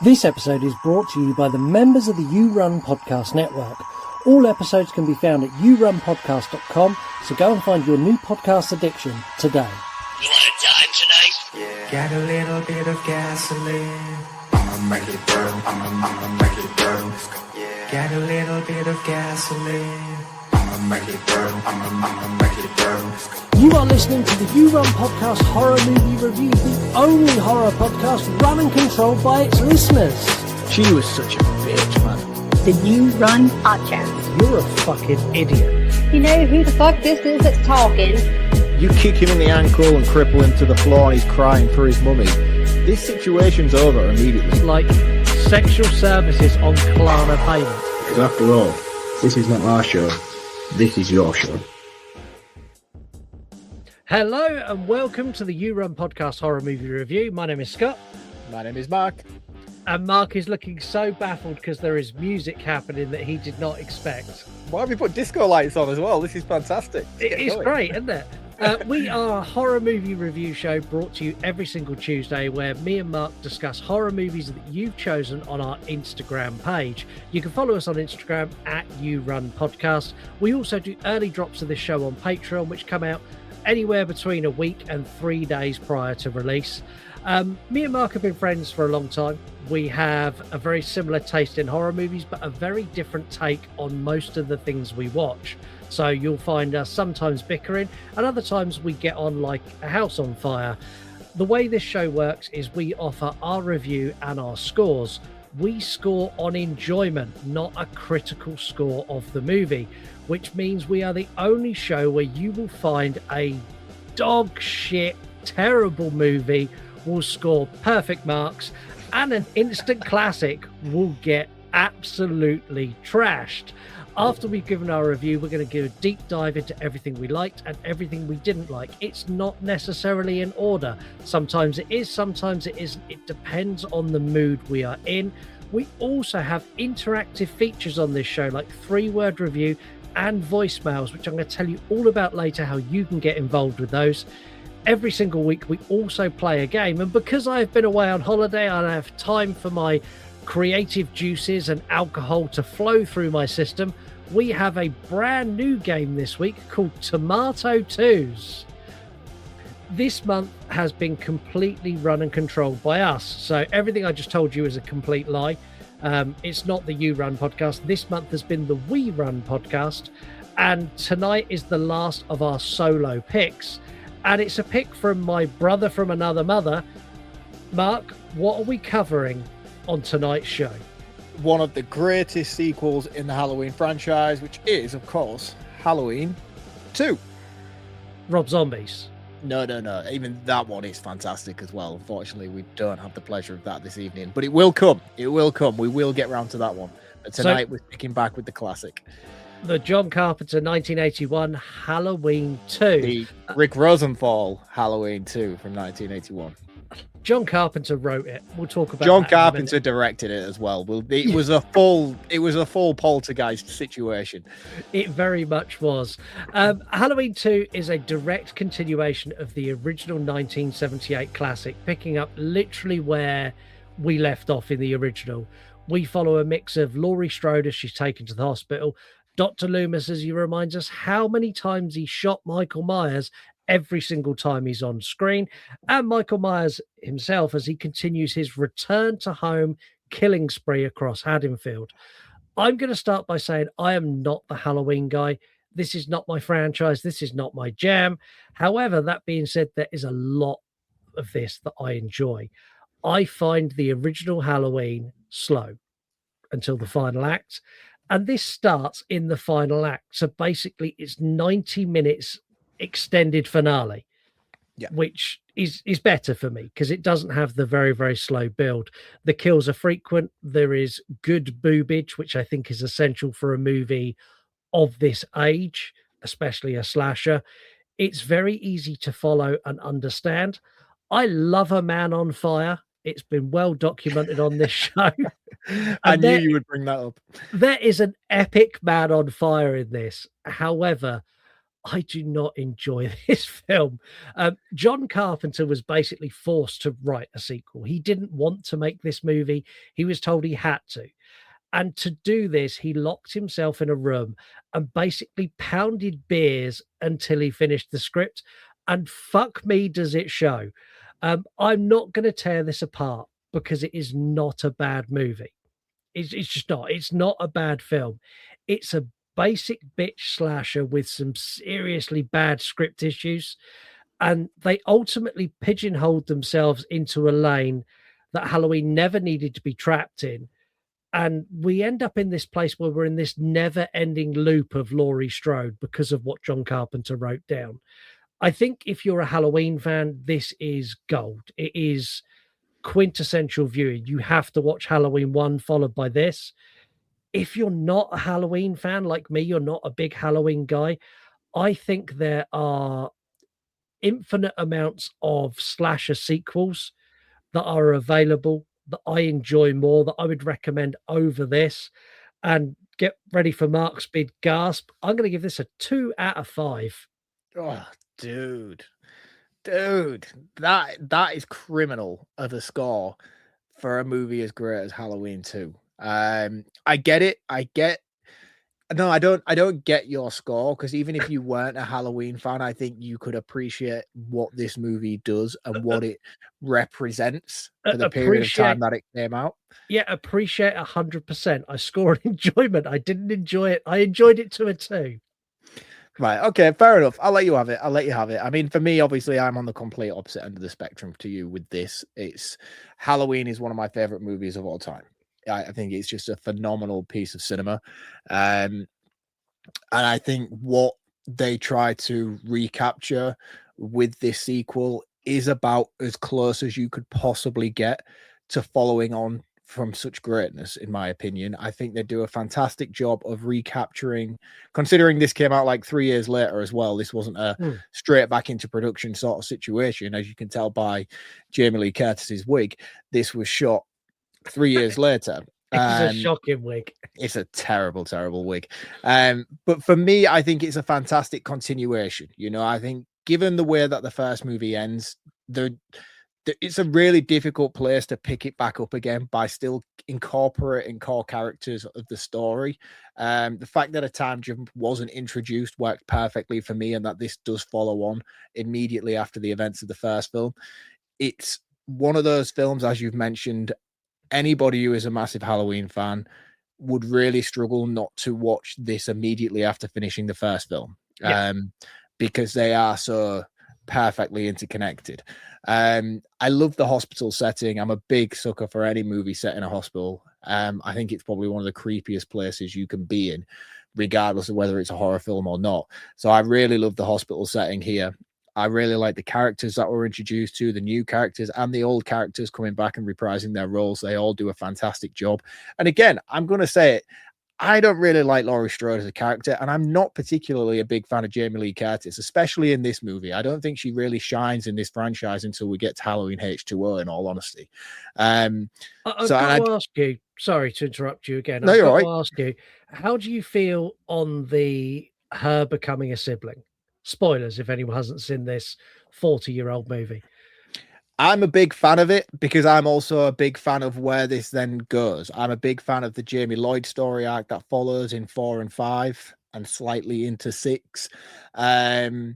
This episode is brought to you by the members of the You Run Podcast Network. All episodes can be found at yourunpodcast.com, so go and find your new podcast addiction today. You want a dime tonight? Yeah. Got a little bit of gasoline. I'ma make it burn. I'ma make it burn. Yeah. Got a little bit of gasoline. I'ma make it burn. I'ma make it burn. You are listening to the You Run Podcast Horror Movie Review, the only horror podcast run and controlled by its listeners. She was such a bitch, man. The You Run Podcast. You're a fucking idiot. You know who the fuck this is that's talking? You kick him in the ankle and cripple him to the floor and he's crying for his mummy. This situation's over immediately. Like sexual services on Klarna payment. Because after all, this is not our show. This is your show. Hello and welcome to the You Run Podcast Horror Movie Review. My name is Scott. My name is Mark. And Mark is looking so baffled because there is music happening that he did not expect. Why have we put disco lights on as well? This is fantastic. It's great, isn't it? We are a horror movie review show brought to you every single Tuesday where me and Mark discuss horror movies that you've chosen on our Instagram page. You can follow us on Instagram at You Run Podcast. We also do early drops of this show on Patreon, which come out anywhere between a week and 3 days prior to release. Me and Mark have been friends for a long time. We have a very similar taste in horror movies, but a very different take on most of the things we watch. So you'll find us sometimes bickering, and other times we get on like a house on fire. The way this show works is we offer our review and our scores. We score on enjoyment, not a critical score of the movie, which means we are the only show where you will find a dog shit, terrible movie will score perfect marks and an instant classic will get absolutely trashed. After we've given our review, we're going to give a deep dive into everything we liked and everything we didn't like. It's not necessarily in order. Sometimes it is, sometimes it isn't. It depends on the mood we are in. We also have interactive features on this show, like 3-word review and voicemails, which I'm going to tell you all about later, how you can get involved with those. Every single week, we also play a game. And because I've been away on holiday, I have time for my creative juices and alcohol to flow through my system. We have a brand new game this week called Tomato Twos. This month has been completely run and controlled by us. So everything I just told you is a complete lie. It's not the You Run podcast. This month has been the We Run podcast. And tonight is the last of our solo picks. And it's a pick from my brother from another mother. Mark, what are we covering on tonight's show? One of the greatest sequels in the Halloween franchise, which is, of course, Halloween 2. Rob Zombies. No. Even that one is fantastic as well. Unfortunately, we don't have the pleasure of that this evening. But it will come. It will come. We will get round to that one. But tonight, we're picking back with the classic. The John Carpenter 1981 Halloween 2. The Rick Rosenthal Halloween 2 from 1981. John Carpenter wrote it. We'll talk about John that Carpenter directed it as well. It was a full poltergeist situation. It very much was. Halloween 2 is a direct continuation of the original 1978 classic, picking up literally where we left off in the original. We follow a mix of Laurie Strode as she's taken to the hospital, Dr. Loomis as he reminds us how many times he shot Michael Myers every single time he's on screen, and Michael Myers himself as he continues his return to home killing spree across Haddonfield. I'm going to start by saying I am not the Halloween guy. This is not my franchise. This is not my jam. However, that being said, there is a lot of this that I enjoy. I find the original Halloween slow until the final act, and this starts in the final act. So basically it's 90 minutes extended finale, which is better for me because it doesn't have the very, very slow build. The kills are frequent. There is good boobage, which I think is essential for a movie of this age, especially a slasher. It's very easy to follow and understand. I love a man on fire. It's been well documented on this show. I knew you would bring that up. There is an epic man on fire in this. However, I do not enjoy this film. John Carpenter was basically forced to write a sequel. He didn't want to make this movie. He was told he had to. And to do this, he locked himself in a room and basically pounded beers until he finished the script. And fuck me, does it show. I'm not going to tear this apart because it is not a bad movie. It's just not. It's not a bad film. It's a basic bitch slasher with some seriously bad script issues. And they ultimately pigeonholed themselves into a lane that Halloween never needed to be trapped in. And we end up in this place where we're in this never ending loop of Laurie Strode because of what John Carpenter wrote down. I think if you're a Halloween fan, this is gold. It is quintessential viewing. You have to watch Halloween 1 followed by this. If you're not a Halloween fan like me, you're not a big Halloween guy, I think there are infinite amounts of slasher sequels that are available that I enjoy more, that I would recommend over this. And get ready for Mark's big gasp. I'm going to give this a 2 out of 5. Oh, dude, that is criminal of a score for a movie as great as Halloween 2. I get it. No, I don't get your score, because even if you weren't a Halloween fan, I think you could appreciate what this movie does and what it represents for the period of time that it came out. Yeah, appreciate 100%. I score an enjoyment. I didn't enjoy it. I enjoyed it to a 2. Right. Okay. Fair enough. I'll let you have it. I mean, for me, obviously, I'm on the complete opposite end of the spectrum to you with this. It's Halloween is one of my favorite movies of all time. I think it's just a phenomenal piece of cinema. And I think what they try to recapture with this sequel is about as close as you could possibly get to following on from such greatness, in my opinion. I think they do a fantastic job of recapturing, considering this came out like 3 years later as well. This wasn't a straight back into production sort of situation. As you can tell by Jamie Lee Curtis's wig, this was shot 3 years later. It's a shocking wig. It's a terrible, terrible wig. But for me, I think it's a fantastic continuation. You know, I think given the way that the first movie ends, it's a really difficult place to pick it back up again by still incorporating core characters of the story. The fact that a time jump wasn't introduced worked perfectly for me, and that this does follow on immediately after the events of the first film. It's one of those films, as you've mentioned, anybody who is a massive Halloween fan would really struggle not to watch this immediately after finishing the first film, because they are so perfectly interconnected. I love the hospital setting. I'm a big sucker for any movie set in a hospital. I think it's probably one of the creepiest places you can be in, regardless of whether it's a horror film or not. So I really love the hospital setting here. I really like the characters that were introduced to, the new characters and the old characters coming back and reprising their roles. They all do a fantastic job. And again, I'm going to say it, I don't really like Laurie Strode as a character, and I'm not particularly a big fan of Jamie Lee Curtis, especially in this movie. I don't think she really shines in this franchise until we get to Halloween H2O, in all honesty. I've got to ask you, sorry to interrupt you again. No, you're right. To ask you, how do you feel on her becoming a sibling? Spoilers if anyone hasn't seen this 40-year-old movie. I'm a big fan of it because I'm also a big fan of where this then goes. I'm a big fan of the Jamie Lloyd story arc that follows in 4 and 5 and slightly into 6. And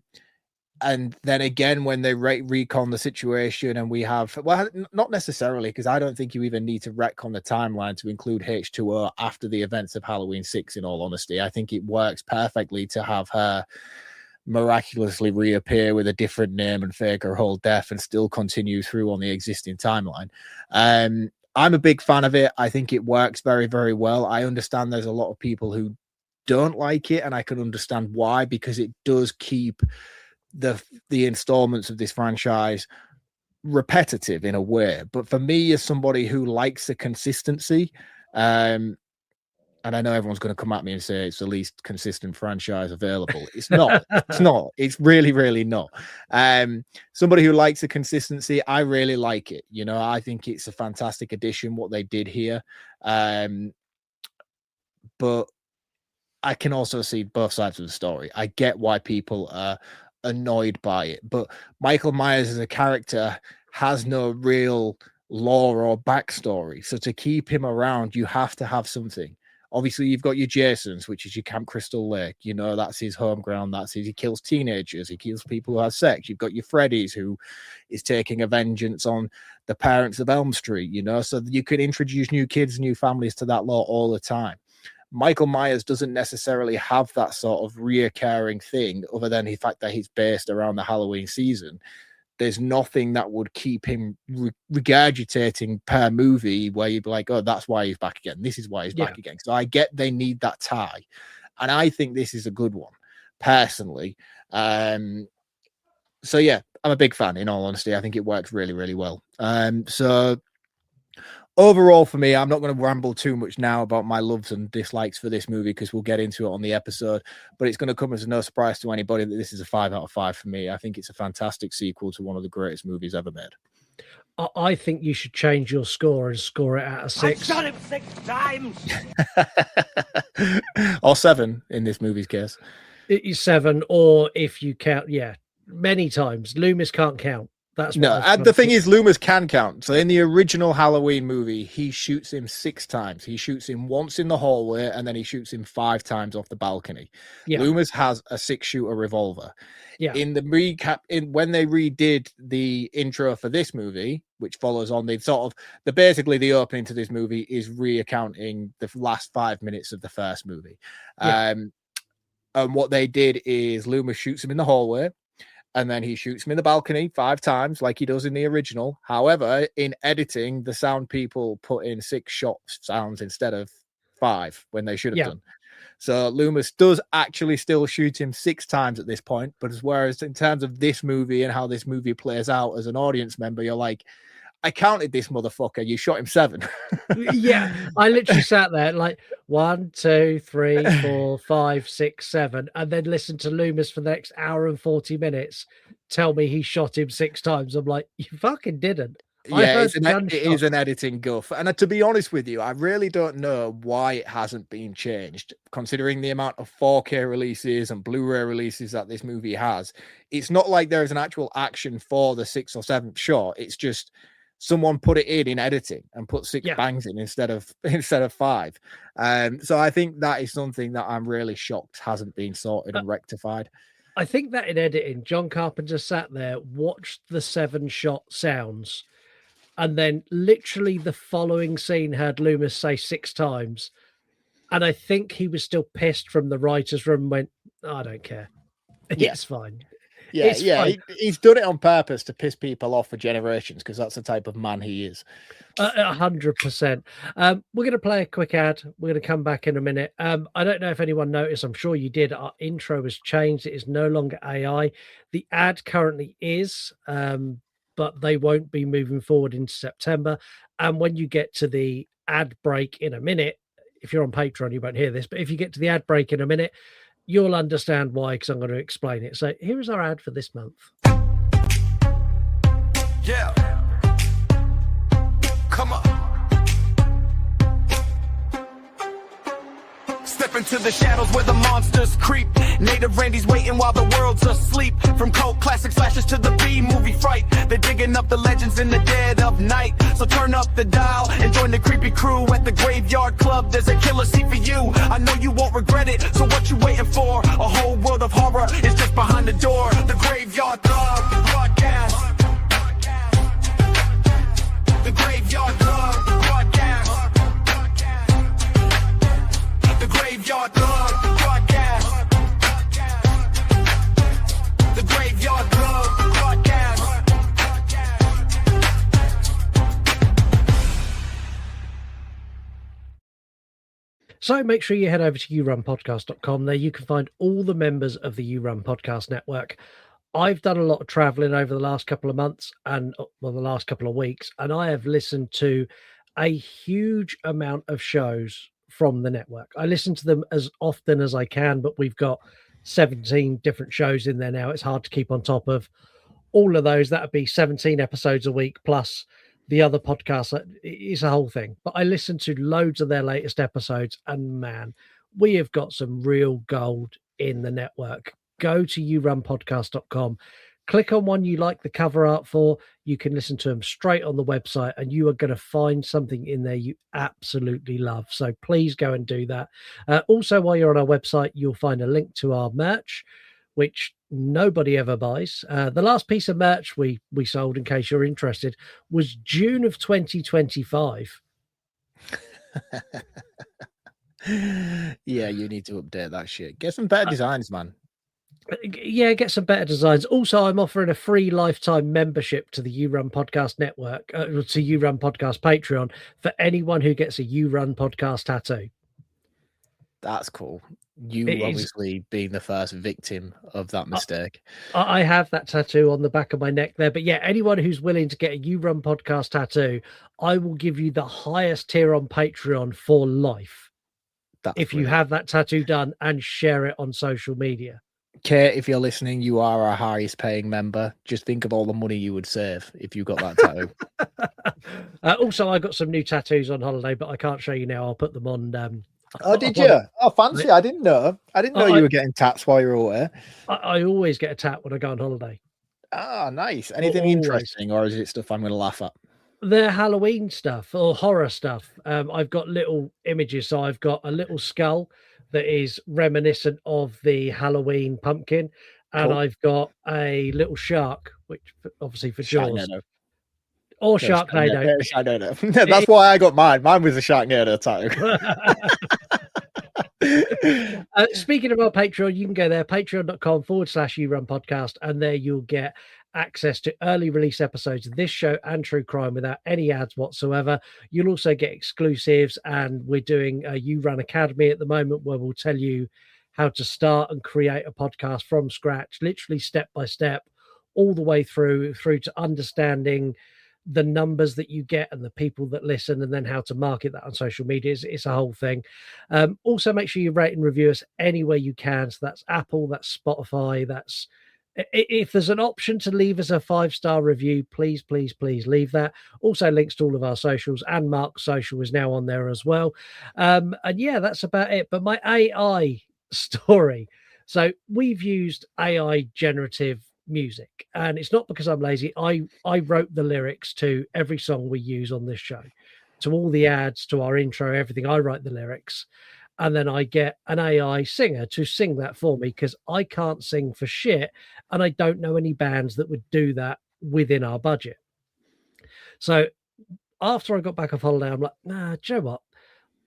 then again, when they recon the situation and we have, well, not necessarily, because I don't think you even need to retcon the timeline to include H2O after the events of Halloween 6, in all honesty. I think it works perfectly to have her miraculously reappear with a different name and fake her whole death and still continue through on the existing timeline. I'm a big fan of it. I think it works very, very well. I understand there's a lot of people who don't like it, and I can understand why, because it does keep the installments of this franchise repetitive in a way. But for me, as somebody who likes the consistency, and I know everyone's going to come at me and say it's the least consistent franchise available. It's not. It's not. It's really, really not. Somebody who likes the consistency, I really like it. You know, I think it's a fantastic addition, what they did here. But I can also see both sides of the story. I get why people are annoyed by it, but Michael Myers as a character has no real lore or backstory. So to keep him around, you have to have something. Obviously, you've got your Jasons, which is your Camp Crystal Lake. You know, that's his home ground. He kills teenagers. He kills people who have sex. You've got your Freddy's, who is taking a vengeance on the parents of Elm Street, you know, so you could introduce new kids, new families to that lore all the time. Michael Myers doesn't necessarily have that sort of reoccurring thing other than the fact that he's based around the Halloween season. There's nothing that would keep him regurgitating per movie where you'd be like, oh, that's why he's back again. This is why he's back again. So I get they need that tie. And I think this is a good one, personally. So, yeah, I'm a big fan, in all honesty. I think it works really, really well. So overall, for me, I'm not going to ramble too much now about my loves and dislikes for this movie because we'll get into it on the episode. But it's going to come as no surprise to anybody that this is a 5 out of 5 for me. I think it's a fantastic sequel to one of the greatest movies ever made. I think you should change your score and score it out of 6. I've shot him 6 times. Or 7 in this movie's case. It is 7, or if you count, many times. Loomis can't count. That's no, and the thing is, Loomis can count. So in the original Halloween movie, he shoots him 6 times. He shoots him once in the hallway, and then he shoots him 5 times off the balcony. Yeah. Loomis has a 6-shooter revolver. Yeah. In the recap, when they redid the intro for this movie, which follows on basically the opening to this movie is reaccounting the last 5 minutes of the first movie. Yeah. And what they did is Loomis shoots him in the hallway. And then he shoots him in the balcony 5 times like he does in the original. However, in editing, the sound people put in 6 shot sounds instead of 5 when they should have done. So Loomis does actually still shoot him 6 times at this point. But whereas in terms of this movie and how this movie plays out as an audience member, you're like, I counted this motherfucker. You shot him 7. Yeah, I literally sat there like 1, 2, 3, 4, 5, 6, 7, and then listened to Loomis for the next hour and 40 minutes tell me he shot him 6 times. I'm like, you fucking didn't. Yeah, it is an editing guff. And to be honest with you, I really don't know why it hasn't been changed, considering the amount of 4K releases and Blu-ray releases that this movie has. It's not like there is an actual action for the 6th or 7th shot. It's just someone put it in editing and put 6 bangs in instead of 5. So I think that is something that I'm really shocked hasn't been sorted and rectified. I think that in editing, John Carpenter sat there, watched the 7-shot sounds, and then literally the following scene had Loomis say 6 times. And I think he was still pissed from the writer's room and went, I don't care. It's fine. Yeah, he's done it on purpose to piss people off for generations because that's the type of man he is. 100%. We're going to play a quick ad. We're going to come back in a minute. I don't know if anyone noticed. I'm sure you did. Our intro has changed. It is no longer AI. The ad currently is, but they won't be moving forward into September. And when you get to the ad break in a minute, if you're on Patreon, you won't hear this, but if you get to the ad break in a minute, you'll understand why, because I'm going to explain it. So here is our ad for this month. Yeah. Come on. Step into the shadows where the monsters creep. Native Randy's waiting while the world's asleep. From cult classic slashes to the B-movie fright, they're digging up the legends in the dead of night. So turn up the dial and join the creepy crew at the Graveyard Club. There's a killer seat for you. I know you won't regret it. So what you waiting for? A whole world of horror is just behind the door. The Graveyard Club broadcast. The Graveyard Club broadcast. The Graveyard Club broadcast. The Graveyard Club broadcast. So make sure you head over to yourunpodcast.com. There you can find all the members of the You Run Podcast Network. I've done a lot of traveling over the last couple of months and the last couple of weeks, and I have listened to a huge amount of shows from the network. I listen to them as often as I can, but we've got 17 different shows in there now. It's hard to keep on top of all of those. That would be 17 episodes a week plus the other podcasts. It's a whole thing. But I listen to loads of their latest episodes, and man, we have got some real gold in the network. Go to yourunpodcast.com. Click on one you like the cover art for. You can listen to them straight on the website, and you are going to find something in there you absolutely love. So please go and do that. Also, while you're on our website, you'll find a link to our merch, which nobody ever buys. The last piece of merch we sold, in case you're interested, was June of 2025. Yeah, you need to update that shit. Get some better designs, man. Yeah, get some better designs. Also, I'm offering a free lifetime membership to the You Run Podcast Network, to You Run Podcast Patreon, for anyone who gets a You Run Podcast tattoo. That's cool. You obviously being the first victim of that mistake. I have that tattoo on the back of my neck there. But yeah, anyone who's willing to get a You Run Podcast tattoo, I will give you the highest tier on Patreon for life. If you have that tattoo done and share it on social media. Kate, if you're listening, you are our highest paying member. Just think of all the money you would save if you got that tattoo. Also, I got some new tattoos on holiday, but I can't show you now. I'll put them on. Oh, did you? Oh, fancy. I didn't know. I didn't know you were getting tats while you were away. I always get a tat when I go on holiday. Ah, nice. Anything interesting, or is it stuff I'm going to laugh at? They're Halloween stuff or horror stuff. I've got little images. So I've got a little skull that is reminiscent of the Halloween pumpkin. And I've got a little shark, which obviously for Jaws. Or Sharknado. Sharknado. That's why I got mine. Mine was a Sharknado tattoo. Speaking of our Patreon, you can go there, patreon.com/YouRunPodcast, and there you'll get access to early release episodes of this show and True Crime without any ads whatsoever. You'll also get exclusives, and we're doing a You Run Academy at the moment where we'll tell you how to start and create a podcast from scratch, literally step by step, all the way through to understanding the numbers that you get and the people that listen, and then how to market that on social media. It's a whole thing. Also, make sure you rate and review us anywhere you can. So that's Apple, that's Spotify, that's if there's an option to leave us a 5-star review, please leave that. Also, links to all of our socials, and Mark's social is now on there as well. And yeah, that's about it. But my AI story. So we've used AI generative music, and it's not because I'm lazy. I wrote the lyrics to every song we use on this show, to all the ads, to our intro, everything. I write the lyrics, and then I get an AI singer to sing that for me, because I can't sing for shit, and I don't know any bands that would do that within our budget. So after I got back off holiday, I'm like, nah, do you know what?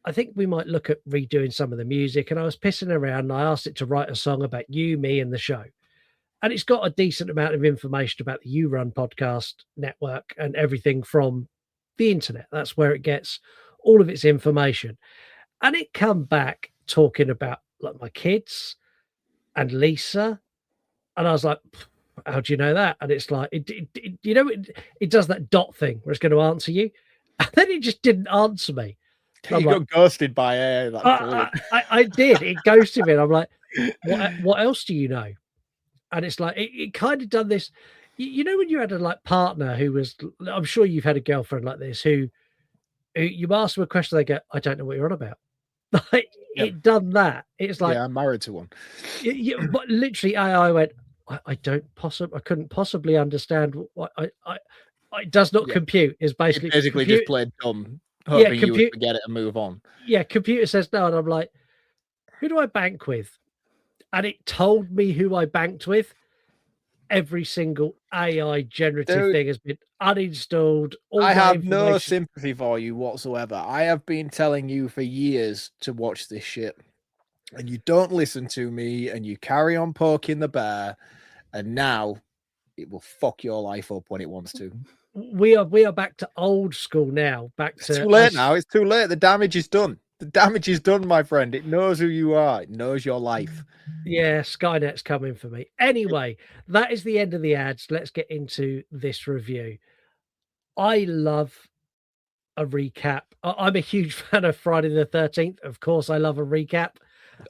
I think we might look at redoing some of the music. And I was pissing around, and I asked it to write a song about you, me, and the show. And it's got a decent amount of information about the You Run Podcast Network and everything from the internet. That's where it gets all of its information. And it come back talking about like my kids and Lisa. And I was like, how do you know that? And it's like, it does that dot thing where it's going to answer you. And then it just didn't answer me. You got ghosted by AI. I did. It ghosted me. And I'm like, what else do you know? And it's like, it kind of done this, when you had a partner who was, I'm sure you've had a girlfriend like this, who you ask them a question, they go, I don't know what you're on about. Like, yep. It done that. It's like, yeah, I'm married to one. But literally AI went, I couldn't possibly understand what it does not compute, is basically just played dumb, hoping you would forget it and move on. Yeah, computer says no, and I'm like, who do I bank with? And it told me who I banked with. Every single AI generative thing has been uninstalled. I have no sympathy for you whatsoever. I have been telling you for years to watch this shit, and you don't listen to me, and you carry on poking the bear, and now it will fuck your life up when it wants to. We are back to old school now. It's too late now. It's too late. The damage is done. The damage is done, my friend. It knows who you are. It knows your life. Yeah, Skynet's coming for me. Anyway, that is the end of the ads. Let's get into this review. I love a recap. I'm a huge fan of Friday the 13th. Of course, I love a recap.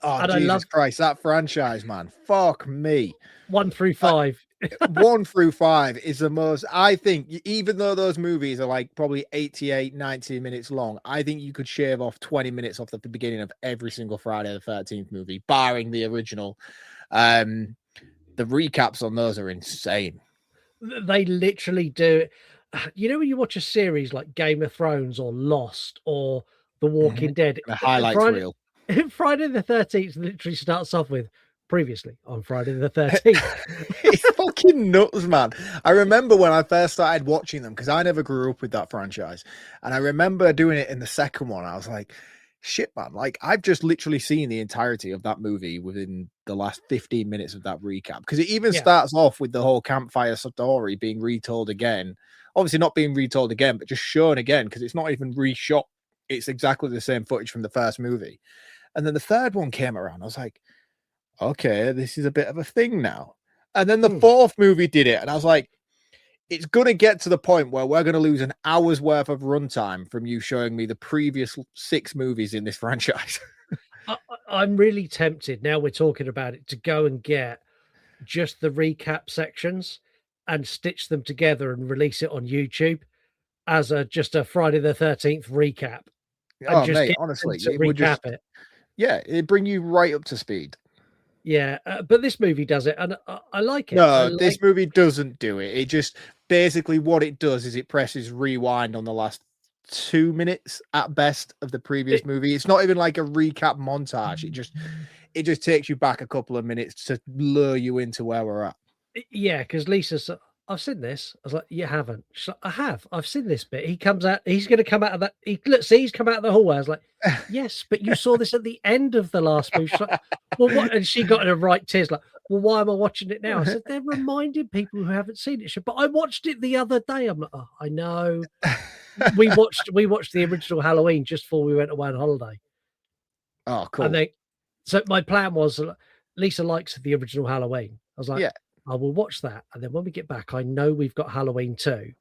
Oh, and Jesus Christ, that franchise, man. Fuck me. 1 through 5. 1 through 5 is the most, I think, even though those movies are like probably 88, 90 minutes long, I think you could shave off 20 minutes off at the beginning of every single Friday the 13th movie, barring the original. The recaps on those are insane. They literally do. You know, when you watch a series like Game of Thrones or Lost or The Walking Dead, The highlights Friday, reel. Friday the 13th literally starts off with previously on Friday the 13th. It's fucking nuts, man. I remember when I first started watching them, because I never grew up with that franchise. And I remember doing it in the second one. I was like, shit, man. Like, I've just literally seen the entirety of that movie within the last 15 minutes of that recap. Because it even starts off with the whole campfire story being retold again. Obviously not being retold again, but just shown again, because it's not even reshot. It's exactly the same footage from the first movie. And then the third one came around. I was like, okay, this is a bit of a thing now. And then the fourth movie did it. And I was like, it's going to get to the point where we're going to lose an hour's worth of runtime from you showing me the previous 6 movies in this franchise. I'm really tempted, now we're talking about it, to go and get just the recap sections and stitch them together and release it on YouTube as just a Friday the 13th recap. Oh, mate, honestly, it would just, it'd bring you right up to speed. Yeah, but this movie does it, and I like it. No, this movie doesn't do it. It just, basically what it does is it presses rewind on the last 2 minutes at best of the previous movie. It's not even like a recap montage. It just takes you back a couple of minutes to lure you into where we're at. Yeah, because Lisa's, I've seen this. I was like, you haven't. She's like, I have. I've seen this bit. He comes out. He's going to come out of that. He's come out of the hallway. I was like, yes, but you saw this at the end of the last movie. She's like, well, what? And she got in a right tears. Like, well, why am I watching it now? I said, they're reminding people who haven't seen it. She said, but I watched it the other day. I'm like, oh, I know. We watched the original Halloween just before we went away on holiday. Oh, cool. And so my plan was, Lisa likes the original Halloween. I was like, yeah, I will watch that, and then when we get back, I know we've got Halloween 2,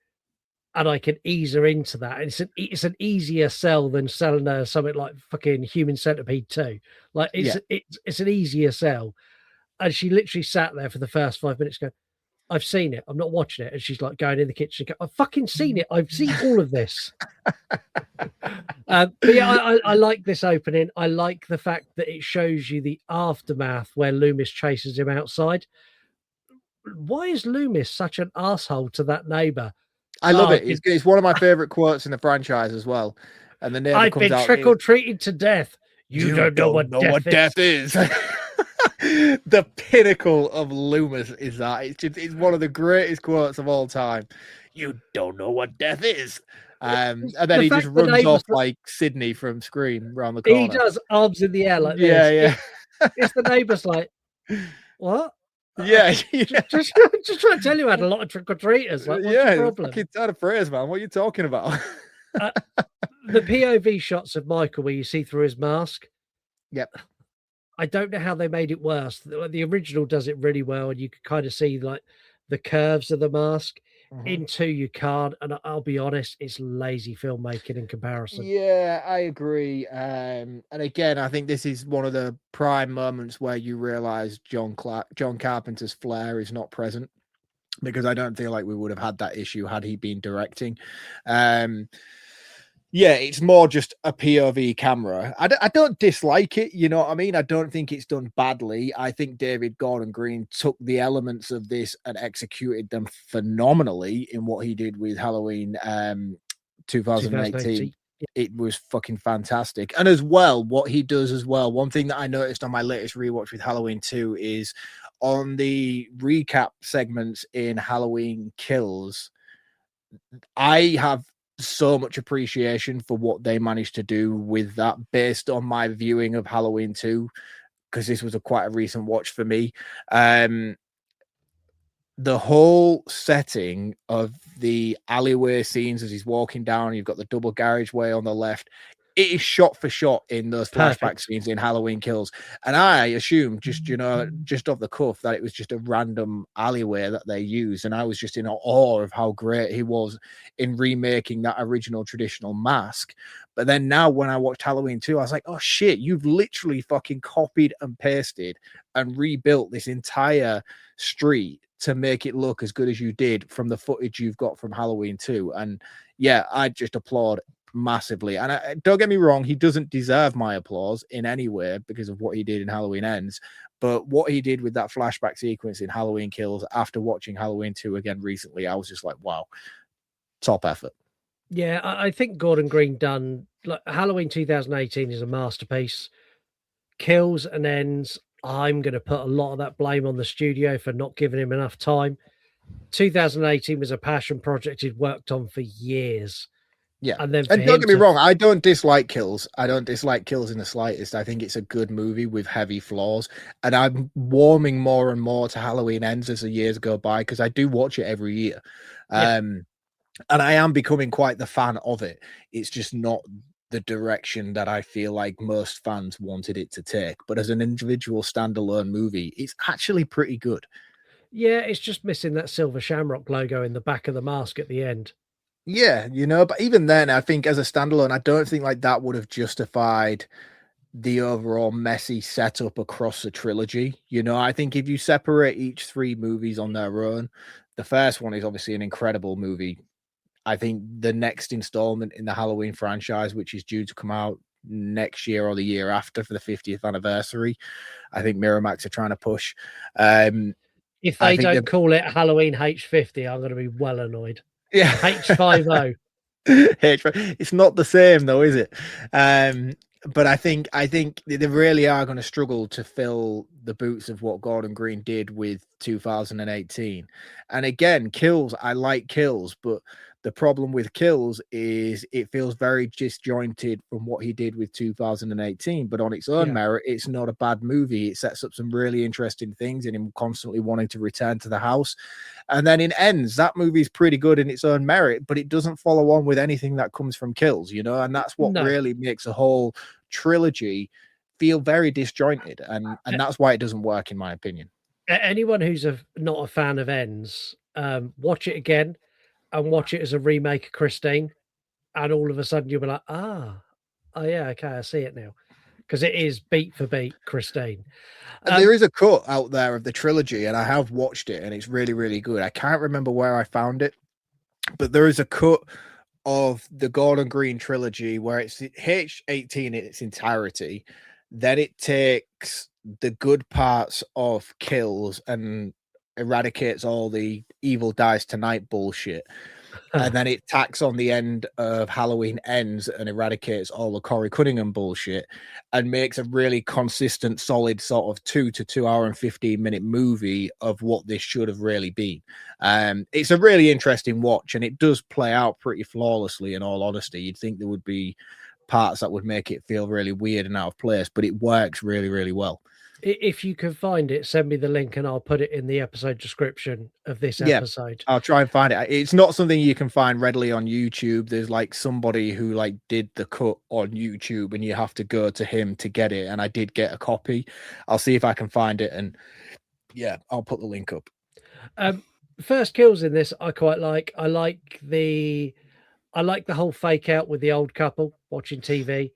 and I can ease her into that. And it's an easier sell than selling her something like fucking Human Centipede 2. Like it's an easier sell. And she literally sat there for the first 5 minutes going, I've seen it. I'm not watching it. And she's like going in the kitchen. Going, I've fucking seen it. I've seen all of this. But yeah, I like this opening. I like the fact that it shows you the aftermath where Loomis chases him outside. Why is Loomis such an asshole to that neighbor? I love it. It's one of my favorite quotes in the franchise as well. And the neighbor I've comes been out, trick-or-treated to death. You don't know what death is. The pinnacle of Loomis is that. It's one of the greatest quotes of all time. You don't know what death is. And then he just runs off like Sydney from Scream around the corner. He does, arms in the air like this. Yeah. It's the neighbor's like, what? Yeah, just trying to tell you, I had a lot of trick-or-treaters. Like, what's your problem? Fucking turn of phrase, man. What are you talking about? The POV shots of Michael where you see through his mask. Yep. I don't know how they made it worse. The original does it really well, and you can kind of see like the curves of the mask. In 2, you can't, and I'll be honest, it's lazy filmmaking in comparison. Yeah, I agree. And again, I think this is one of the prime moments where you realize John Carpenter's flair is not present, because I don't feel like we would have had that issue had he been directing. Yeah, it's more just a POV camera. I don't dislike it, you know what I mean? I don't think it's done badly. I think David Gordon Green took the elements of this and executed them phenomenally in what he did with Halloween 2018. It was fucking fantastic. And as well, what he does as well, one thing that I noticed on my latest rewatch with Halloween 2 is on the recap segments in Halloween Kills, I have so much appreciation for what they managed to do with that based on my viewing of Halloween 2, because this was quite a recent watch for me. The whole setting of the alleyway scenes as he's walking down, you've got the double garageway on the left. It is shot for shot in those flashback scenes in Halloween Kills. And I assumed just off the cuff that it was just a random alleyway that they used. And I was just in awe of how great he was in remaking that original traditional mask. But then now when I watched Halloween 2, I was like, oh shit, you've literally fucking copied and pasted and rebuilt this entire street to make it look as good as you did from the footage you've got from Halloween 2. And yeah, I just applaud massively. And don't get me wrong, he doesn't deserve my applause in any way because of what he did in Halloween Ends. But what he did with that flashback sequence in Halloween Kills after watching Halloween 2 again recently, I was just like, wow, top effort. Yeah, I think Gordon Green done, like, Halloween 2018 is a masterpiece. Kills and Ends, I'm going to put a lot of that blame on the studio for not giving him enough time. 2018 was a passion project he'd worked on for years. Yeah. And then don't get me wrong, I don't dislike Kills. I don't dislike Kills in the slightest. I think it's a good movie with heavy flaws. And I'm warming more and more to Halloween Ends as the years go by because I do watch it every year. Yeah. And I am becoming quite the fan of it. It's just not the direction that I feel like most fans wanted it to take. But as an individual standalone movie, it's actually pretty good. Yeah, it's just missing that silver shamrock logo in the back of the mask at the end. Yeah, but even then, I think as a standalone, I don't think like that would have justified the overall messy setup across the trilogy. I think if you separate each 3 movies on their own, the first one is obviously an incredible movie. I think the next installment in the Halloween franchise, which is due to come out next year or the year after for the 50th anniversary, I think Miramax are trying to push. If they don't call it Halloween H50, I'm going to be well annoyed. Yeah, H50. It's not the same though, is it? But I think they really are going to struggle to fill the boots of what Gordon Green did with 2018. And again, Kills, I like Kills, but the problem with Kills is it feels very disjointed from what he did with 2018. But on its own merit, it's not a bad movie. It sets up some really interesting things in him constantly wanting to return to the house. And then in Ends, that movie's pretty good in its own merit, but it doesn't follow on with anything that comes from Kills, and that's what really makes a whole trilogy feel very disjointed. And that's why it doesn't work, in my opinion. Anyone who's not a fan of Ends, watch it again and watch it as a remake of Christine, and all of a sudden you'll be like, oh yeah, okay, I see it now, because it is beat for beat Christine. There is a cut out there of the trilogy, and I have watched it, and it's really, really good. I can't remember where I found it, but there is a cut of the Gordon Green trilogy where it's H18 in its entirety. Then it takes the good parts of Kills and eradicates all the evil dies tonight bullshit. And then it tacks on the end of Halloween Ends and eradicates all the Corey Cunningham bullshit and makes a really consistent, solid sort of 2 to 2 hour and 15-minute movie of what this should have really been. It's a really interesting watch, and it does play out pretty flawlessly, in all honesty. You'd think there would be parts that would make it feel really weird and out of place, but it works really, really well. If you can find it, send me the link and I'll put it in the episode description of this episode. I'll try and find it. It's not something you can find readily on YouTube. There's like somebody who like did the cut on YouTube, and you have to go to him to get it. And I did get a copy. I'll see if I can find it, and I'll put the link up. First kills in this I quite like. I like the whole fake out with the old couple watching TV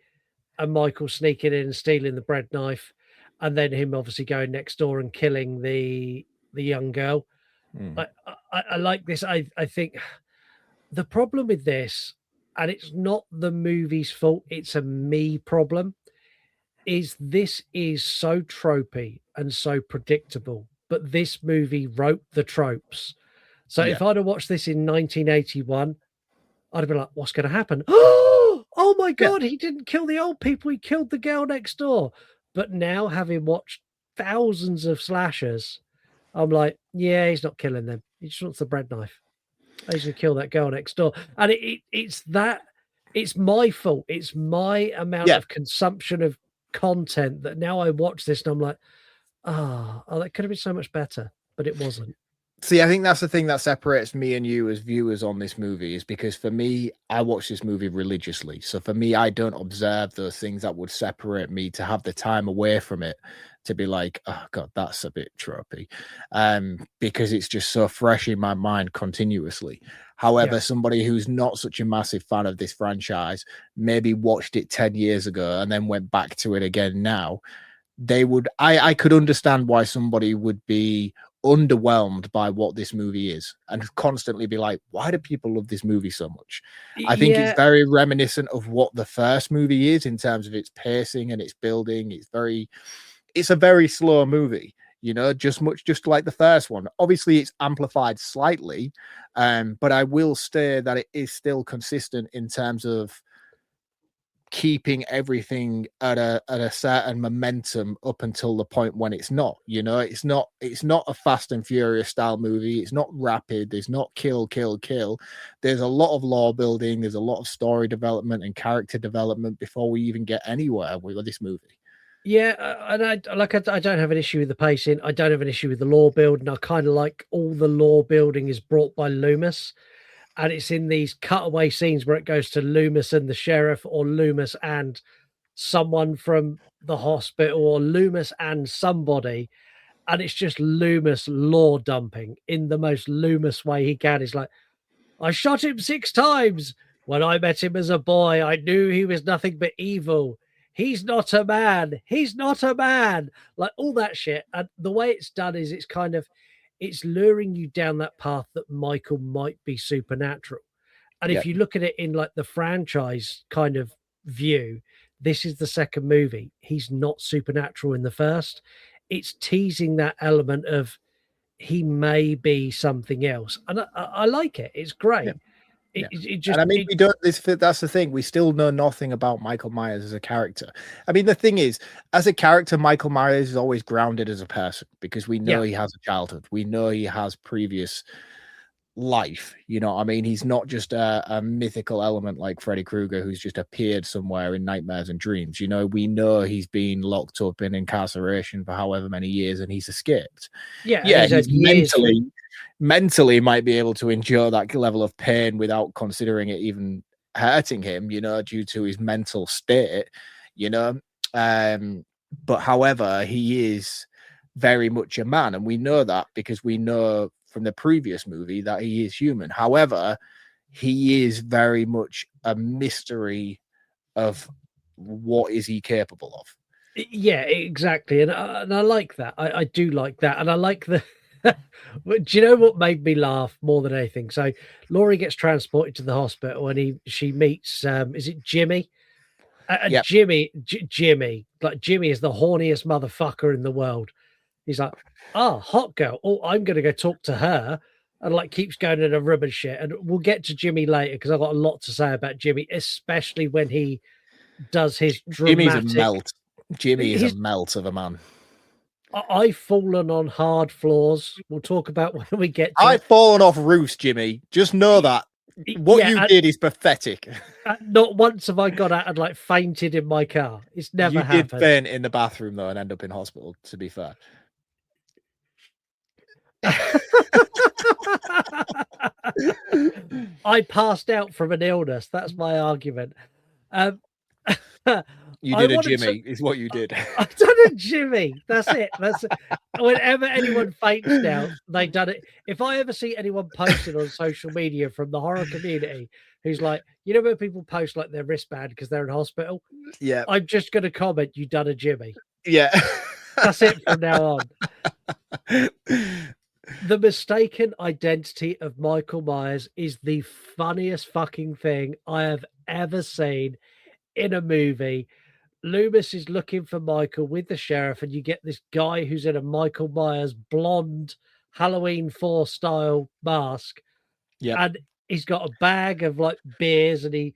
and Michael sneaking in and stealing the bread knife. And then him obviously going next door and killing the young girl. I like this. I think the problem with this, and it's not the movie's fault, it's a me problem, is this is so tropey and so predictable. But this movie wrote the tropes. So if I'd have watched this in 1981, I'd have been like, what's going to happen? Oh my God, he didn't kill the old people. He killed the girl next door. But now, having watched thousands of slashers, I'm like, yeah, he's not killing them. He just wants the bread knife. He's going to kill that girl next door. And it's my fault. It's my amount of consumption of content that now I watch this and I'm like, oh, that could have been so much better, but it wasn't. See, I think that's the thing that separates me and you as viewers on this movie, is because for me, I watch this movie religiously. So for me, I don't observe those things that would separate me to have the time away from it to be like, oh God, that's a bit tropey. Because it's just so fresh in my mind continuously. However, somebody who's not such a massive fan of this franchise, maybe watched it 10 years ago and then went back to it again now, I could understand why somebody would be underwhelmed by what this movie is and constantly be like, why do people love this movie so much? I think it's very reminiscent of what the first movie is in terms of its pacing and its building. It's a very slow movie, you know, just like the first one. Obviously it's amplified slightly, but I will say that it is still consistent in terms of keeping everything at a certain momentum up until the point when it's not, you know. It's not a Fast and Furious style movie. It's not rapid. There's not kill. There's a lot of lore building. There's a lot of story development and character development before we even get anywhere with this movie. Yeah, and I don't have an issue with the pacing. I don't have an issue with the lore building. I kind of like all the lore building is brought by Loomis. And it's in these cutaway scenes where it goes to Loomis and the sheriff, or Loomis and someone from the hospital, or Loomis and somebody. And it's just Loomis lore dumping in the most Loomis way he can. He's like, I shot him 6 times. When I met him as a boy, I knew he was nothing but evil. He's not a man. He's not a man. Like all that shit. And the way it's done is it's luring you down that path that Michael might be supernatural. And if you look at it in like the franchise kind of view, this is the second movie. He's not supernatural in the first. It's teasing that element of he may be something else. And I like it. It's great. It just, and I mean, that's the thing. We still know nothing about Michael Myers as a character. I mean, the thing is, as a character, Michael Myers is always grounded as a person because we know he has a childhood. We know he has previous life. You know what I mean? He's not just a mythical element like Freddy Krueger who's just appeared somewhere in nightmares and dreams. You know, we know he's been locked up in incarceration for however many years and he's escaped. Yeah, he's mentally might be able to endure that level of pain without considering it even hurting him, you know, due to his mental state, you know. But however, he is very much a man, and we know that because we know from the previous movie that he is human. However, he is very much a mystery of what is he capable of. Yeah, exactly. And I like that. I do like that. And I like the do you know what made me laugh more than anything? So Laurie gets transported to the hospital and she meets is it Jimmy? Jimmy is the horniest motherfucker in the world. He's like, hot girl. Oh, I'm gonna go talk to her, and like keeps going in a room and shit. And we'll get to Jimmy later because I've got a lot to say about Jimmy, especially when he does his dramatic. Jimmy is a melt of a man. I've fallen on hard floors. We'll talk about when we get to I've fallen off roofs, Jimmy. Just know that. What you did is pathetic. Not once have I got out and like fainted in my car. It's never happened. You did faint in the bathroom though and end up in hospital, to be fair. I passed out from an illness. That's my argument. You did a Jimmy, is what you did. I've done a Jimmy. That's it. Whenever anyone faints now, they've done it. If I ever see anyone posted on social media from the horror community who's like, you know, when people post like their wristband because they're in hospital? Yeah. I'm just going to comment, you done a Jimmy. Yeah. That's it from now on. The mistaken identity of Michael Myers is the funniest fucking thing I have ever seen in a movie. Loomis is looking for Michael with the sheriff, and you get this guy who's in a Michael Myers blonde Halloween 4 style mask. Yeah. And he's got a bag of like beers, and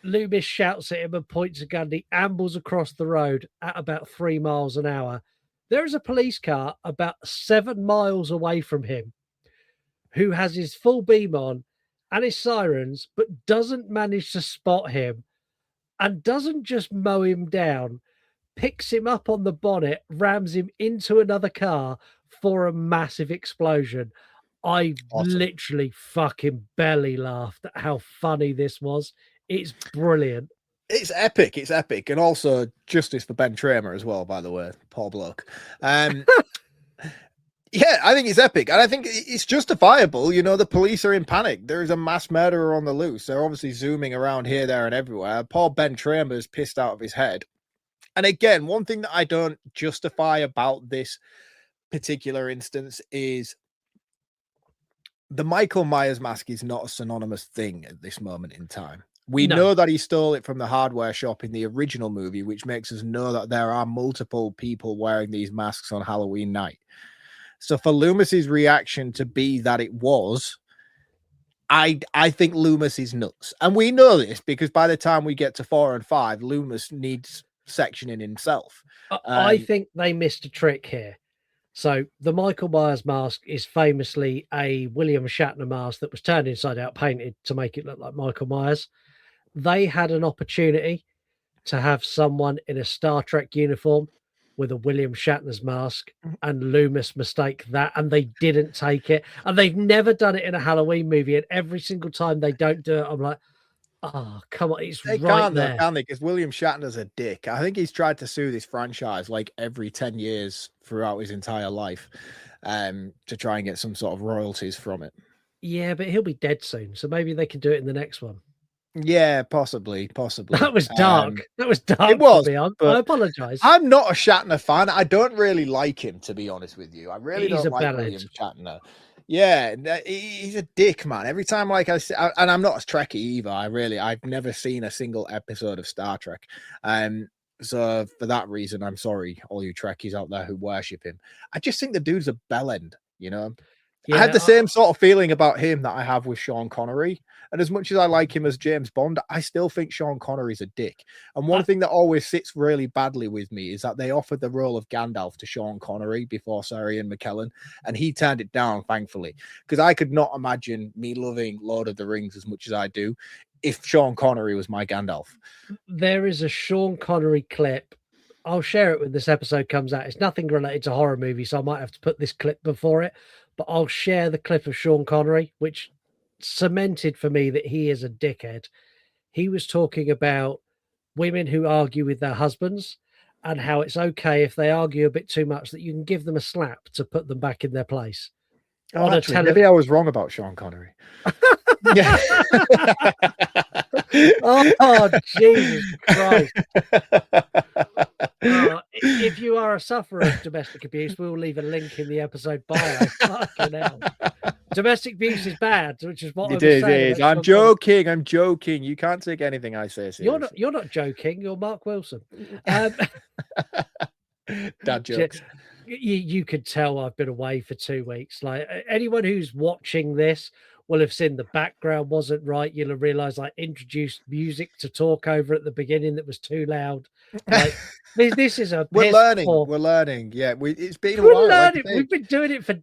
Loomis shouts at him and points a gun, and he ambles across the road at about 3 miles an hour. There is a police car about 7 miles away from him who has his full beam on and his sirens, but doesn't manage to spot him and doesn't just mow him down, picks him up on the bonnet, rams him into another car for a massive explosion. I literally fucking belly laughed at how funny this was. It's brilliant. It's epic. It's epic. And also justice for Ben Tramer as well, by the way. Poor bloke. Yeah, I think it's epic. And I think it's justifiable. You know, the police are in panic. There is a mass murderer on the loose. They're obviously zooming around here, there, and everywhere. Poor Ben Tramer's pissed out of his head. And again, one thing that I don't justify about this particular instance is the Michael Myers mask is not a synonymous thing at this moment in time. We know that he stole it from the hardware shop in the original movie, which makes us know that there are multiple people wearing these masks on Halloween night. So for Loomis's reaction to be that it was, I think Loomis is nuts. And we know this because by the time we get to 4 and 5, Loomis needs sectioning himself. I think they missed a trick here. So the Michael Myers mask is famously a William Shatner mask that was turned inside out, painted to make it look like Michael Myers. They had an opportunity to have someone in a Star Trek uniform with a William Shatner's mask, and Loomis mistake that, and they didn't take it. And they've never done it in a Halloween movie, and every single time they don't do it, I'm like, oh, come on, it's they right can't, there. Though, can they? Because William Shatner's a dick. I think he's tried to sue this franchise like every 10 years throughout his entire life to try and get some sort of royalties from it. Yeah, but he'll be dead soon, so maybe they can do it in the next one. Yeah, possibly. That was dark. That was dark. It was. I apologize. I'm not a Shatner fan. I don't really like him, to be honest with you. I really don't like William Shatner. Yeah, he's a dick, man. Every time, like I say, and I'm not a Trekkie either. I've never seen a single episode of Star Trek. So for that reason, I'm sorry, all you Trekkies out there who worship him. I just think the dude's a bellend, you know. Yeah, I had the same sort of feeling about him that I have with Sean Connery. And as much as I like him as James Bond, I still think Sean Connery's a dick. And one thing that always sits really badly with me is that they offered the role of Gandalf to Sean Connery before Sir Ian McKellen, and he turned it down, thankfully, because I could not imagine me loving Lord of the Rings as much as I do if Sean Connery was my Gandalf. There is a Sean Connery clip. I'll share it when this episode comes out. It's nothing related to horror movies, so I might have to put this clip before it, but I'll share the clip of Sean Connery, which cemented for me that he is a dickhead. He was talking about women who argue with their husbands and how it's okay if they argue a bit too much that you can give them a slap to put them back in their place. Oh, actually, maybe I was wrong about Sean Connery. Yeah. Oh, Jesus Christ. If you are a sufferer of domestic abuse, we'll leave a link in the episode bio. Fucking hell. Domestic abuse is bad, which is what I was saying. It is. I'm joking. I'm joking. You can't take anything I say seriously. You're not joking. You're Mark Wilson. Dad jokes. You could tell I've been away for 2 weeks. Like anyone who's watching this will have seen the background wasn't right. You'll have realized I introduced music to talk over at the beginning that was too loud. Like this is a we're learning. Yeah, it's been a while. Learning. We've been doing it for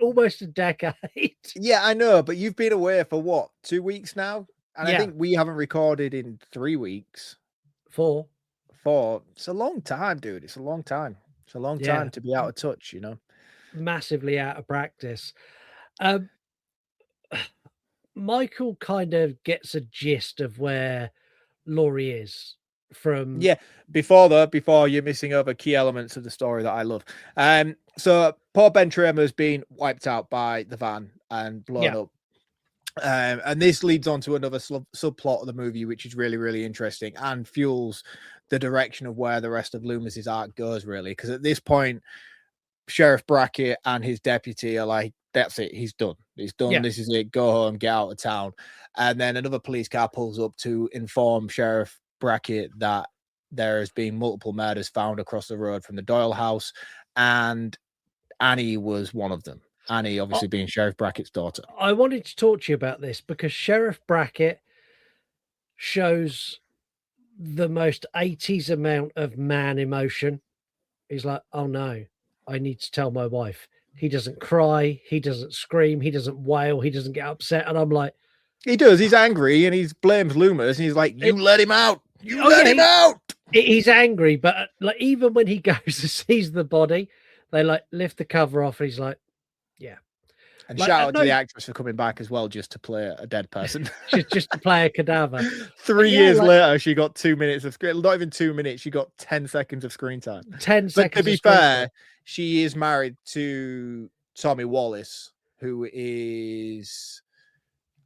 almost a decade. Yeah, I know, but you've been away for what, 2 weeks now? And I think we haven't recorded in 3 weeks. 4. It's a long time, dude. It's a long time. It's a long time to be out of touch, you know. Massively out of practice. Michael kind of gets a gist of where Laurie is from. Yeah, before you're missing over key elements of the story that I love. So poor Ben Tramer's been wiped out by the van and blown up. And this leads on to another subplot of the movie, which is really, really interesting and fuels the direction of where the rest of Loomis's arc goes, really. Because at this point, Sheriff Brackett and his deputy are like, that's it, he's done. He's done. Yeah. This is it. Go home, get out of town. And then another police car pulls up to inform Sheriff Brackett that there has been multiple murders found across the road from the Doyle house, and Annie was one of them. Annie, obviously, being Sheriff Brackett's daughter. I wanted to talk to you about this because Sheriff Brackett shows the most 80s amount of man emotion. He's like, oh no, I need to tell my wife. He doesn't cry. He doesn't scream. He doesn't wail. He doesn't get upset. And I'm like, he does. He's angry and he blames Loomis and he's like, you let him out. You let him out. He's angry, but like even when he goes to seize the body, they like lift the cover off and he's like, yeah. And like, shout out to the actress for coming back as well, just to play a dead person. just to play a cadaver. 3 years later, she got 2 minutes of screen. Not even 2 minutes. She got 10 seconds of screen time. 10 seconds. But to be fair, she is married to Tommy Wallace, who is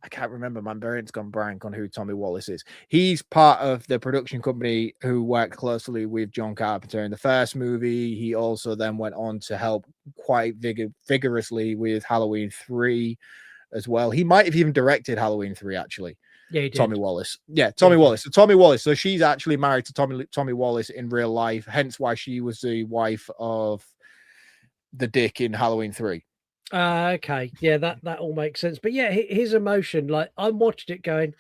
I can't remember. My brain's gone blank on who Tommy Wallace is. He's part of the production company who worked closely with John Carpenter in the first movie. He also then went on to help quite vigorously with Halloween 3 as well. He might have even directed Halloween 3, actually. Yeah, he did. Tommy Wallace. Yeah, Tommy Wallace. So Tommy Wallace. So she's actually married to Tommy Wallace in real life, hence why she was the wife of the Dick in Halloween 3. Okay, yeah, that all makes sense. But yeah, his emotion, like I'm watching it going,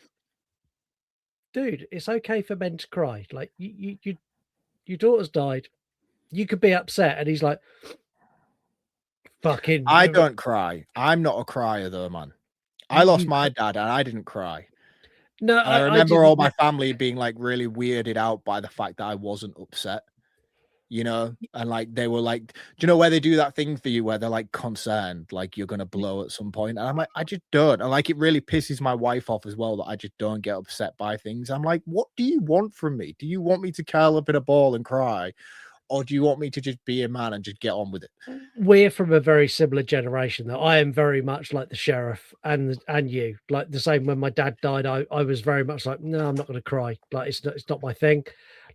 dude, it's okay for men to cry. Like your daughter's died, you could be upset, and he's like, fucking. I don't cry. I'm not a crier though, man. I lost my dad, and I didn't cry. No, I remember all my family being like really weirded out by the fact that I wasn't upset. You know, and like they were like, do you know where they do that thing for you where they're like concerned, like you're gonna blow at some point? And I'm like, I just don't. And like it really pisses my wife off as well that I just don't get upset by things. I'm like, what do you want from me? Do you want me to curl up in a ball and cry? Or do you want me to just be a man and just get on with it? We're from a very similar generation, though. I am very much like the sheriff and you. Like the same when my dad died, I was very much like, no, I'm not going to cry. Like it's not my thing.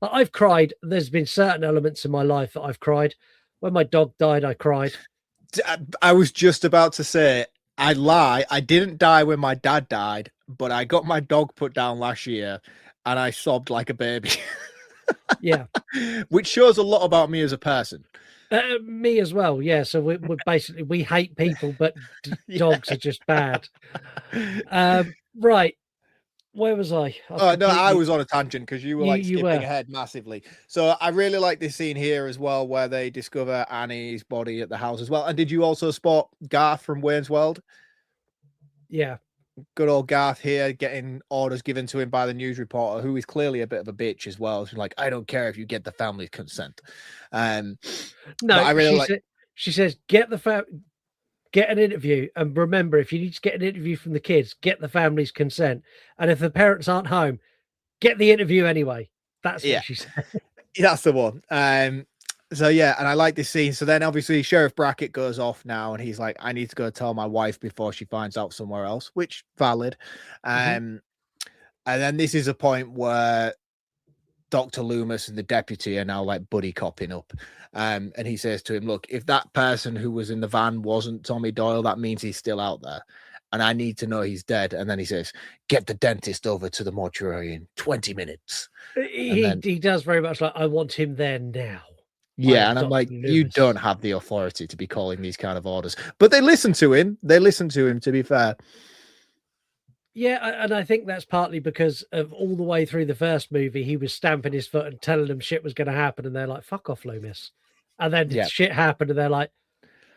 Like I've cried. There's been certain elements in my life that I've cried. When my dog died, I cried. I was just about to say, I'd lie. I didn't die when my dad died, but I got my dog put down last year and I sobbed like a baby. Yeah. Which shows a lot about me as a person. Me as well. Yeah. So we're basically, we hate people, but dogs are just bad. Right. Where was I? No, I was on a tangent because you were like skipping ahead massively. So I really like this scene here as well, where they discover Annie's body at the house as well. And did you also spot Garth from Wayne's World? Yeah. Good old Garth here getting orders given to him by the news reporter, who is clearly a bit of a bitch as well. She's like, I don't care if you get the family's consent. No, I really she says, get an interview, and remember, if you need to get an interview from the kids, get the family's consent. And if the parents aren't home, get the interview anyway. That's what she said. That's the one. So yeah, and I like this scene. So then obviously Sheriff Brackett goes off now, and he's like, I need to go tell my wife before she finds out somewhere else, which valid. And then this is a point where Dr. Loomis and the deputy are now like buddy copping up. And he says to him, look, if that person who was in the van wasn't Tommy Doyle, that means he's still out there. And I need to know he's dead. And then he says, get the dentist over to the mortuary in 20 minutes. He does very much like, I want him there now. Yeah, and I'm like, you don't have the authority to be calling these kind of orders. But they listen to him. They listen to him, to be fair. Yeah, and I think that's partly because of all the way through the first movie, he was stamping his foot and telling them shit was going to happen. And they're like, fuck off, Loomis. And then shit happened. And they're like,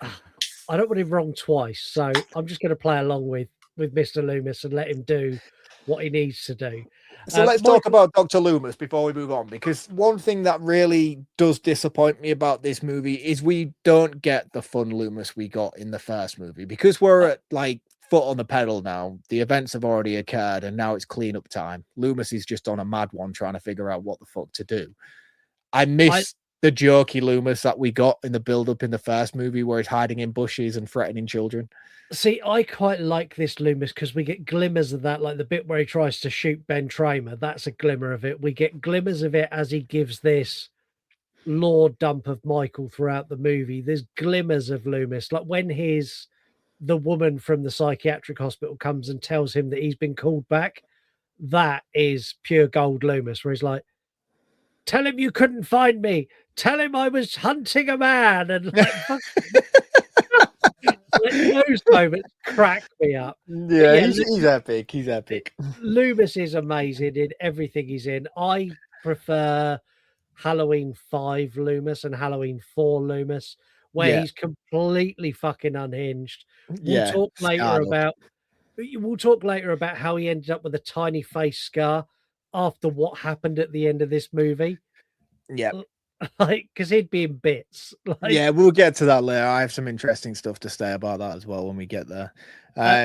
I don't want him wrong twice. So I'm just going to play along with Mr. Loomis and let him do what he needs to do. So let's talk about Dr. Loomis before we move on, because one thing that really does disappoint me about this movie is we don't get the fun Loomis we got in the first movie, because we're at like foot on the pedal now. The events have already occurred and now it's cleanup time. Loomis is just on a mad one trying to figure out what the fuck to do. I miss the jokey Loomis that we got in the build-up in the first movie where he's hiding in bushes and threatening children. See, I quite like this Loomis because we get glimmers of that, like the bit where he tries to shoot Ben Tramer. That's a glimmer of it. We get glimmers of it as he gives this lore dump of Michael throughout the movie. There's glimmers of Loomis, like when the woman from the psychiatric hospital comes and tells him that he's been called back. That is pure gold Loomis, where he's like, tell him you couldn't find me. Tell him I was hunting a man. And like, those moments crack me up. Yeah, he's epic. He's epic. Loomis is amazing in everything he's in. I prefer Halloween 5 Loomis and Halloween 4 Loomis, where he's completely fucking unhinged. We'll talk later about how he ended up with a tiny face scar after what happened at the end of this movie. Yeah. Like, because he'd be in bits. Like, yeah, we'll get to that later. I have some interesting stuff to say about that as well when we get there.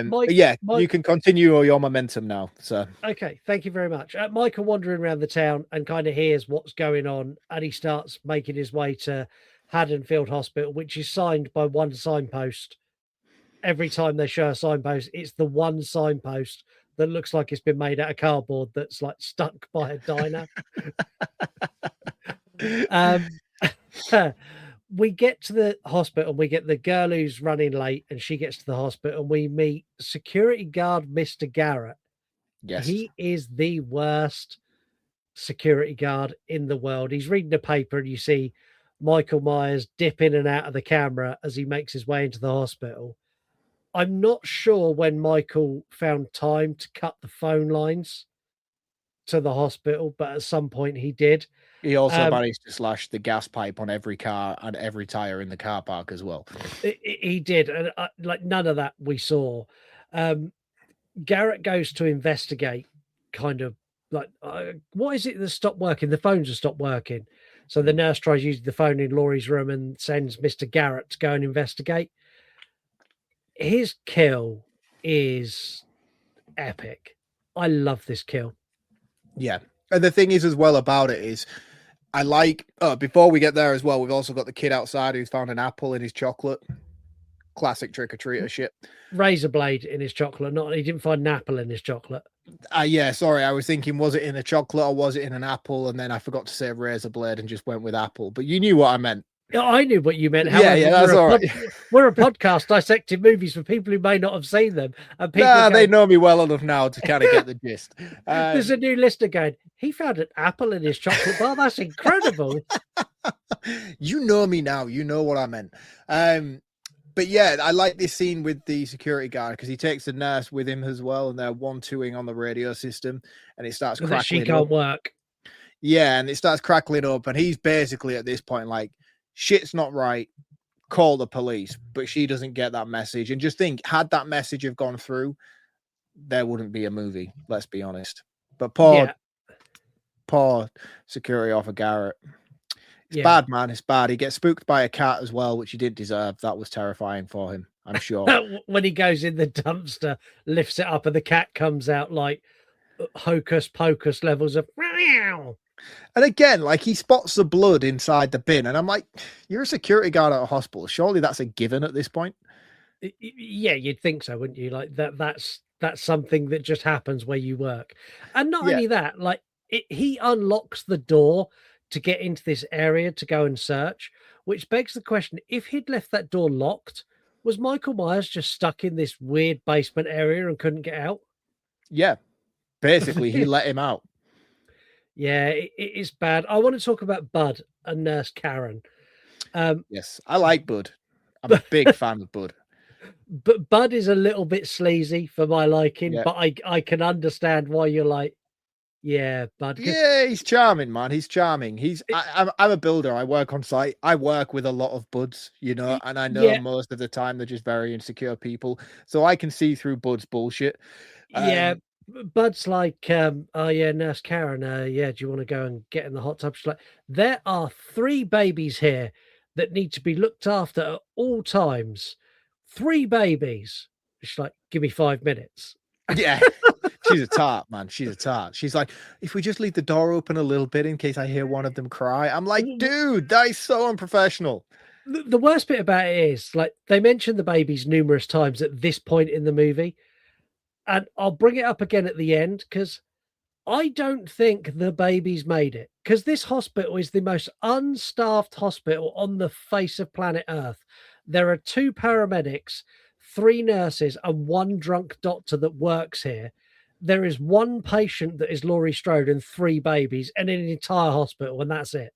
Mike, you can continue your momentum now. So okay, thank you very much. Michael wandering around the town and kind of hears what's going on, and he starts making his way to Haddonfield Hospital, which is signed by one signpost. every time they show a signpost, it's the one signpost that looks like it's been made out of cardboard that's like stuck by a diner. We get to the hospital, we get the girl who's running late, and she gets to the hospital, and we meet security guard Mr. Garrett. Yes. He is the worst security guard in the world. He's reading the paper, and you see Michael Myers dip in and out of the camera as he makes his way into the hospital. I'm not sure when Michael found time to cut the phone lines to the hospital, but at some point he did. He also managed to slash the gas pipe on every car and every tire in the car park as well. He did, and like none of that we saw. Garrett goes to investigate, kind of like, what is it that stopped working? The phones have stopped working. So the nurse tries using the phone in Laurie's room and sends Mr. Garrett to go and investigate. His kill is epic. I love this kill. Yeah. And the thing is as well about it is, I like, before we get there as well, we've also got the kid outside who's found an apple in his chocolate. Classic trick-or-treater shit. Razor blade in his chocolate. He didn't find an apple in his chocolate. Yeah, sorry. I was thinking, was it in a chocolate or was it in an apple? And then I forgot to say razor blade and just went with apple. But you knew what I meant. I knew what you meant. However, yeah, that's all right. We're a podcast dissecting movies for people who may not have seen them. And people they know me well enough now to kind of get the gist. There's a new listener going, he found an apple in his chocolate bar. That's incredible. You know me now. You know what I meant. But yeah, I like this scene with the security guard because he takes the nurse with him as well, and they're 1-2ing on the radio system, and it starts crackling. She can't work. Yeah, and it starts crackling up, and he's basically at this point like, shit's not right, call the police. But she doesn't get that message. And just think, had that message have gone through, there wouldn't be a movie, let's be honest. But poor security officer Garrett. It's bad, man. It's bad. He gets spooked by a cat as well, which he didn't deserve. That was terrifying for him, I'm sure. When he goes in the dumpster, lifts it up, and the cat comes out like hocus pocus levels of meow. And again, like he spots the blood inside the bin, and I'm like, you're a security guard at a hospital. Surely that's a given at this point. Yeah, you'd think so, wouldn't you? Like that's something that just happens where you work. And not only that, like he unlocks the door to get into this area to go and search, which begs the question, if he'd left that door locked, was Michael Myers just stuck in this weird basement area and couldn't get out? Yeah, basically he let him out. Yeah, it is bad. I want to talk about Bud and Nurse Karen. Yes, I like Bud. I'm a big fan of Bud. But Bud is a little bit sleazy for my liking, but I can understand why you're like, yeah, Bud. Yeah, he's charming, man. He's charming. I'm a builder. I work on site. I work with a lot of Buds, you know, and I know most of the time they're just very insecure people. So I can see through Bud's bullshit. Bud's like, oh yeah, Nurse Karen, do you want to go and get in the hot tub? She's like, there are 3 babies here that need to be looked after at all times. 3 babies. She's like, give me 5 minutes. Yeah. She's a tart, man. She's a tart. She's like, if we just leave the door open a little bit in case I hear one of them cry. I'm like, dude, that is so unprofessional. The worst bit about it is, like, they mention the babies numerous times at this point in the movie. And I'll bring it up again at the end because I don't think the babies made it. Because this hospital is the most unstaffed hospital on the face of planet Earth. There are 2 paramedics, 3 nurses, and 1 drunk doctor that works here. There is 1 patient that is Laurie Strode and 3 babies and an entire hospital, and that's it.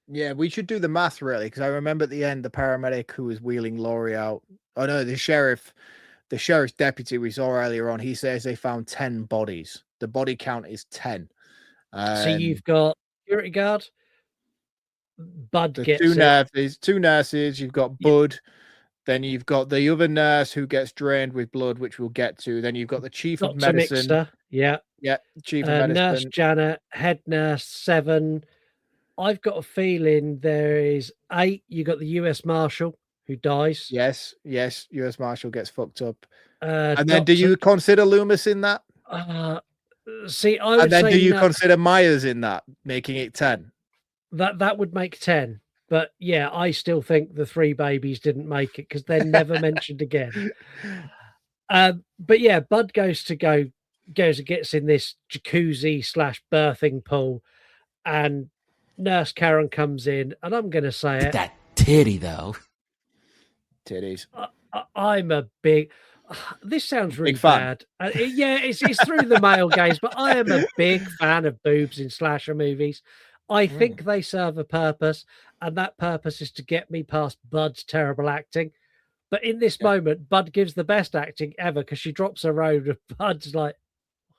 Yeah, we should do the math, really, because I remember at the end, the paramedic who was wheeling Laurie out. Oh, no, the sheriff's deputy we saw earlier on, he says they found 10 bodies. The body count is 10. So you've got security guard, Bud gets 2 nurses, you've got Bud. Then you've got the other nurse who gets drained with blood, which we'll get to. Then you've got the chief of medicine. Mixter. Yeah, chief of medicine. Nurse Janet, head nurse 7. I've got a feeling there is 8. You got the U.S. Marshal who dies. Yes, U.S. Marshal gets fucked up. And then, do you consider Loomis in that? See, I would. And then, do you consider Myers in that, making it 10? That would make 10. But yeah, I still think the three babies didn't make it because they're never mentioned again. But yeah, Bud goes and gets in this jacuzzi / birthing pool, and Nurse Karen comes in, and I'm going to say it. That titty, though. Titties. I'm a big. This sounds really Big fan. bad. Yeah, it's through the male gaze, but I am a big fan of boobs in slasher movies. I think they serve a purpose, and that purpose is to get me past Bud's terrible acting. But in this moment, Bud gives the best acting ever because she drops her robe, and Bud's like,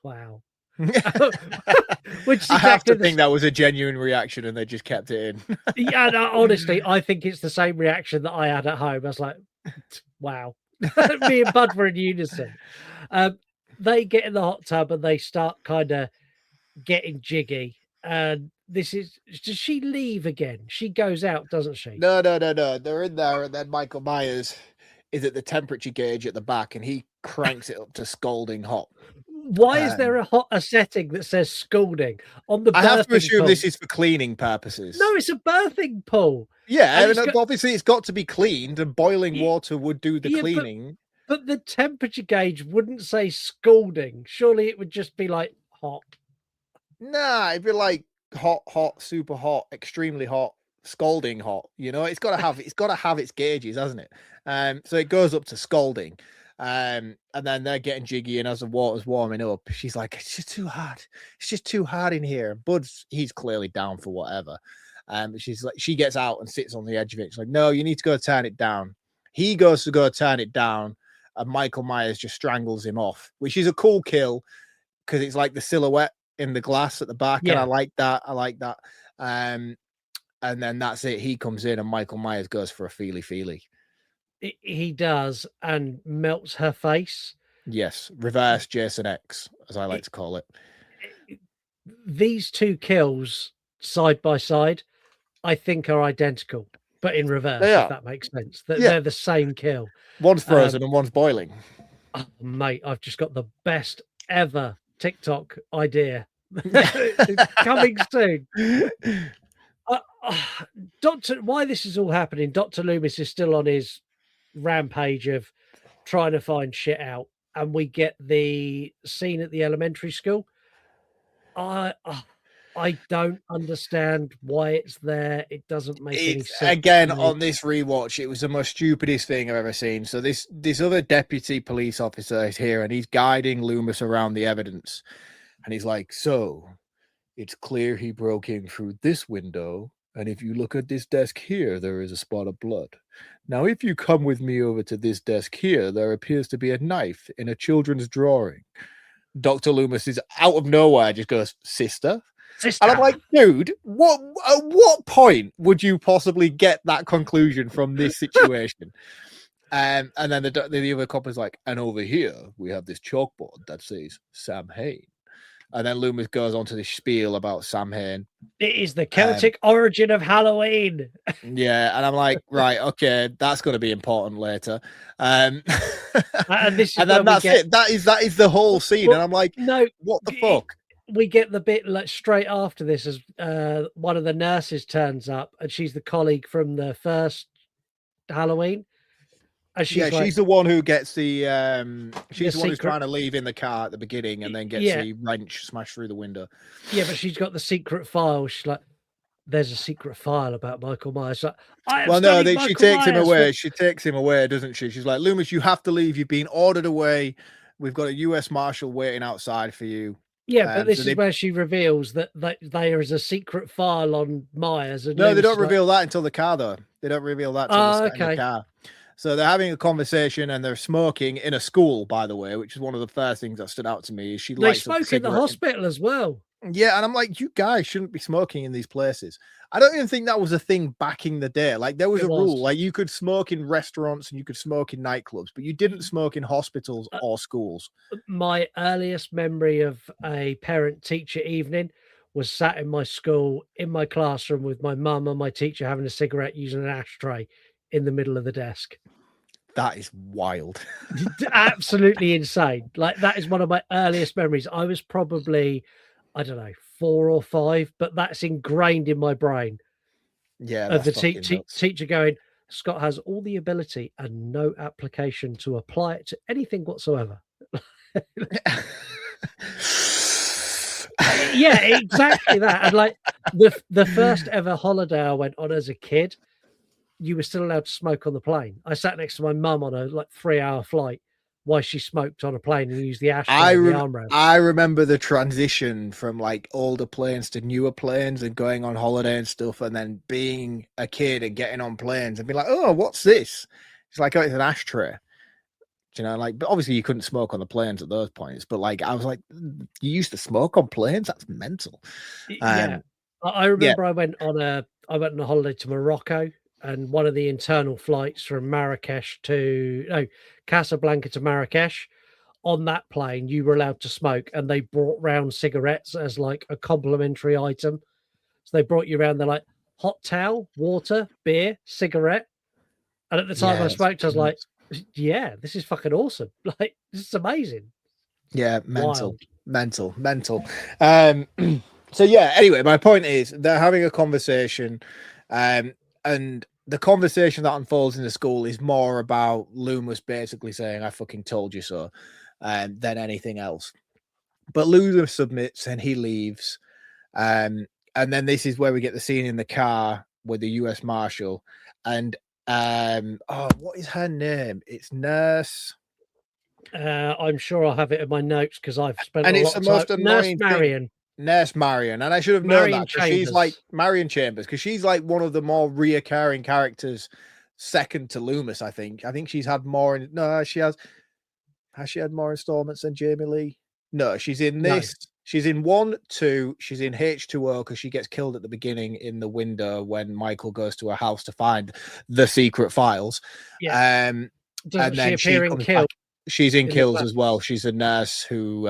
"Wow." Which is I have exactly to think that was a genuine reaction, and they just kept it in. Yeah, no, honestly, I think it's the same reaction that I had at home. I was like, "Wow." Me and Bud were in unison. They get in the hot tub and they start kind of getting jiggy. And does she leave again? She goes out, doesn't she? No. They're in there, and then Michael Myers is at the temperature gauge at the back, and he cranks it up to scalding hot. Why is there a setting that says scalding on the? I have to assume pool? This is for cleaning purposes. No, it's a birthing pool. Yeah, obviously it's got to be cleaned, and boiling water would do the Yeah, cleaning. But the temperature gauge wouldn't say scalding. Surely it would just be like hot. Nah, it'd be like hot, super hot, extremely hot, scalding hot. You know, it's got to have its gauges, hasn't it? So it goes up to scalding. And then they're getting jiggy, and as the water's warming up, she's like, "It's just too hot. It's just too hot in here." He's clearly down for whatever. She's like, she gets out and sits on the edge of it. She's like, "No, you need to go turn it down." He goes to go turn it down, and Michael Myers just strangles him off, which is a cool kill because it's like the silhouette in the glass at the back, and I like that. And then that's it. He comes in, and Michael Myers goes for a feely. He does, and melts her face. Yes, reverse Jason X, as I like to call it. These two kills side by side, I think, are identical, but in reverse, if that makes sense. They're the same kill. One's frozen and one's boiling. Oh, mate, I've just got the best ever TikTok idea. Coming soon. Why this is all happening, Dr. Loomis is still on his rampage of trying to find shit out, and we get the scene at the elementary school. I don't understand why it's there. It doesn't make any sense. Again, on this rewatch, it was the most stupidest thing I've ever seen. So this other deputy police officer is here, and he's guiding Loomis around the evidence, and he's like, "So it's clear he broke in through this window, and if you look at this desk here, there is a spot of blood. Now, if you come with me over to this desk here, there appears to be a knife in a children's drawing." Dr. Loomis is out of nowhere, just goes, Sister. And I'm like, dude, at what point would you possibly get that conclusion from this situation? And then the other cop is like, "And over here, we have this chalkboard that says Sam Hain." And then Loomis goes on to this spiel about Sam Hain. It is the Celtic origin of Halloween. Yeah, and I'm like, right, okay, that's going to be important later. And this is then that's it. That is the whole scene. And I'm like, no, what the fuck? We get the bit like straight after this as one of the nurses turns up, and she's the colleague from the first Halloween. And she's the one who gets the she's the one who's trying to leave in the car at the beginning and then gets the wrench smashed through the window. Yeah, but she's got the secret file. She's like, "There's a secret file about Michael Myers." Like, she takes him away. She takes him away, doesn't she? She's like, "Loomis, you have to leave. You've been ordered away. We've got a U.S. Marshal waiting outside for you." Yeah, but this is where she reveals that there is a secret file on Myers. And no, they don't reveal that until the car, though. They don't reveal that until the car. So they're having a conversation and they're smoking in a school, by the way, which is one of the first things that stood out to me. Is they smoke in the hospital as well. Yeah, and I'm like, you guys shouldn't be smoking in these places. I don't even think that was a thing back in the day. Like there was a rule, like you could smoke in restaurants and you could smoke in nightclubs, but you didn't smoke in hospitals or schools. My earliest memory of a parent-teacher evening was sat in my school, in my classroom with my mum and my teacher having a cigarette using an ashtray in the middle of the desk. That is wild. Absolutely insane. Like that is one of my earliest memories. I was probably, I don't know, 4 or 5, but that's ingrained in my brain. Yeah, of that's the fucking nuts. teacher going, Scott has all the ability and no application to apply it to anything whatsoever. Yeah, exactly that. And like the first ever holiday I went on as a kid, you were still allowed to smoke on the plane. I sat next to my mum on a like 3-hour flight while she smoked on a plane and used the ashtray and the armrest. I remember the transition from like older planes to newer planes and going on holiday and stuff, and then being a kid and getting on planes and be like, oh, what's this? It's like, oh, it's an ashtray. You know, like, but obviously you couldn't smoke on the planes at those points. But like, I was like, you used to smoke on planes? That's mental. Yeah, I remember I went on a holiday to Morocco, and one of the internal flights from Casablanca to Marrakesh. On that plane, you were allowed to smoke, and they brought round cigarettes as like a complimentary item. So they brought you around. They're like hot towel, water, beer, cigarette. And at the time I smoked, I was like, yeah, this is fucking awesome. Like, this is amazing. Yeah, mental, Wild. mental. So yeah, anyway, my point is they're having a conversation, and the conversation that unfolds in the school is more about Loomis basically saying, I fucking told you so, than anything else. But Loomis submits and he leaves. And then this is where we get the scene in the car with the US Marshal. And what is her name? It's Nurse. I'm sure I'll have it in my notes because I've spent And a it's lot the of most time. annoying Nurse Marion. thing. Nurse Marion, and I should have known Marion that because she's like Chambers. Marion Chambers, because she's like one of the more reoccurring characters, second to Loomis. I think she's had more. She has. Has she had more installments than Jamie Lee? No, she's in this. No. She's in 1, 2. She's in H2O because she gets killed at the beginning in the window when Michael goes to her house to find the secret files. Yeah. And then she comes back. She's in Kills as well. She's a nurse who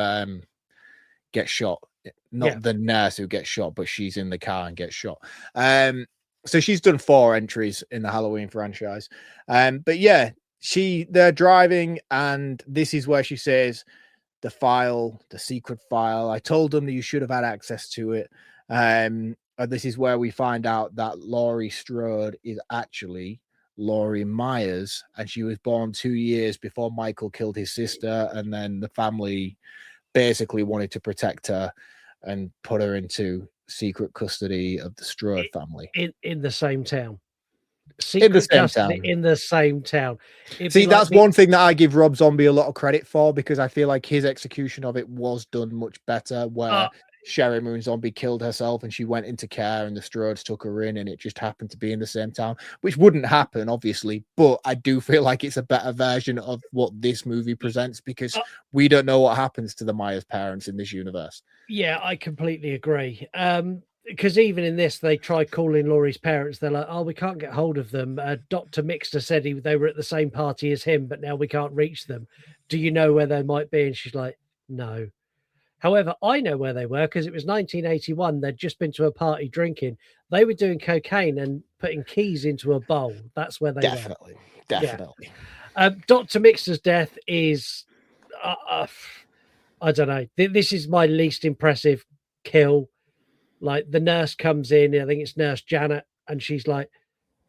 gets shot. Not the nurse who gets shot, but she's in the car and gets shot. So she's done 4 entries in the Halloween franchise. But yeah, they're driving, and this is where she says, the secret file, I told them that you should have had access to it. And this is where we find out that Laurie Strode is actually Laurie Myers, and she was born 2 years before Michael killed his sister, and then the family basically wanted to protect her and put her into secret custody of the Strode family in the same town. In the same town. See, that's one thing that I give Rob Zombie a lot of credit for, because I feel like his execution of it was done much better, where Sherry Moon Zombie killed herself and she went into care and the Strodes took her in, and it just happened to be in the same town, which wouldn't happen, obviously. But I do feel like it's a better version of what this movie presents, because we don't know what happens to the Myers parents in this universe. Yeah, I completely agree. Because even in this, they tried calling Laurie's parents. They're like, oh, we can't get hold of them. Dr. Mixter said they were at the same party as him, but now we can't reach them. Do you know where they might be? And she's like, no. However, I know where they were because it was 1981. They'd just been to a party drinking. They were doing cocaine and putting keys into a bowl. That's where they were. Definitely. Yeah. Dr. Mixter's death is, I don't know. This is my least impressive kill. Like, the nurse comes in, I think it's Nurse Janet, and she's like,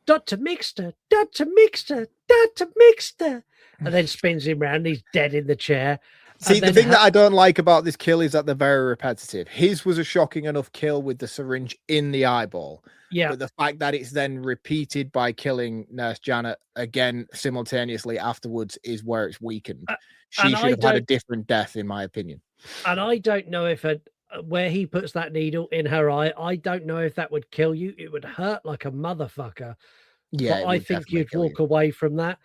Dr. Mixter, Dr. Mixter, Dr. Mixter, and then spins him around. He's dead in the chair. See, the thing that I don't like about this kill is that they're very repetitive. His was a shocking enough kill with the syringe in the eyeball. Yeah. But the fact that it's then repeated by killing Nurse Janet again simultaneously afterwards is where it's weakened. She should have had a different death, in my opinion. And I don't know if where he puts that needle in her eye, I don't know if that would kill you. It would hurt like a motherfucker. Yeah, but I think you'd walk away from that.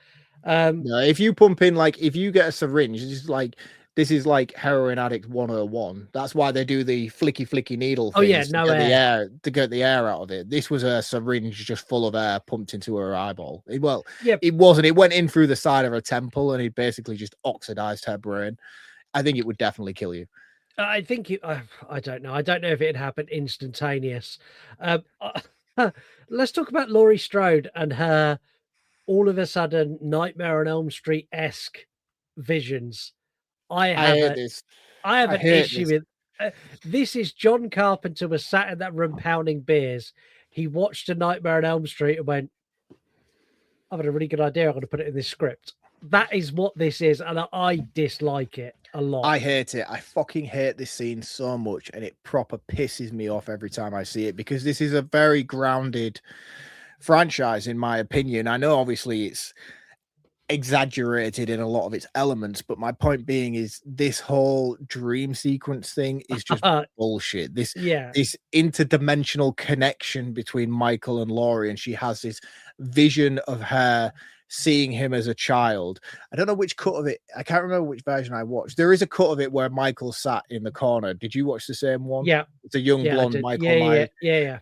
No, if you pump in, like, if you get a syringe, this is like heroin addict 101. That's why they do the flicky needle things to get the air out of it. This was a syringe just full of air pumped into her eyeball. It wasn't. It went in through the side of her temple, and it basically just oxidized her brain. I think it would definitely kill you. I think I don't know. I don't know if it happened instantaneous. Let's talk about Laurie Strode and her all of a sudden Nightmare on Elm Street-esque visions. I have an issue with this. Is John Carpenter was sat in that room pounding beers, He watched A Nightmare on Elm Street and went, I've had a really good idea. I'm going to put it in this script. That is what this is. And I dislike it a lot. I hate it. I fucking hate this scene so much. And it proper pisses me off every time I see it, because this is a very grounded franchise, in my opinion. I know obviously it's exaggerated in a lot of its elements, but my point being is this whole dream sequence thing is just bullshit. This interdimensional connection between Michael and Laurie, and she has this vision of her seeing him as a child. I don't know which cut of it, I can't remember which version I watched. There is a cut of it where Michael sat in the corner. Did you watch the same one? Yeah, it's a young blonde Michael Myers. Yeah.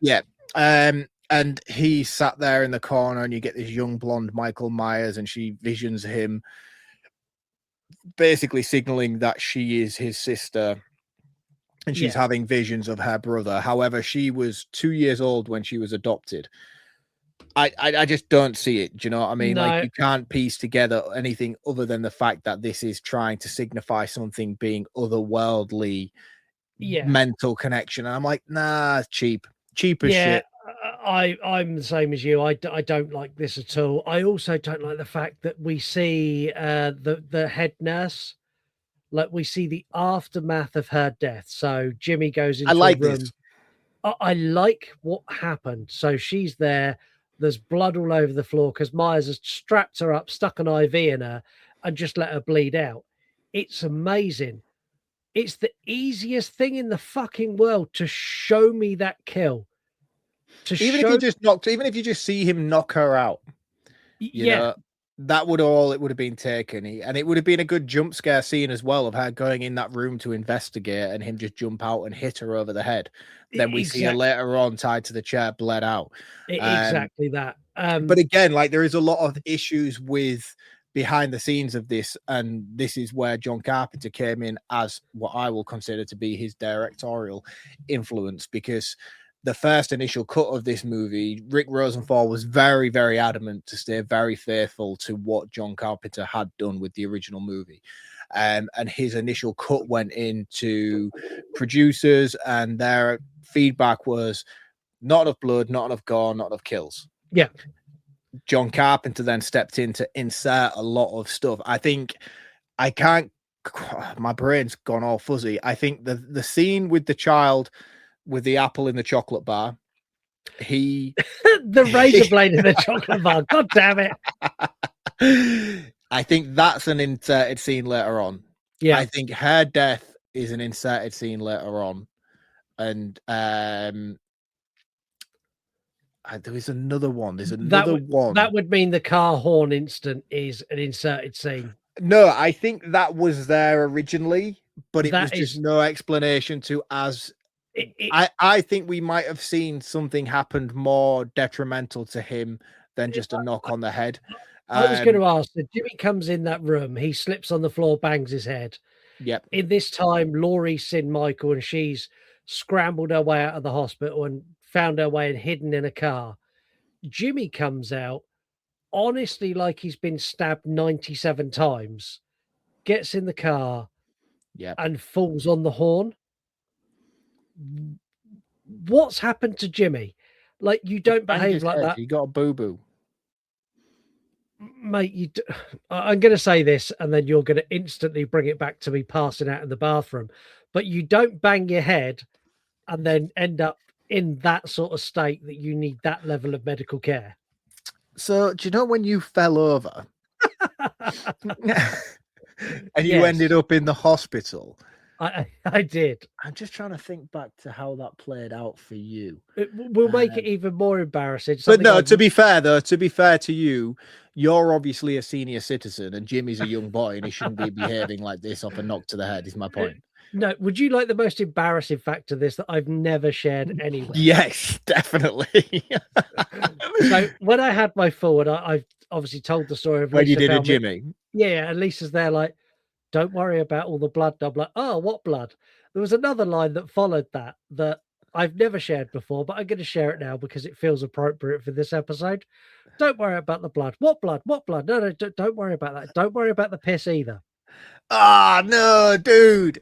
And he sat there in the corner, and you get this young blonde Michael Myers, and she visions him basically signaling that she is his sister, and she's having visions of her brother. However, she was 2 years old when she was adopted. I just don't see it. Do you know what I mean? No. Like, you can't piece together anything other than the fact that this is trying to signify something being otherworldly, mental connection. And I'm like, nah, cheap as shit. I'm the same as you. I don't like this at all. I also don't like the fact that we see the head nurse, like we see the aftermath of her death. So Jimmy goes into a room. This. I like what happened. So she's there. There's blood all over the floor because Myers has strapped her up, stuck an IV in her, and just let her bleed out. It's amazing. It's the easiest thing in the fucking world to show me that kill. Even if you just see him knock her out, you know, that would it would have been taken. And it would have been a good jump scare scene as well, of her going in that room to investigate and him just jump out and hit her over the head. Then we see her later on tied to the chair, bled out. Exactly that. But again, like, there is a lot of issues with behind the scenes of this, and this is where John Carpenter came in as what I will consider to be his directorial influence, because the first initial cut of this movie, Rick Rosenthal was very, very adamant to stay very faithful to what John Carpenter had done with the original movie. And his initial cut went into producers, and their feedback was not enough blood, not enough gore, not enough kills. Yeah. John Carpenter then stepped in to insert a lot of stuff. I think my brain's gone all fuzzy. I think the scene with the child with the apple in the chocolate bar, the razor blade in the chocolate bar. God damn it. I think that's an inserted scene later on. Yeah. I think her death is an inserted scene later on. And there is another one. There's another one. That would mean the car horn instant is an inserted scene. No, I think that was there originally, but it was just no explanation to as... I think we might have seen something happened more detrimental to him than just a knock on the head. I was going to ask, that Jimmy comes in that room, he slips on the floor, bangs his head. Yep. In this time, Laurie's seen Michael, and she's scrambled her way out of the hospital and found her way and hidden in a car. Jimmy comes out, honestly, like he's been stabbed 97 times, gets in the car, and falls on the horn. What's happened to Jimmy? Like, you don't behave like that. You got a boo-boo. Mate, I'm going to say this, and then you're going to instantly bring it back to me passing out in the bathroom. But you don't bang your head and then end up in that sort of state that you need that level of medical care. So, do you know when you fell over and you ended up in the hospital? I did. I'm just trying to think back to how that played out for you. We'll make it even more embarrassing. But no, to be fair to you, you're obviously a senior citizen, and Jimmy's a young boy, and he shouldn't be behaving like this off a knock to the head, is my point. No, would you like the most embarrassing fact to this that I've never shared anywhere? Yes, definitely. So when I had my fall, and I've obviously told the story of when you did a Jimmy. Yeah, and Lisa's there like, don't worry about all the blood. I'm like, oh, what blood? There was another line that followed that I've never shared before, but I'm going to share it now because it feels appropriate for this episode. Don't worry about the blood. What blood? What blood? No, don't worry about that. Don't worry about the piss either. Ah, no, dude.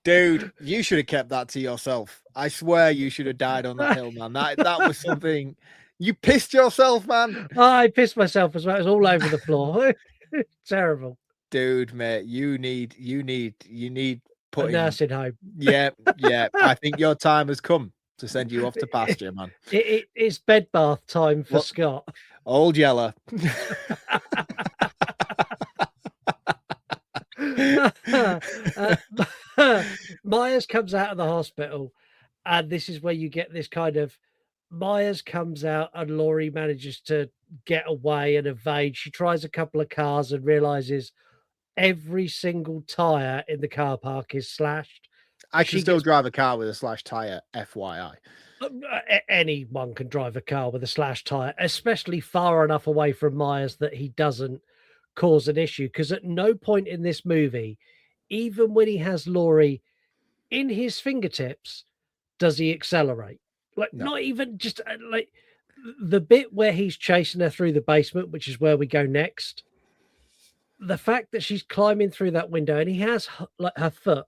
Dude, you should have kept that to yourself. I swear you should have died on that hill, man. That was something. You pissed yourself, man. I pissed myself as well. It was all over the floor. Terrible. Dude, mate, you need A putting. nursing home. Yeah. I think your time has come to send you off to pasture, man. It's bed bath time for What? Scott. Old Yeller. Myers comes out of the hospital, and this is where you get this kind of Myers comes out, and Laurie manages to get away and evade. She tries a couple of cars and realizes every single tire in the car park is slashed. I can still drive a car with a slashed tire, FYI. Anyone can drive a car with a slashed tire, especially far enough away from Myers that he doesn't cause an issue. Because at no point in this movie, even when he has Laurie in his fingertips, does he accelerate. Like, No. not even just like the bit where he's chasing her through the basement, which is where we go next. The fact that she's climbing through that window and he has like her foot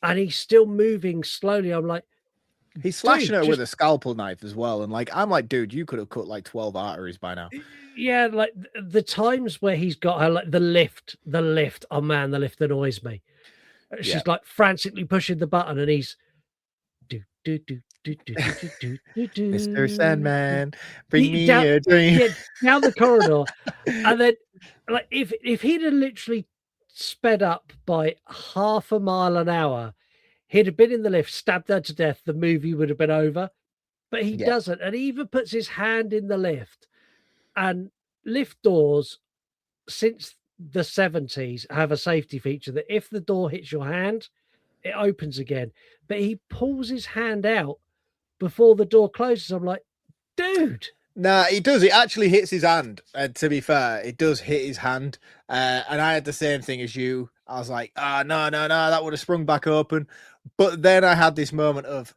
and he's still moving slowly. I'm like, he's slashing dude, her with a scalpel knife as well. And like, I'm like, dude, you could have cut like 12 arteries by now. Yeah, like the times where he's got her, like the lift. Oh man, the lift annoys me. She's like frantically pushing the button and he's Mr. Sandman, bring me down, a dream. Yeah, down the corridor. And then like if he'd have literally sped up by half a mile an hour, he'd have been in the lift, stabbed her to death, the movie would have been over. But he doesn't. And he even puts his hand in the lift. And lift doors, since the 70s, have a safety feature that if the door hits your hand, it opens again. But he pulls his hand out before the door closes. I'm like, dude. Nah, he does. It actually hits his hand. To be fair, it does hit his hand. And I had the same thing as you. I was like, no, that would have sprung back open. But then I had this moment of,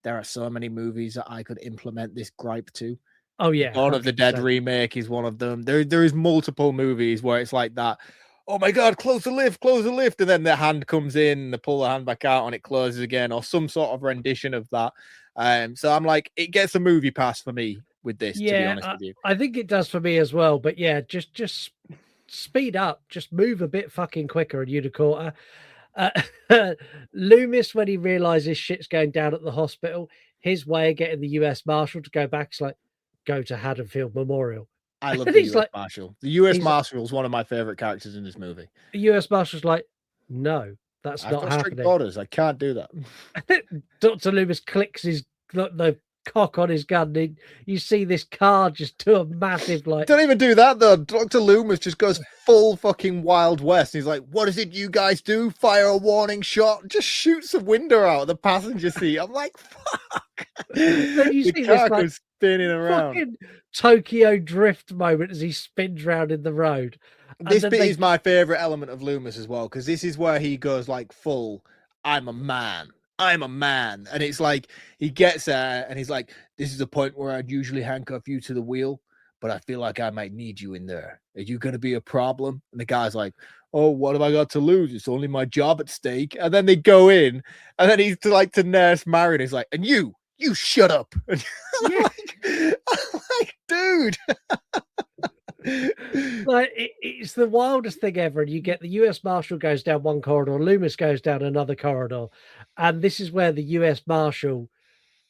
there are so many movies that I could implement this gripe to. Oh yeah, Dawn of the Dead remake is one of them. There is multiple movies where it's like that. Oh my God, close the lift. And then the hand comes in, they pull the hand back out and it closes again, or some sort of rendition of that. So I'm like, it gets a movie pass for me with this, to be honest with you. I think it does for me as well. But yeah, just speed up, just move a bit fucking quicker and you'd have caught her. Loomis, when he realizes shit's going down at the hospital, his way of getting the US Marshal to go back is like, go to Haddonfield Memorial. I love the US Marshal. The US Marshal is one of my favorite characters in this movie. The US Marshal's like, no, that's not happening. Strict orders. I can't do that. Dr. Loomis clicks the cock on his gun. And you see this car just do a massive like. Don't even do that though. Dr. Loomis just goes full fucking Wild West. He's like, "What is it you guys do? Fire a warning shot? Just shoots a window out of the passenger seat." I'm like, "Fuck!" Then you see car this like goes spinning around. fucking Tokyo drift moment as he spins round in the road. This bit is my favorite element of Loomis as well, because this is where he goes like full, I'm a man. And it's like he gets there and he's like, this is a point where I'd usually handcuff you to the wheel, but I feel like I might need you in there. Are you going to be a problem? And the guy's like, oh, what have I got to lose? It's only my job at stake. And then they go in and then he's like to Nurse Marion. He's like, and you shut up. And I'm like, dude. Like it's the wildest thing ever, and you get the US Marshal goes down one corridor, Loomis goes down another corridor, and this is where the US Marshal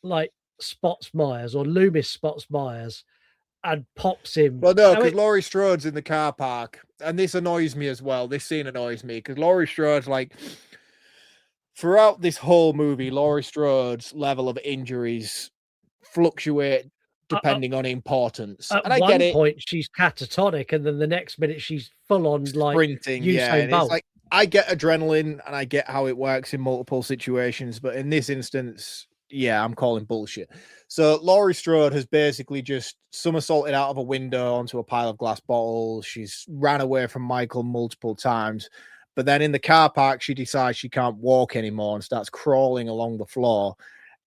like spots Myers, or Loomis spots Myers and pops him. Well, no, because Laurie Strode's in the car park, and this annoys me as well. This scene annoys me because Laurie Strode's like, throughout this whole movie, Laurie Strode's level of injuries fluctuate depending on importance. At and I one get it. point, she's catatonic, and then the next minute she's full on like sprinting. Yeah, and it's like, I get adrenaline and I get how it works in multiple situations, but in this instance, yeah, I'm calling bullshit. So Laurie Strode has basically just somersaulted out of a window onto a pile of glass bottles. She's ran away from Michael multiple times, but then in the car park, she decides she can't walk anymore and starts crawling along the floor.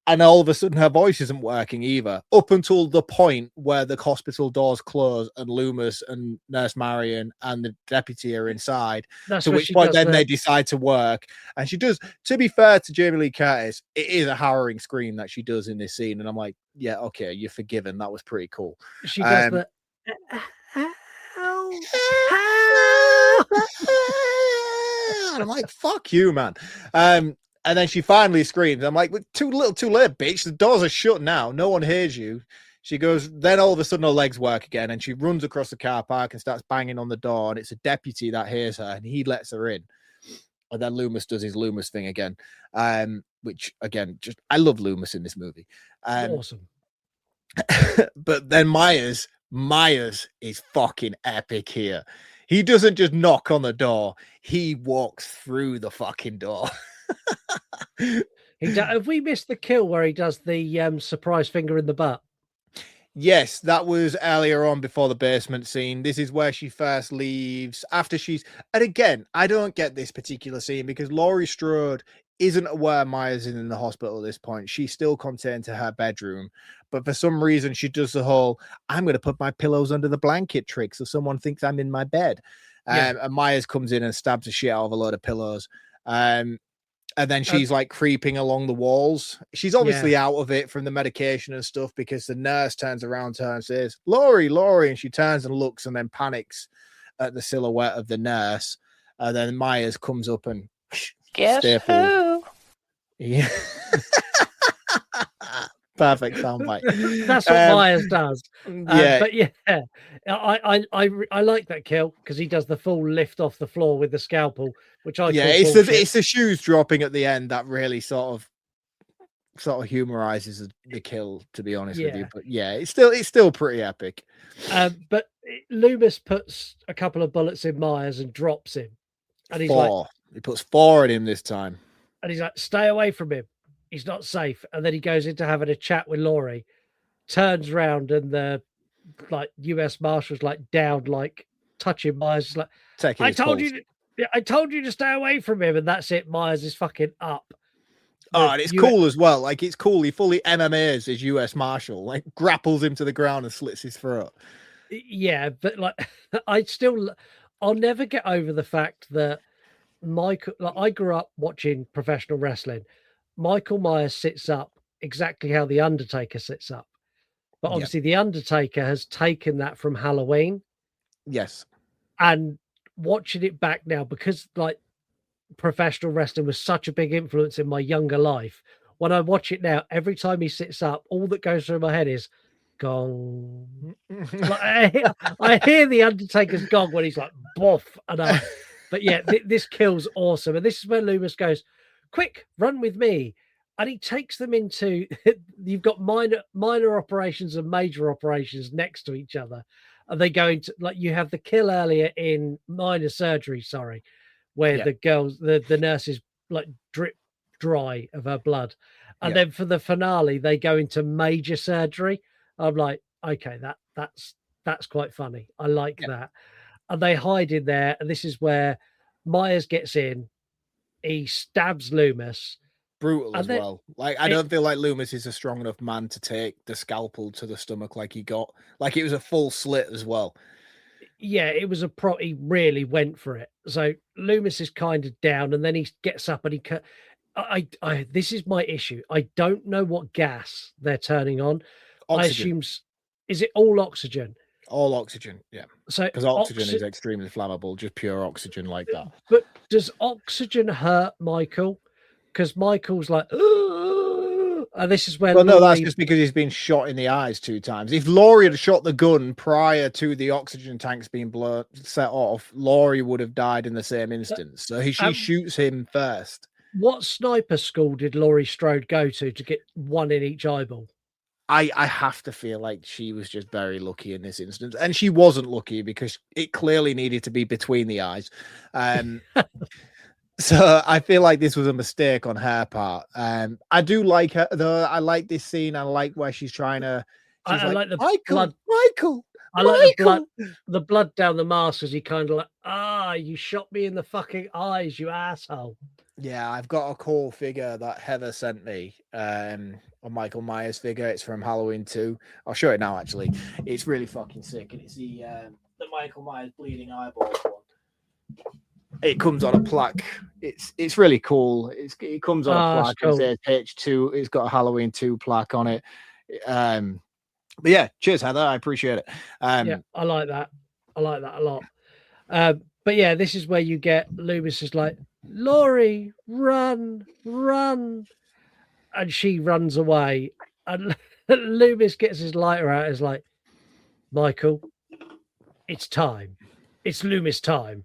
And all of a sudden, her voice isn't working either, up until the point where the hospital doors close and Loomis and Nurse Marion and the deputy are inside. That's To where which she point, does then the- they decide to work. And she does, to be fair to Jamie Lee Curtis, it is a harrowing scream that she does in this scene. And I'm like, yeah, okay, you're forgiven. That was pretty cool. She does the. And I'm like, fuck you, man. And then she finally screams. I'm like, too little, too late, bitch. The doors are shut now. No one hears you. She goes, then all of a sudden her legs work again, and she runs across the car park and starts banging on the door. And it's a deputy that hears her, and he lets her in. And then Loomis does his Loomis thing again, which again, just I love Loomis in this movie. Awesome. But then Myers is fucking epic here. He doesn't just knock on the door; he walks through the fucking door. Have we missed the kill where he does the surprise finger in the butt? Yes, that was earlier on before the basement scene. This is where she first leaves after she's. And again, I don't get this particular scene because Laurie Strode isn't aware Myers is in the hospital at this point. She's still contained to her bedroom, but for some reason she does the whole "I'm going to put my pillows under the blanket" trick so someone thinks I'm in my bed. And Myers comes in and stabs the shit out of a load of pillows. And then she's like creeping along the walls. She's obviously out of it from the medication and stuff because the nurse turns around to her and says, Laurie. And she turns and looks and then panics at the silhouette of the nurse. And then Myers comes up and guess who? Yeah. Perfect soundbite. That's what Myers does. Yeah. But yeah, I like that kill because he does the full lift off the floor with the scalpel, which I call bullshit. It's the shoes dropping at the end that really sort of humorizes the kill, to be honest with you. But yeah, it's still pretty epic. But Loomis puts a couple of bullets in Myers and drops him, and he's like, he puts 4 at him this time, and he's like, stay away from him. He's not safe. And then he goes into having a chat with Laurie, turns around, and the US Marshal's down, touching Myers, like, I told you to stay away from him, and that's it. Myers is fucking up. Oh, and it's cool as well. It's cool. He fully MMAs his US Marshal, grapples him to the ground and slits his throat. Yeah, but I'll never get over the fact that Michael. I grew up watching professional wrestling. Michael Myers sits up exactly how the Undertaker sits up, but obviously the Undertaker has taken that from Halloween. Yes, and watching it back now because professional wrestling was such a big influence in my younger life. When I watch it now, every time he sits up, all that goes through my head is gong. I hear the Undertaker's gong when he's like boff and but yeah, this kill's awesome, and this is where Loomis goes, quick, run with me. And he takes them into, you've got minor operations and major operations next to each other. And they go into, you have the kill earlier in minor surgery, where the girls, the nurses drip dry of her blood. And then for the finale, they go into major surgery. I'm like, okay, that's quite funny. I like that. And they hide in there. And this is where Myers gets in. He stabs Loomis. Brutal as well. I don't feel like Loomis is a strong enough man to take the scalpel to the stomach like he got. It was a full slit as well. Yeah, it was he really went for it. So Loomis is kind of down, and then he gets up and he cut. This is my issue. I don't know what gas they're turning on. Oxygen. I assume, is it all oxygen? All oxygen, yeah. So because oxygen is extremely flammable, just pure oxygen like that. But does oxygen hurt Michael? Because Michael's like, and this is where. Well, no, that's just because he's been shot in the eyes 2 times. If Laurie had shot the gun prior to the oxygen tanks being set off, Laurie would have died in the same instance. So she shoots him first. What sniper school did Laurie Strode go to get 1 in each eyeball? I have to feel like she was just very lucky in this instance, and she wasn't lucky because it clearly needed to be between the eyes. So I feel like this was a mistake on her part. I do like her though. I like this scene. I like where she's trying to. I like the Michael. I like the blood down the mask as he kind of you shot me in the fucking eyes, you asshole. Yeah, I've got a cool figure that Heather sent me. A Michael Myers figure. It's from Halloween 2. I'll show it now. Actually, it's really fucking sick, and it's the Michael Myers bleeding eyeball one. It comes on a plaque. It's really cool. It comes on a plaque. Cool. It says H2. It's got a Halloween 2 plaque on it. But yeah, cheers, Heather. I appreciate it. Yeah, I like that. I like that a lot. But yeah, this is where you get Loomis is like, Laurie, run, run. And she runs away. And Loomis gets his lighter out. Is like, Michael, it's time. It's Loomis time.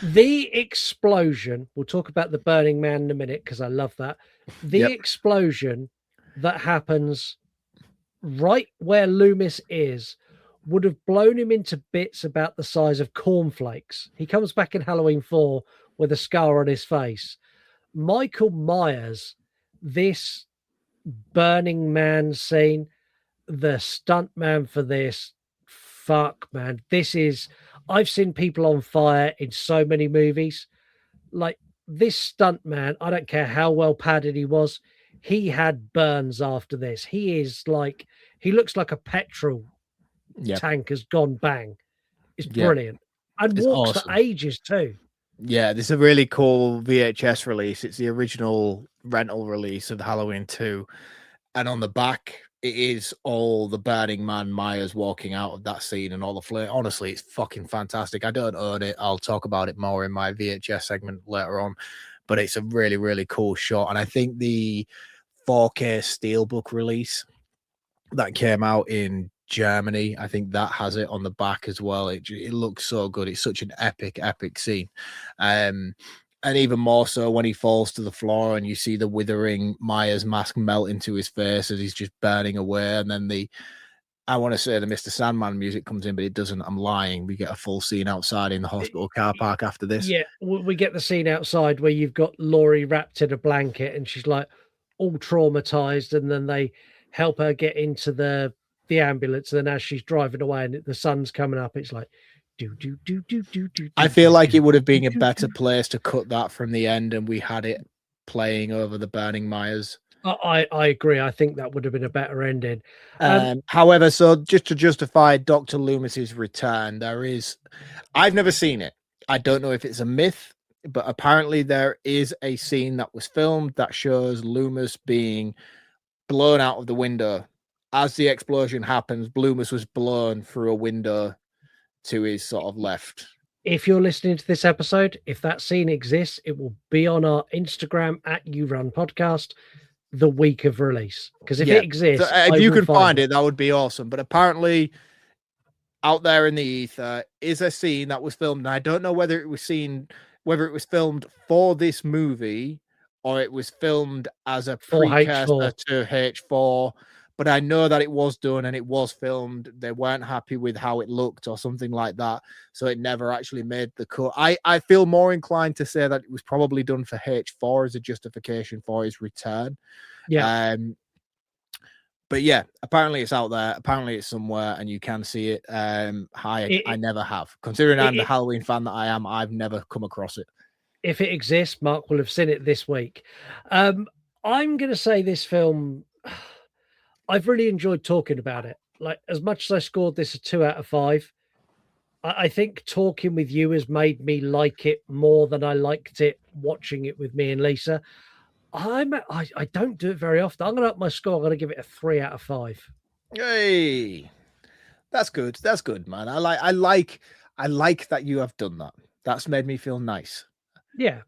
The explosion. We'll talk about the Burning Man in a minute because I love that. The explosion that happens right where Loomis is would have blown him into bits about the size of cornflakes. He comes back in Halloween 4 with a scar on his face. Michael Myers, this Burning Man scene, the stunt man for this, fuck, man. This is, I've seen people on fire in so many movies. Like this stunt man, I don't care how well padded he was, he had burns after this. He is like, he looks like a petrol tank has gone bang. It's brilliant. And it's walks awesome. for ages too. Yeah, this is a really cool VHS release. It's the original rental release of Halloween 2. And on the back, it is all the Burning Man Myers walking out of that scene and all the flame. Honestly, it's fucking fantastic. I don't own it. I'll talk about it more in my VHS segment later on. But it's a really, really cool shot. And I think the 4K Steelbook release that came out in Germany, I think that has it on the back as well. It looks so good. It's such an epic scene. And even more so when he falls to the floor and you see the withering Myers mask melt into his face as he's just burning away. And then I want to say the Mr. Sandman music comes in, but it doesn't. I'm lying. We get a full scene outside in the hospital car park after this. Yeah, we get the scene outside where you've got Laurie wrapped in a blanket and she's like all traumatized, and then they help her get into the ambulance. And then as she's driving away and the sun's coming up, it's like, do. I feel like it would have been a better place to cut that from the end, and we had it playing over the Burning Myers. I agree. I think that would have been a better ending. However, so just to justify Dr. Loomis's return, I've never seen it. I don't know if it's a myth, but apparently there is a scene that was filmed that shows Loomis being blown out of the window. As the explosion happens, Loomis was blown through a window to his sort of left. If you're listening to this episode, if that scene exists, it will be on our Instagram at YouRunPodcast the week of release. Because if it exists, so if you could find it, that would be awesome. But apparently, out there in the ether is a scene that was filmed, and I don't know whether it was filmed for this movie or it was filmed as a precursor to H4. But I know that it was done and it was filmed. They weren't happy with how it looked or something like that. So it never actually made the cut. I feel more inclined to say that it was probably done for H4 as a justification for his return. Yeah. But yeah, apparently it's out there. Apparently it's somewhere and you can see it. I never have. Considering I'm the Halloween fan that I am, I've never come across it. If it exists, Mark will have seen it this week. I'm going to say this film... I've really enjoyed talking about it. Like, as much as I scored this a 2 out of 5, I think talking with you has made me like it more than I liked it watching it with me and Lisa. I don't do it very often. I'm going to up my score. I'm going to give it a 3 out of 5. Hey, that's good. That's good, man. I like that you have done that. That's made me feel nice. Yeah.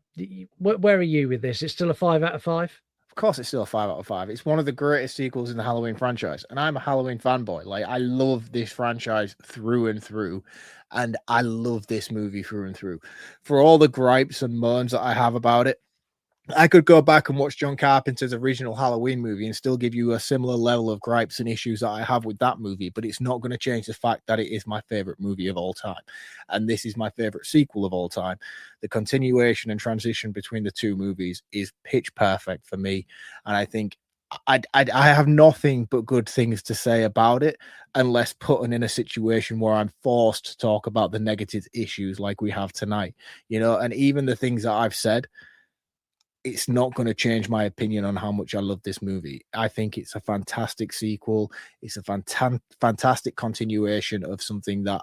Where are you with this? It's still a 5 out of 5? Of course, it's still a 5 out of 5. It's one of the greatest sequels in the Halloween franchise, and I'm a Halloween fanboy. Like, I love this franchise through and through, and I love this movie through and through. For all the gripes and moans that I have about it, I could go back and watch John Carpenter's original Halloween movie and still give you a similar level of gripes and issues that I have with that movie, but it's not going to change the fact that it is my favorite movie of all time. And this is my favorite sequel of all time. The continuation and transition between the two movies is pitch perfect for me. And I think I have nothing but good things to say about it, unless put in a situation where I'm forced to talk about the negative issues like we have tonight, you know. And even the things that I've said, it's not going to change my opinion on how much I love this movie. I think it's a fantastic sequel. It's a fantastic continuation of something that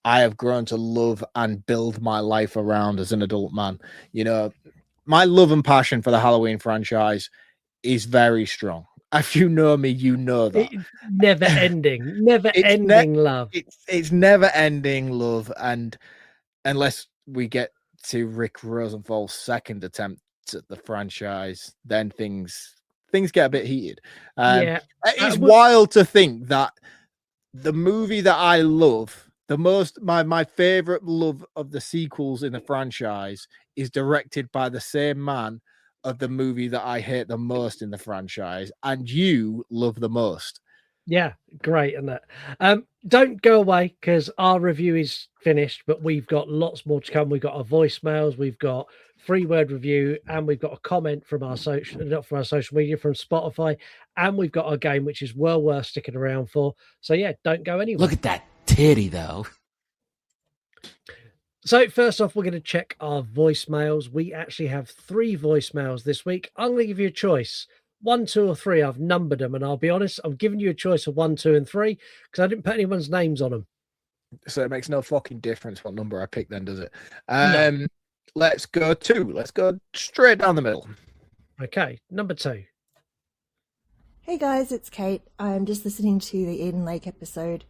I have grown to love and build my life around as an adult man. You know, my love and passion for the Halloween franchise is very strong. If you know me, you know that. It's never ending love. It's never ending love. And unless we get to Rick Rosenthal's second attempt at the franchise, then things get a bit heated. It's wild to think that the movie that I love the most, my favorite love of the sequels in the franchise, is directed by the same man of the movie that I hate the most in the franchise, and you love the most. Yeah, great, isn't it? Don't go away, because our review is finished, but we've got lots more to come. We've got our voicemails, we've got 3-word review, and we've got a comment from our social media, from Spotify, and we've got our game, which is well worth sticking around for. So yeah, don't go anywhere. Look at that titty, though. So first off, we're going to check our voicemails. We actually have 3 voicemails this week. I'm going to give you a choice. 1, 2, or 3. I've numbered them, and I'll be honest, I'm giving you a choice of 1, 2, and 3 because I didn't put anyone's names on them. So it makes no fucking difference what number I pick then, does it? No. Let's go 2. Let's go straight down the middle. Okay, number 2. Hey guys, it's Kate. I'm just listening to the Eden Lake episode.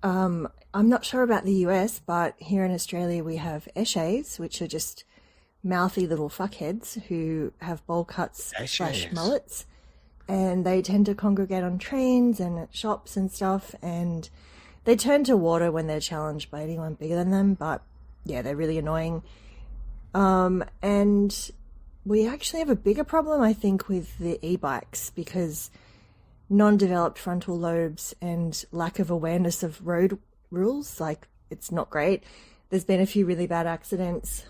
I'm not sure about the US, but here in Australia we have eshays, which are just mouthy little fuckheads who have bowl cuts / mullets, and they tend to congregate on trains and at shops and stuff, and they turn to water when they're challenged by anyone bigger than them, but yeah, they're really annoying. And we actually have a bigger problem, I think, with the e-bikes, because non-developed frontal lobes and lack of awareness of road rules, like, it's not great. There's been a few really bad accidents.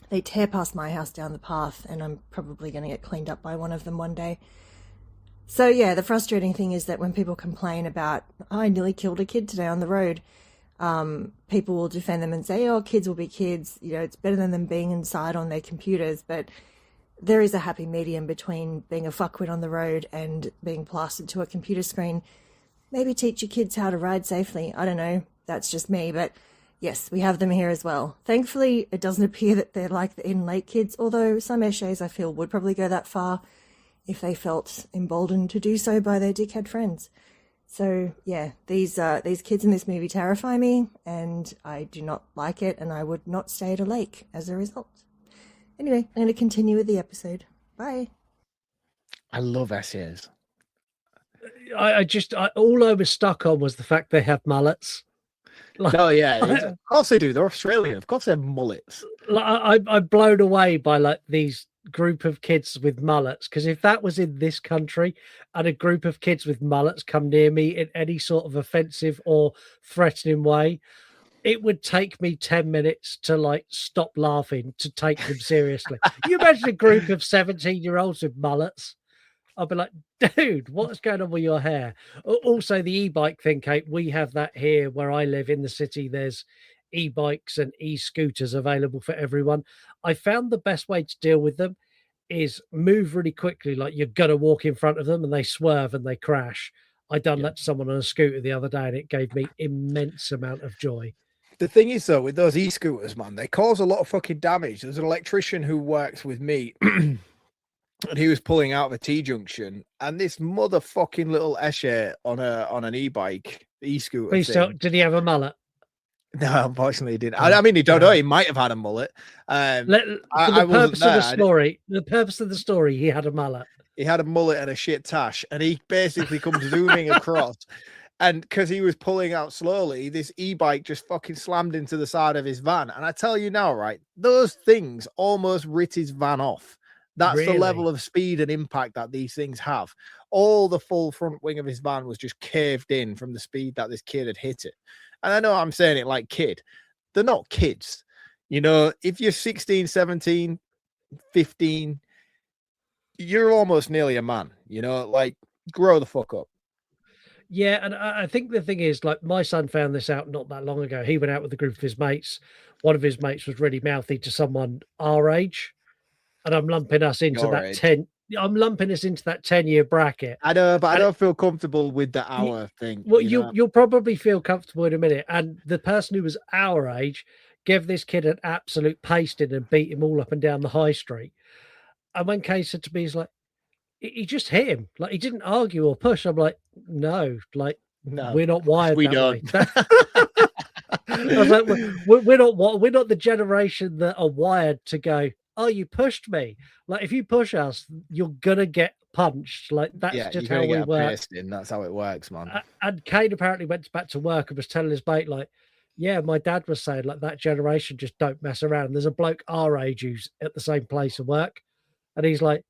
They tear past my house down the path, and I'm probably going to get cleaned up by one of them one day. So yeah, the frustrating thing is that when people complain about, oh, I nearly killed a kid today on the road, people will defend them and say, oh, kids will be kids, you know, it's better than them being inside on their computers. But there is a happy medium between being a fuckwit on the road and being plastered to a computer screen. Maybe teach your kids how to ride safely. I don't know. That's just me. But yes, we have them here as well. Thankfully, it doesn't appear that they're like the Eden Lake kids, although some eshays I feel would probably go that far if they felt emboldened to do so by their dickhead friends. So yeah, these kids in this movie terrify me, and I do not like it, and I would not stay at a lake as a result. Anyway, I'm going to continue with the episode. Bye. I love essays. All I was stuck on was the fact they have mullets. Like, oh yeah, of course they do. They're Australian. Of course they have mullets. I'm blown away by like these group of kids with mullets, because if that was in this country and a group of kids with mullets come near me in any sort of offensive or threatening way, it would take me 10 minutes to like stop laughing to take them seriously. You imagine a group of 17-year-olds with mullets. I'll be like, dude, what's going on with your hair? Also, the e-bike thing, Kate, we have that here where I live in the city. There's e-bikes and e-scooters available for everyone. I found the best way to deal with them is move really quickly, like you're going to walk in front of them and they swerve and they crash. I done that to someone on a scooter the other day, and it gave me immense amount of joy. The thing is, though, with those e-scooters, man, they cause a lot of fucking damage. There's an electrician who works with me, and he was pulling out of a T-junction, and this motherfucking little esche on an e-bike, e-scooter. Please tell, did he have a mullet? No, unfortunately, he didn't. I mean, he don't know. He might have had a mullet. The purpose of the story, he had a mullet. He had a mullet and a shit tash, and he basically comes zooming across. And because he was pulling out slowly, this e-bike just fucking slammed into the side of his van. And I tell you now, right, those things almost writ his van off. That's really the level of speed and impact that these things have. All the full front wing of his van was just caved in from the speed that this kid had hit it. And I know I'm saying it like kid. They're not kids. You know, if you're 16, 17, 15, you're almost nearly a man. You know, like grow the fuck up. Yeah, and I think the thing is, like, my son found this out not that long ago. He went out with a group of his mates. One of his mates was really mouthy to someone our age, and I'm lumping us into Your that age. 10. I'm lumping us into that 10-year bracket. I know, but I And don't feel comfortable with the hour thing. Well, you know? you'll probably feel comfortable in a minute. And the person who was our age gave this kid an absolute pasting and beat him all up and down the high street. And when Kay said to me, he's like, he just hit him. Like, he didn't argue or push. I'm like, no, like, No, we're not wired we that don't. way. I was like, we're not the generation that are wired to go, oh, you pushed me. Like, if you push us, you're gonna get punched. Like, that's Yeah, just you're how gonna we get a work. pasting. That's how it works, man. And Kane apparently went back to work and was telling his mate, like, yeah, my dad was saying, like, that generation just don't mess around. There's a bloke our age who's at the same place of work. And he's like,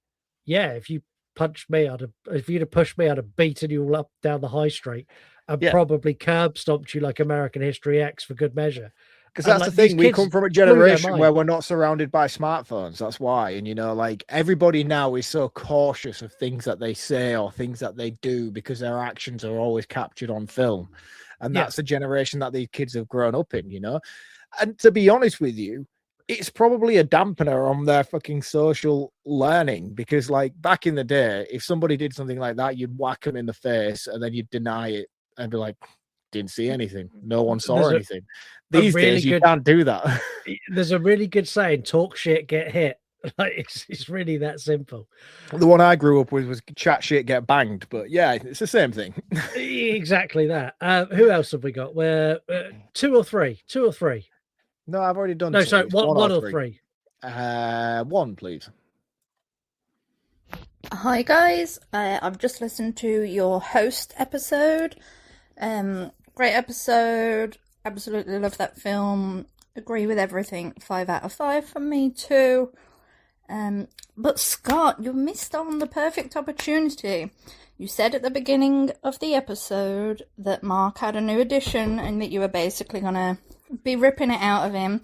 yeah, if you punched me, if you'd have pushed me, I'd have beaten you all up down the high street and probably curb stomped you like American History X for good measure. Because that's like, the thing, we come from a generation where mind. we're not surrounded by smartphones. That's why. And, you know, like everybody now is so cautious of things that they say or things that they do because their actions are always captured on film. And that's the generation that these kids have grown up in, you know. And to be honest with you, it's probably a dampener on their fucking social learning because, like, back in the day, if somebody did something like that, you'd whack them in the face and then you'd deny it and be like, didn't see anything. No one saw anything. These days, you can't do that. There's a really good saying, talk shit, get hit. Like, it's really that simple. The one I grew up with was chat shit, get banged. But yeah, it's the same thing. Exactly that. Who else have we got? We're two or three. No, I've already done. No, sorry, one or three. One, please. Hi guys, I've just listened to your host episode. Great episode. Absolutely love that film. Agree with everything. 5 out of 5 for me too. But Scott, you missed on the perfect opportunity. You said at the beginning of the episode that Mark had a new addition and that you were basically gonna be ripping it out of him.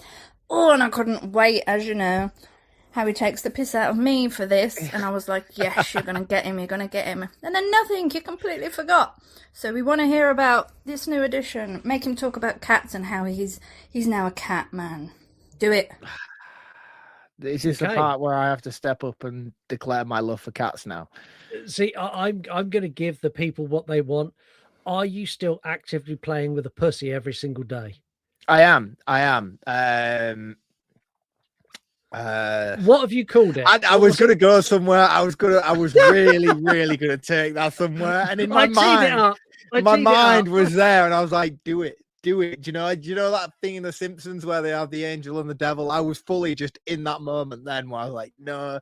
Oh, and I couldn't wait, as you know, how he takes the piss out of me for this. And I was like, yes, you're gonna get him. And then nothing, you completely forgot. So we want to hear about this new addition. Make him talk about cats and how he's now a cat man. Do it. This is the part where I have to step up and declare my love for cats now. See, I'm going to give the people what they want. Are you still actively playing with a pussy every single day? I am. What have you called it? I was going to go somewhere. I was really, really going to take that somewhere. And in my mind was there, and I was like, do it. Do you know that thing in The Simpsons where they have the angel and the devil? I was fully just in that moment then where I was like, no,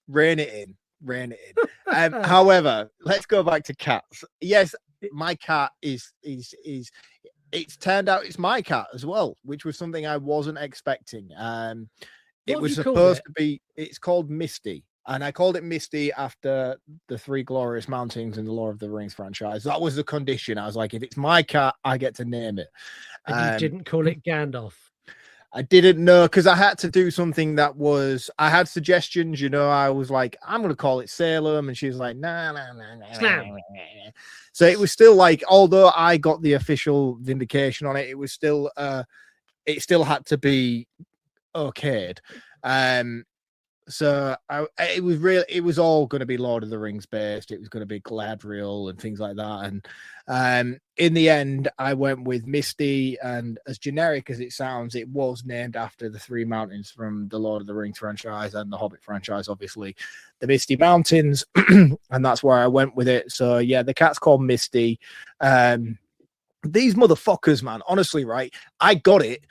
rein it in. However, let's go back to cats. Yes, my cat is it's turned out it's my cat as well, which was something I wasn't expecting. It was supposed to be, it's called Misty. And I called it Misty after the Three Glorious Mountains in the Lord of the Rings franchise. That was the condition. I was like, if it's my cat, I get to name it. And you didn't call it Gandalf? I didn't know, because I had to do something that was, I had suggestions, you know. I was like, I'm going to call it Salem. And she was like, nah. So it was still like, although I got the official vindication on it, it was still, it still had to be okayed. So it was all going to be Lord of the Rings based. It was going to be Galadriel and things like that. And in the end, I went with Misty. And as generic as it sounds, it was named after the three mountains from the Lord of the Rings franchise and the Hobbit franchise, obviously, the Misty Mountains. And that's where I went with it. So yeah, the cat's called Misty. These motherfuckers, man, honestly, right? I got it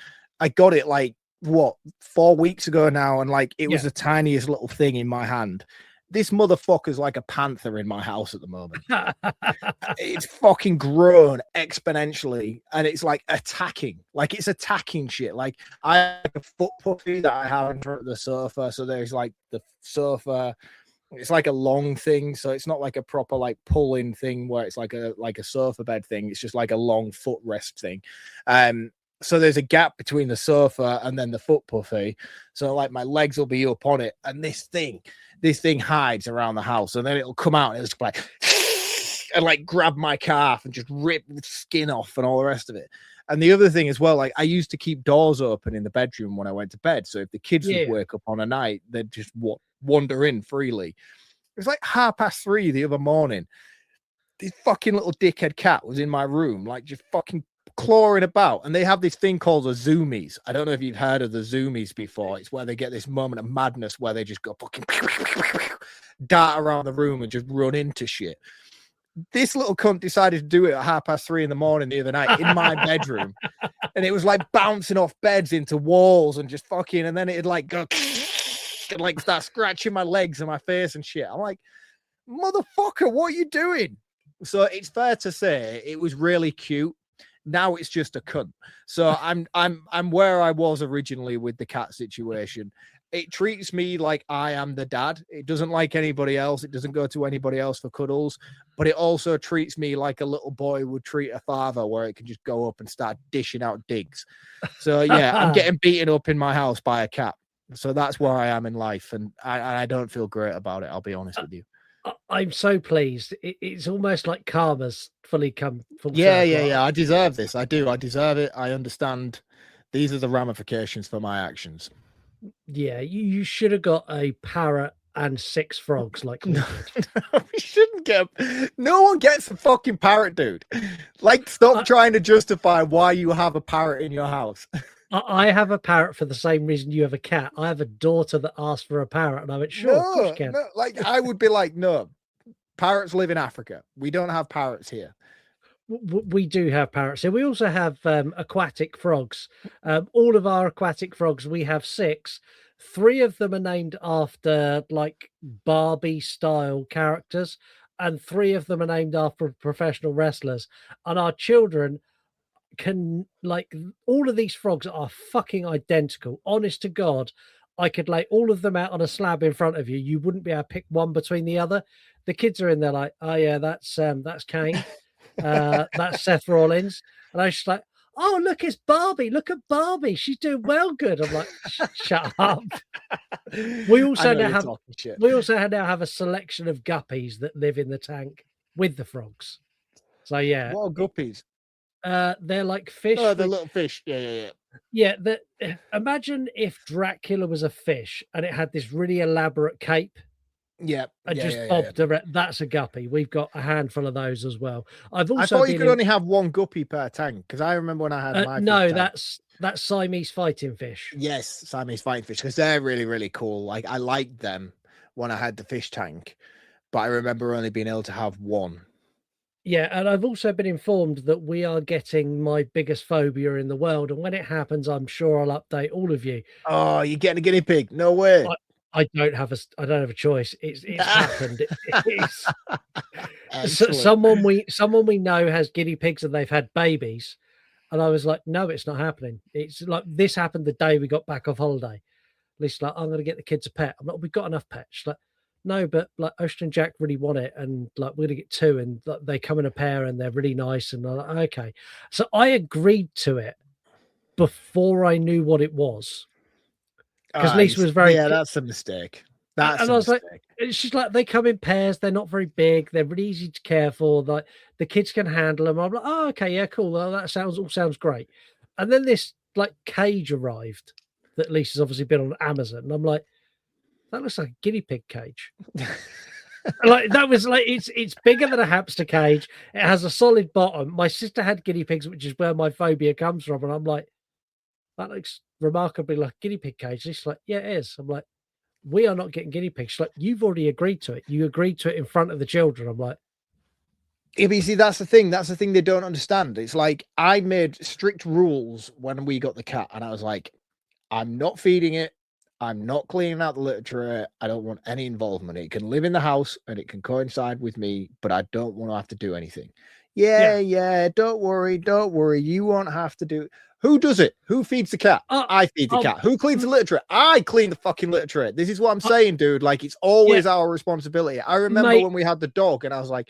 like, what, 4 weeks ago now, and like it was the tiniest little thing in my hand. This motherfucker's like a panther in my house at the moment. It's fucking grown exponentially, and it's like attacking shit. Like I have a foot puppy that I have in front of the sofa, so there's like the sofa, it's like a long thing, so it's not like a proper like pull-in thing where it's like a sofa bed thing. It's just like a long footrest thing. So there's a gap between the sofa and then the foot puffy. So like my legs will be up on it, and this thing hides around the house, and then it'll come out and it's like and like grab my calf and just rip the skin off and all the rest of it. And the other thing as well, like I used to keep doors open in the bedroom when I went to bed. So if the kids would wake up on a night, they'd just wander in freely. It was like 3:30 the other morning. This fucking little dickhead cat was in my room, like just fucking clawing about. And they have this thing called the zoomies. I don't know if you've heard of the zoomies before. It's where they get this moment of madness where they just go fucking dart around the room and just run into shit. This little cunt decided to do it at 3:30 in the morning the other night in my bedroom, and it was like bouncing off beds into walls and just fucking, and then it'd like go and like start scratching my legs and my face and shit. I'm like, motherfucker, what are you doing? So it's fair to say it was really cute. Now it's just a cunt. So I'm where I was originally with the cat situation. It treats me like I am the dad. It doesn't like anybody else. It doesn't go to anybody else for cuddles, but it also treats me like a little boy would treat a father, where it can just go up and start dishing out digs. So yeah, I'm getting beaten up in my house by a cat. So that's where I am in life. And I don't feel great about it. I'll be honest with you. I'm so pleased. It's almost like karma's fully come full Yeah. circle. I deserve this. I do. I deserve it. I understand. These are the ramifications for my actions. Yeah, you should have got a parrot and 6 frogs like me. No, we shouldn't get. No one gets a fucking parrot, dude. Like, stop trying to justify why you have a parrot in your house. I have a parrot for the same reason you have a cat. I have a daughter that asked for a parrot, and I went, sure, of course you can. No, like I would be like, no, parrots live in Africa. We don't have parrots here. We do have parrots here. We also have aquatic frogs. All of our aquatic frogs, we have 6. 3 of them are named after like Barbie style characters, and 3 of them are named after professional wrestlers. And our children can, like, all of these frogs are fucking identical. Honest to God, I could lay all of them out on a slab in front of you. You wouldn't be able to pick one between the other. The kids are in there like, oh yeah, that's Kane. That's Seth Rollins. And I was just like, oh, look, it's Barbie. Look at Barbie. She's doing well good. I'm like, shut up. We also now have a selection of guppies that live in the tank with the frogs. So yeah. What are guppies? They're like fish. Oh, the little fish. Yeah. Yeah, imagine if Dracula was a fish and it had this really elaborate cape. Yeah, and just bobbed around. That's a guppy. We've got a handful of those as well. I thought you could only have one guppy per tank, because I remember when I had my no, tank. that's Siamese fighting fish. Yes, Siamese fighting fish, because they're really, really cool. Like I liked them when I had the fish tank, but I remember only being able to have one. Yeah, and I've also been informed that we are getting my biggest phobia in the world, and when it happens, I'm sure I'll update all of you. Oh, you're getting a guinea pig? No way. I don't have a choice. It's happened. Someone we know has guinea pigs and they've had babies, and I was like, no, it's not happening. It's like this happened the day we got back off holiday. Lisa's like, I'm going to get the kids a pet. I'm like, we've got enough pets. She's like, no, but like Ocean and Jack really want it, and like we're going to get 2, and like, they come in a pair and they're really nice. And I'm like, okay, so I agreed to it before I knew what it was. Because Lisa was very... Yeah, that's a mistake. And I was like, she's like, they come in pairs. They're not very big. They're really easy to care for. Like the kids can handle them. I'm like, oh, okay, yeah, cool. Well, that sounds great. And then this like cage arrived that Lisa's obviously been on Amazon. And I'm like, that looks like a guinea pig cage. Like that was like, it's bigger than a hamster cage. It has a solid bottom. My sister had guinea pigs, which is where my phobia comes from. And I'm like, that looks remarkably like a guinea pig cage. She's like, yeah, it is. I'm like, we are not getting guinea pigs. She's like, you've already agreed to it. You agreed to it in front of the children. I'm like, yeah, but you see, that's the thing. That's the thing they don't understand. It's like I made strict rules when we got the cat, and I was like, I'm not feeding it. I'm not cleaning out the litter tray. I don't want any involvement. It can live in the house and it can coincide with me, but I don't want to have to do anything. Yeah. Don't worry. You won't have to do. Who does it? Who feeds the cat? I feed the cat. Who cleans the litter tray? I clean the fucking litter tray. This is what I'm saying, dude. Like, it's always our responsibility. I remember when we had the dog, and I was like,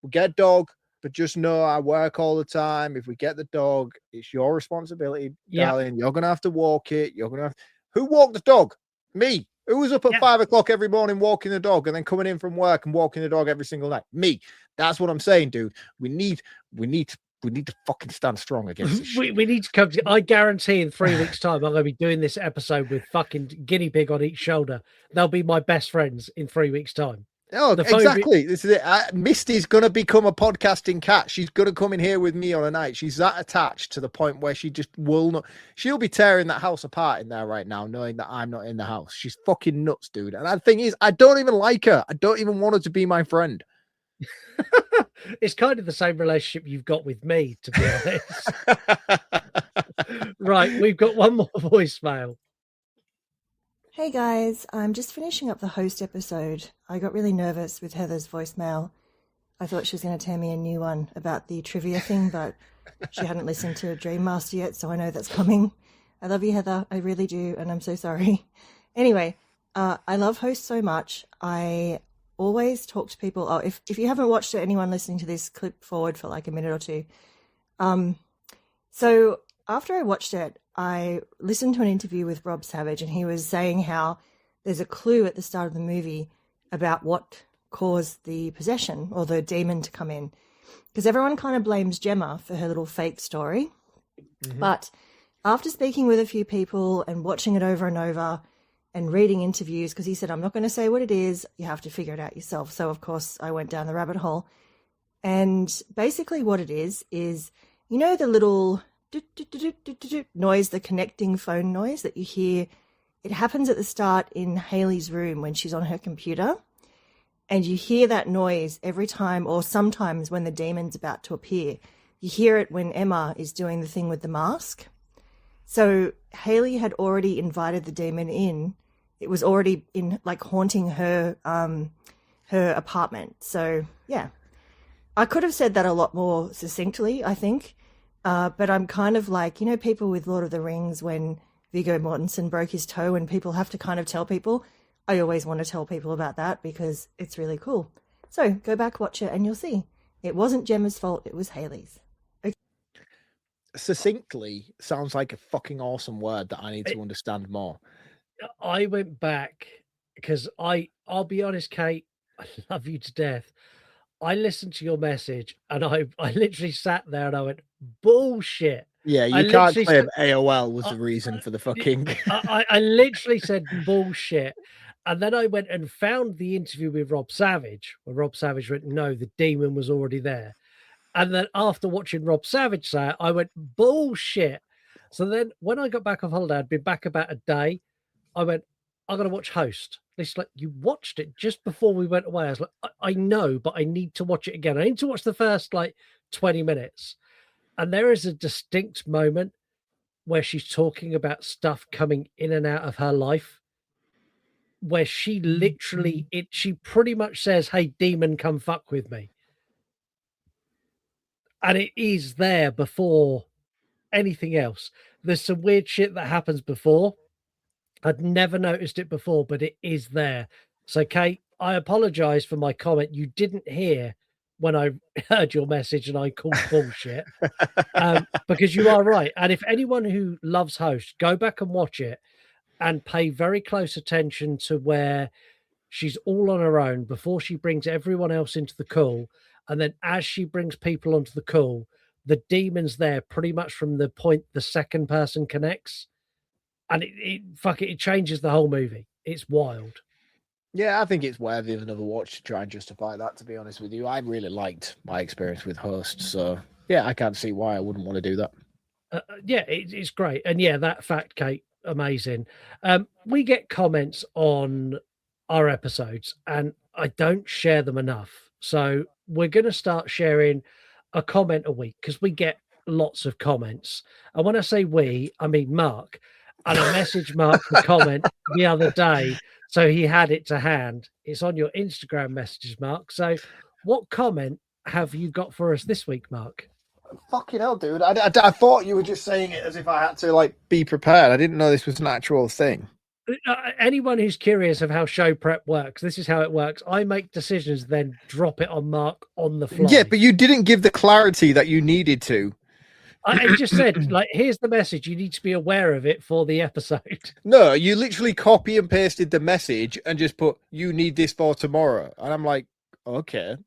we'll get a dog. but just know I work all the time. If we get the dog, it's your responsibility, darling. You're gonna have to walk it. Who walked the dog? Me. Who was up at 5 o'clock every morning walking the dog and then coming in from work and walking the dog every single night? Me. That's what I'm saying, dude. We need to fucking stand strong against this shit. We need to come to, I guarantee in 3 weeks' time, I'm going to be doing this episode with fucking guinea pig on each shoulder. They'll be my best friends in 3 weeks' time. Oh, exactly. This is it. Misty's going to become a podcasting cat. She's going to come in here with me on a night. She's that attached to the point where she just will not. She'll be tearing that house apart in there right now, knowing that I'm not in the house. She's fucking nuts, dude. And the thing is, I don't even like her. I don't even want her to be my friend. It's kind of the same relationship you've got with me, to be honest. Right, we've got one more voicemail. Hey guys, I'm just finishing up the host episode. I got really nervous with Heather's voicemail. I thought she was going to tell me a new one about the trivia thing, but she hadn't listened to Dream Master yet, so I know that's coming. I love you, Heather. I really do, and I'm so sorry. Anyway, I love host so much. I always talk to people. Oh, if you haven't watched it, anyone listening to this, clip forward for like a minute or two. So after I watched it, I listened to an interview with Rob Savage, and he was saying how there's a clue at the start of the movie about what caused the possession or the demon to come in. Because everyone kind of blames Gemma for her little fake story. Mm-hmm. But after speaking with a few people and watching it over and over and reading interviews, because he said, I'm not going to say what it is, you have to figure it out yourself. So, of course, I went down the rabbit hole. And basically what it is, you know, the little noise, the connecting phone noise that you hear, it happens at the start in Hayley's room when she's on her computer, and you hear that noise every time, or sometimes when the demon's about to appear. You hear it when Emma is doing the thing with the mask. So Hayley had already invited the demon in. It was already in, like, haunting her apartment. So yeah, I could have said that a lot more succinctly, I think. But I'm kind of like, you know, people with Lord of the Rings, when Viggo Mortensen broke his toe and people have to kind of tell people. I always want to tell people about that because it's really cool. So go back, watch it, and you'll see. It wasn't Gemma's fault. It was Hayley's. Okay. Succinctly sounds like a fucking awesome word that I need to understand more. I went back because I'll be honest, Kate, I love you to death. I listened to your message and I literally sat there and I went, bullshit. Yeah, you can't claim AOL was the reason for the fucking... I literally said bullshit. And then I went and found the interview with Rob Savage, where Rob Savage went, no, the demon was already there. And then after watching Rob Savage say it, I went, bullshit. So then when I got back off holiday, I'd been back about a day. I went, I'm going to watch Host. It's like, you watched it just before we went away. I was like, I know, but I need to watch it again. I need to watch the first 20 minutes. And there is a distinct moment where she's talking about stuff coming in and out of her life, where she literally, she pretty much says, hey, demon, come fuck with me. And it is there before anything else. There's some weird shit that happens before. I'd never noticed it before, but it is there. So, Kate, I apologize for my comment. You didn't hear when I heard your message and I called bullshit, because you are right. And if anyone who loves Host, go back and watch it and pay very close attention to where she's all on her own before she brings everyone else into the call. And then as she brings people onto the call, the demon's there pretty much from the point the second person connects. And it changes the whole movie. It's wild. Yeah, I think it's worthy of another watch to try and justify that, to be honest with you. I really liked my experience with Host. So, yeah, I can't see why I wouldn't want to do that. Yeah, it's great. And yeah, that fact, Kate, amazing. We get comments on our episodes and I don't share them enough. So we're going to start sharing a comment a week because we get lots of comments. And when I say we, I mean Mark. And I messaged Mark the comment the other day, so he had it to hand. It's on your Instagram messages, Mark. So what comment have you got for us this week, Mark? Fucking hell, dude. I thought you were just saying it as if I had to, be prepared. I didn't know this was an actual thing. Anyone who's curious of how show prep works, this is how it works. I make decisions, then drop it on Mark on the fly. Yeah, but you didn't give the clarity that you needed to. I just said, like, here's the message. You need to be aware of it for the episode. No, you literally copy and pasted the message and just put, you need this for tomorrow. And I'm like, okay.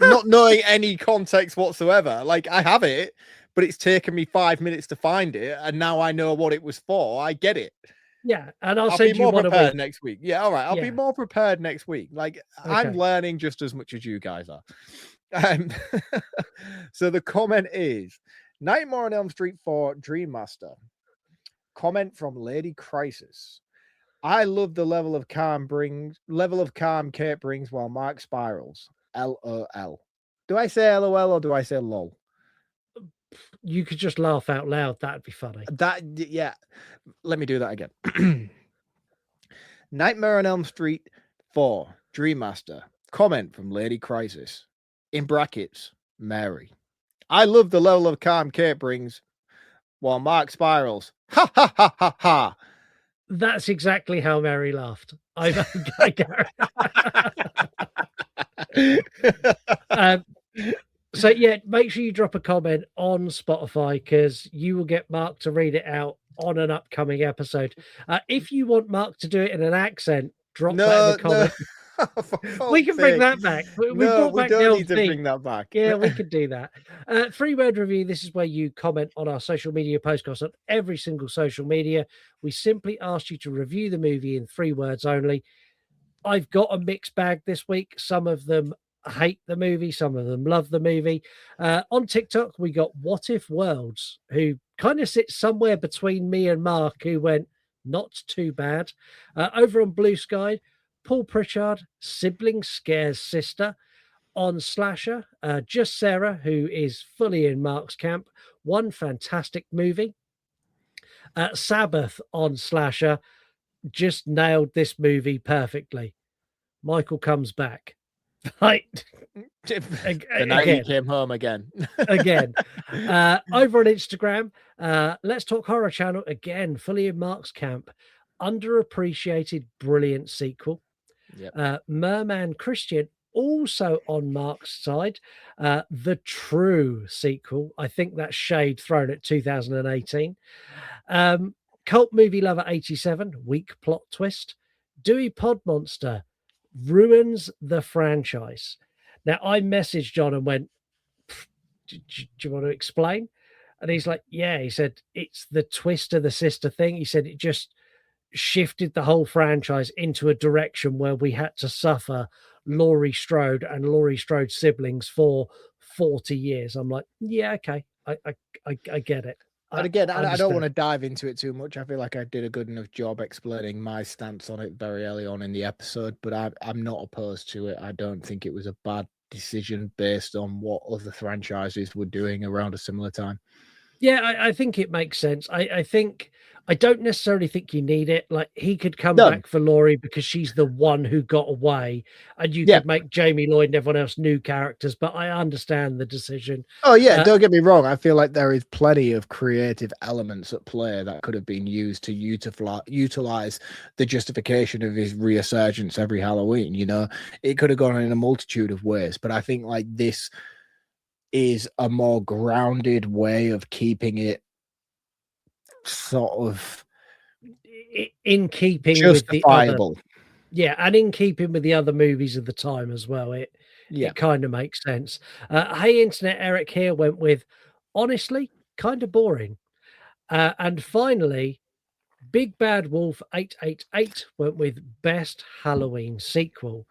Not knowing any context whatsoever. Like, I have it, but it's taken me 5 minutes to find it. And now I know what it was for. I get it. Yeah. And I'll be send more you one prepared next week. Yeah. All right. I'll be Yeah. more prepared next week. Like, I'm Okay. learning just as much as you guys are. So the comment is Nightmare on Elm Street 4 Dream Master. Comment from Lady Crisis. I love the level of calm Kate brings while Mark spirals. LOL. Do I say LOL or do I say lol? You could just laugh out loud. That'd be funny. Yeah. Let me do that again. Nightmare on Elm Street 4 Dream Master. Comment from Lady Crisis. In brackets, Mary. I love the level of calm Kate brings while Mark spirals. Ha ha ha ha ha. That's exactly how Mary laughed. So yeah, make sure you drop a comment on Spotify because you will get Mark to read it out on an upcoming episode. If you want Mark to do it in an accent, drop that in the comment. We can bring that back. We don't need to bring that back. Yeah, we could do that. 3-word review. This is where you comment on our social media postcasts on every single social media. We simply ask you to review the movie in 3 words only. I've got a mixed bag this week. Some of them hate the movie, some of them love the movie. On TikTok, we got What If Worlds, who kind of sits somewhere between me and Mark, who went not too bad. Over on Blue Sky, Paul Pritchard, Sibling Scares Sister. On Slasher, Just Sarah, who is fully in Mark's camp. One fantastic movie. Sabbath on Slasher, just nailed this movie perfectly. Michael comes back. Right. The night he came home again. Over on Instagram, Let's Talk Horror Channel, again, fully in Mark's camp. Underappreciated, brilliant sequel. Yep. Merman Christian, also on Mark's side. The True sequel. I think that's shade thrown at 2018. Cult Movie Lover 87, weak plot twist. Dewey Pod Monster ruins the franchise. Now, I messaged John and went, do you want to explain? And he's like, yeah. He said, it's the twist of the sister thing. He said, it just shifted the whole franchise into a direction where we had to suffer Laurie Strode and Laurie Strode's siblings for 40 years. I'm like, yeah, okay. I get it. And again, I don't want to dive into it too much. I feel like I did a good enough job explaining my stance on it very early on in the episode, but I'm not opposed to it. I don't think it was a bad decision based on what other franchises were doing around a similar time. Yeah, I think it makes sense. I don't necessarily think you need it. Like, he could come back for Laurie because she's the one who got away, and you could make Jamie Lloyd and everyone else new characters, but I understand the decision. Oh, yeah, don't get me wrong. I feel like there is plenty of creative elements at play that could have been used to utilize the justification of his resurgence every Halloween. You know, it could have gone in a multitude of ways, but I think like this is a more grounded way of keeping it sort of in keeping justifiable with the other, and in keeping with the other movies of the time as well. It kind of makes sense. Hey Internet Eric here went with honestly kind of boring. And finally, Big Bad Wolf 888 went with best Halloween sequel,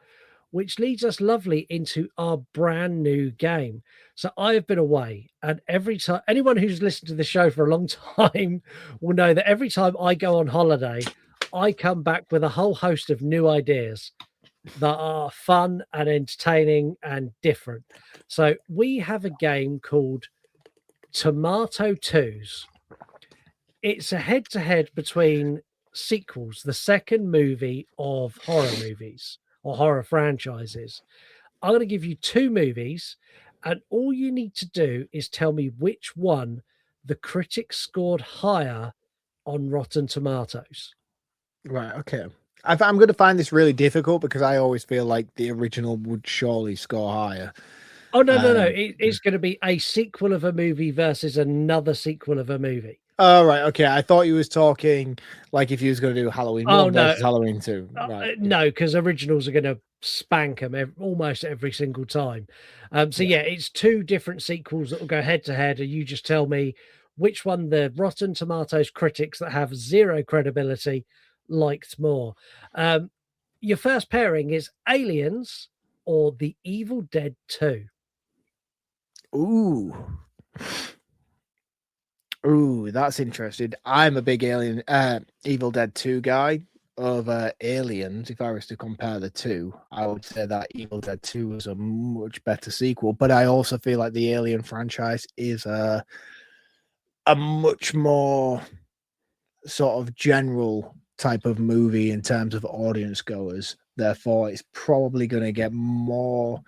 which leads us lovely into our brand new game. So I have been away, and every time, anyone who's listened to the show for a long time will know that every time I go on holiday, I come back with a whole host of new ideas that are fun and entertaining and different. So we have a game called Tomato Twos. It's a head-to-head between sequels, the second movie of horror movies or horror franchises. I'm going to give you 2 movies, and all you need to do is tell me which one the critics scored higher on Rotten Tomatoes. Right. Okay. I'm going to find this really difficult because I always feel like the original would surely score higher. Oh, no. Um, It's going to be a sequel of a movie versus another sequel of a movie. Oh, right. Okay. I thought you was talking like if you was going to do Halloween Oh, 1 no. versus Halloween 2. Right. No, because originals are going to spank them almost every single time. Yeah, it's two different sequels that will go head to head, and you just tell me which one the Rotten Tomatoes critics that have zero credibility liked more. Your first pairing is Aliens or The Evil Dead 2. Ooh. Ooh, that's interesting. I'm a big Evil Dead 2 guy over Aliens. If I was to compare the two, I would say that Evil Dead 2 was a much better sequel. But I also feel like the Alien franchise is a much more sort of general type of movie in terms of audience goers. Therefore, it's probably going to get more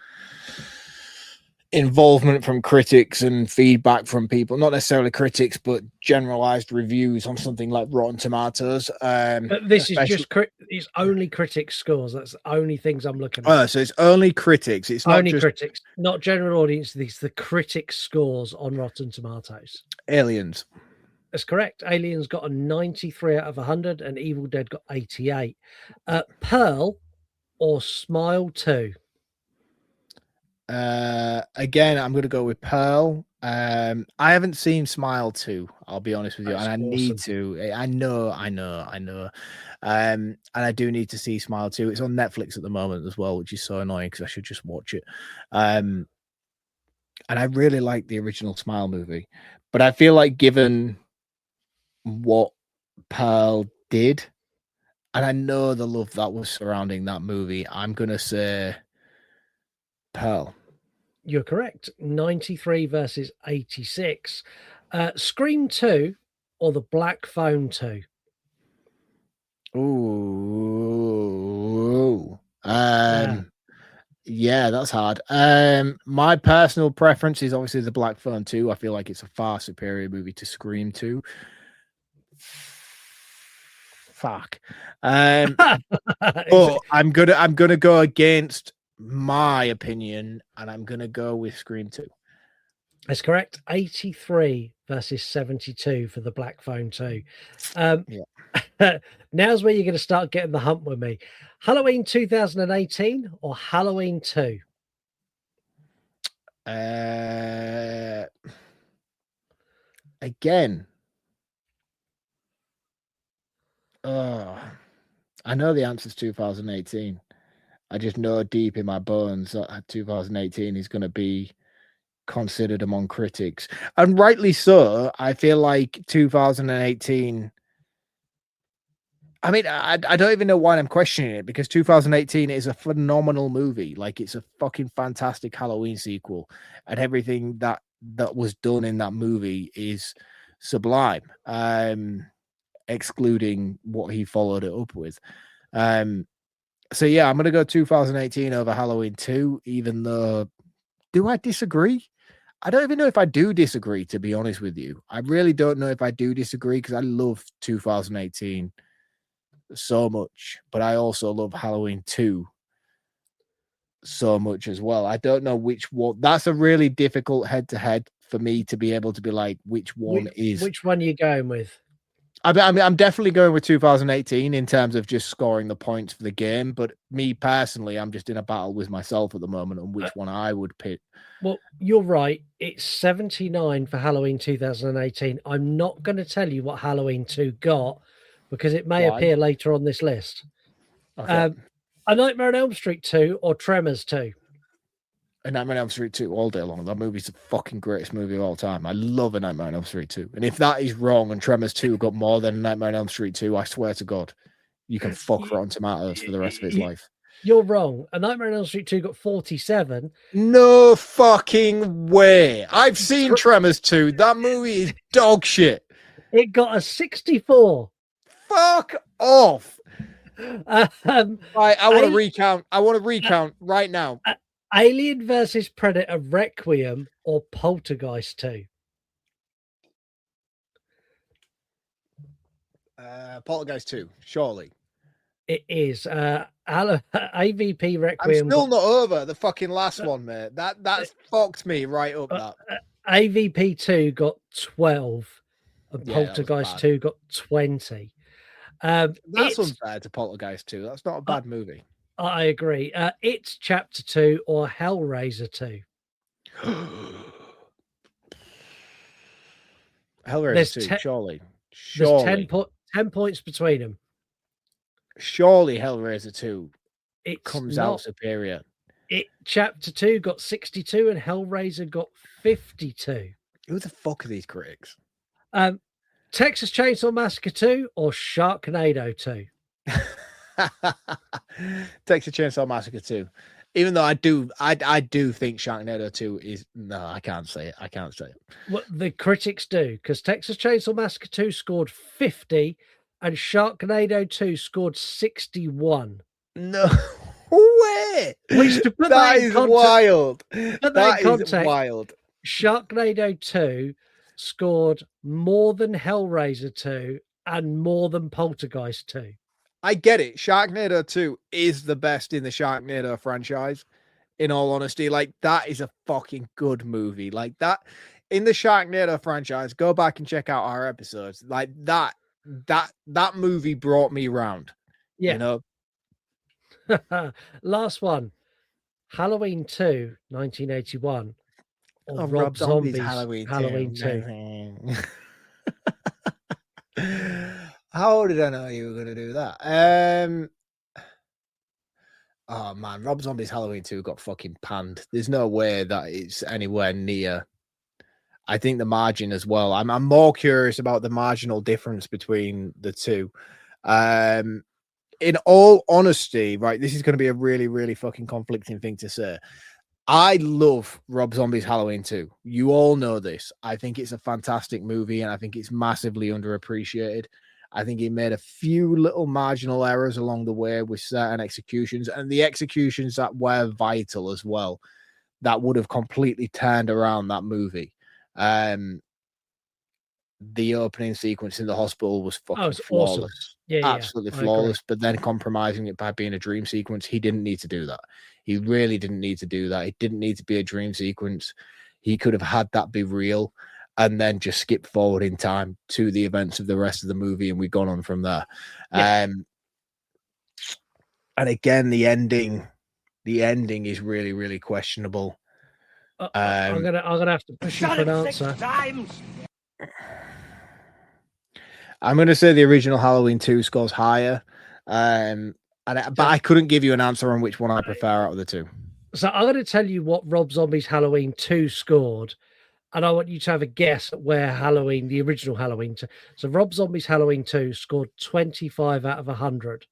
involvement from critics and feedback from people, not necessarily critics, but generalized reviews on something like Rotten Tomatoes. But this is just it's only critics scores. That's the only things I'm looking at. Oh, so it's only critics. It's not only just critics, not general audience. These the critics scores on Rotten Tomatoes. Aliens. That's correct. Aliens got a 93 out of 100 and Evil Dead got 88. Pearl or Smile 2? Again, I'm going to go with Pearl. I haven't seen Smile 2, I'll be honest with you, and I need to. I know. And I do need to see Smile 2. It's on Netflix at the moment as well, which is so annoying because I should just watch it. And I really like the original Smile movie, but I feel like given what Pearl did, and I know the love that was surrounding that movie, I'm gonna say Pearl. You're correct. 93 versus 86. Scream 2 or The Black Phone 2? Ooh. Yeah, that's hard. My personal preference is obviously The Black Phone 2. I feel like it's a far superior movie to Scream 2. Fuck. But I'm gonna go against my opinion, and I'm gonna go with Scream 2. That's correct. 83 versus 72 for The Black Phone 2. Now's where you're going to start getting the hump with me. Halloween 2018 or Halloween 2? Again. I know the answer is 2018. I just know deep in my bones that 2018 is going to be considered among critics, and rightly so. I feel like 2018. I mean, I don't even know why I'm questioning it, because 2018 is a phenomenal movie. Like, it's a fucking fantastic Halloween sequel, and everything that was done in that movie is sublime. Excluding what he followed it up with. So yeah, I'm gonna go 2018 over Halloween 2, even though, do I disagree? I don't even know if I do disagree, to be honest with you. I really don't know if I do disagree, because I love 2018 so much, but I also love Halloween 2 so much as well. I don't know which one. That's a really difficult head-to-head for me to be able to be like, which one is. Which one are you going with? I'm definitely going with 2018 in terms of just scoring the points for the game. But me personally, I'm just in a battle with myself at the moment on which one I would pick. Well, you're right. It's 79 for Halloween 2018. I'm not going to tell you what Halloween 2 got, because it may appear later on this list. Okay. A Nightmare on Elm Street 2 or Tremors 2? A Nightmare on Elm Street 2 all day long. That movie's the fucking greatest movie of all time. I love A Nightmare on Elm Street 2. And if that is wrong and Tremors 2 got more than A Nightmare on Elm Street 2, I swear to God, you can fuck Rotten Tomatoes for the rest of its life. You're wrong. A Nightmare on Elm Street 2 got 47. No fucking way. I've seen Tremors 2. That movie is dog shit. It got a 64. Fuck off. Right, I want to recount. I want to recount right now. Alien versus Predator Requiem or Poltergeist 2? Poltergeist 2, surely. It is. AVP I'm Requiem. still not over the fucking last one, mate. That's fucked me right up. That AVP 2 got 12, and Yeah, that was Poltergeist bad. 2 got 20. That's It's unfair to Poltergeist 2. That's not a bad movie. I agree. It's Chapter 2 or Hellraiser 2. Hellraiser 2, surely. There's Surely. 10 points between them. Surely Hellraiser 2 It's comes not. out superior. Chapter 2 got 62 and Hellraiser got 52. Who the fuck are these critics? Texas Chainsaw Massacre 2 or Sharknado 2? Texas Chainsaw Massacre 2. Even though I do think Sharknado 2 is I can't say it. Well, the critics do, because Texas Chainsaw Massacre 2 scored 50 and Sharknado 2 scored 61. No way. Which, to put that is wild. That is wild. Sharknado 2 scored more than Hellraiser 2 and more than Poltergeist 2. I get it. Sharknado 2 is the best in the Sharknado franchise. In all honesty, like, that is a fucking good movie. Like, that in the Sharknado franchise, go back and check out our episodes. Like, that movie brought me round. Yeah. You know. Last one. Halloween 2, 1981. Or Rob Zombie's Halloween 2. How did I know you were going to do that? Oh man, Rob Zombie's Halloween 2 got fucking panned. There's no way that it's anywhere near. I think the margin as well. I'm more curious about the marginal difference between the two. In all honesty, right, this is going to be a really, really fucking conflicting thing to say. I love Rob Zombie's Halloween 2. You all know this. I think it's a fantastic movie, and I think it's massively underappreciated. I think he made a few little marginal errors along the way with certain executions, and the executions that were vital as well, that would have completely turned around that movie. The opening sequence in the hospital was fucking flawless. Awesome. Yeah, absolutely flawless. But then compromising it by being a dream sequence, he didn't need to do that. He really didn't need to do that. It didn't need to be a dream sequence. He could have had that be real and then just skip forward in time to the events of the rest of the movie, and we've gone on from there. Yeah. And again, the ending is really, really questionable. I'm gonna have to push you for an answer. I'm going to say the original Halloween 2 scores higher, but I couldn't give you an answer on which one I prefer out of the two. So I'm going to tell you what Rob Zombie's Halloween 2 scored, and I want you to have a guess at where the original Halloween 2. So Rob Zombie's Halloween 2 scored 25 out of 100.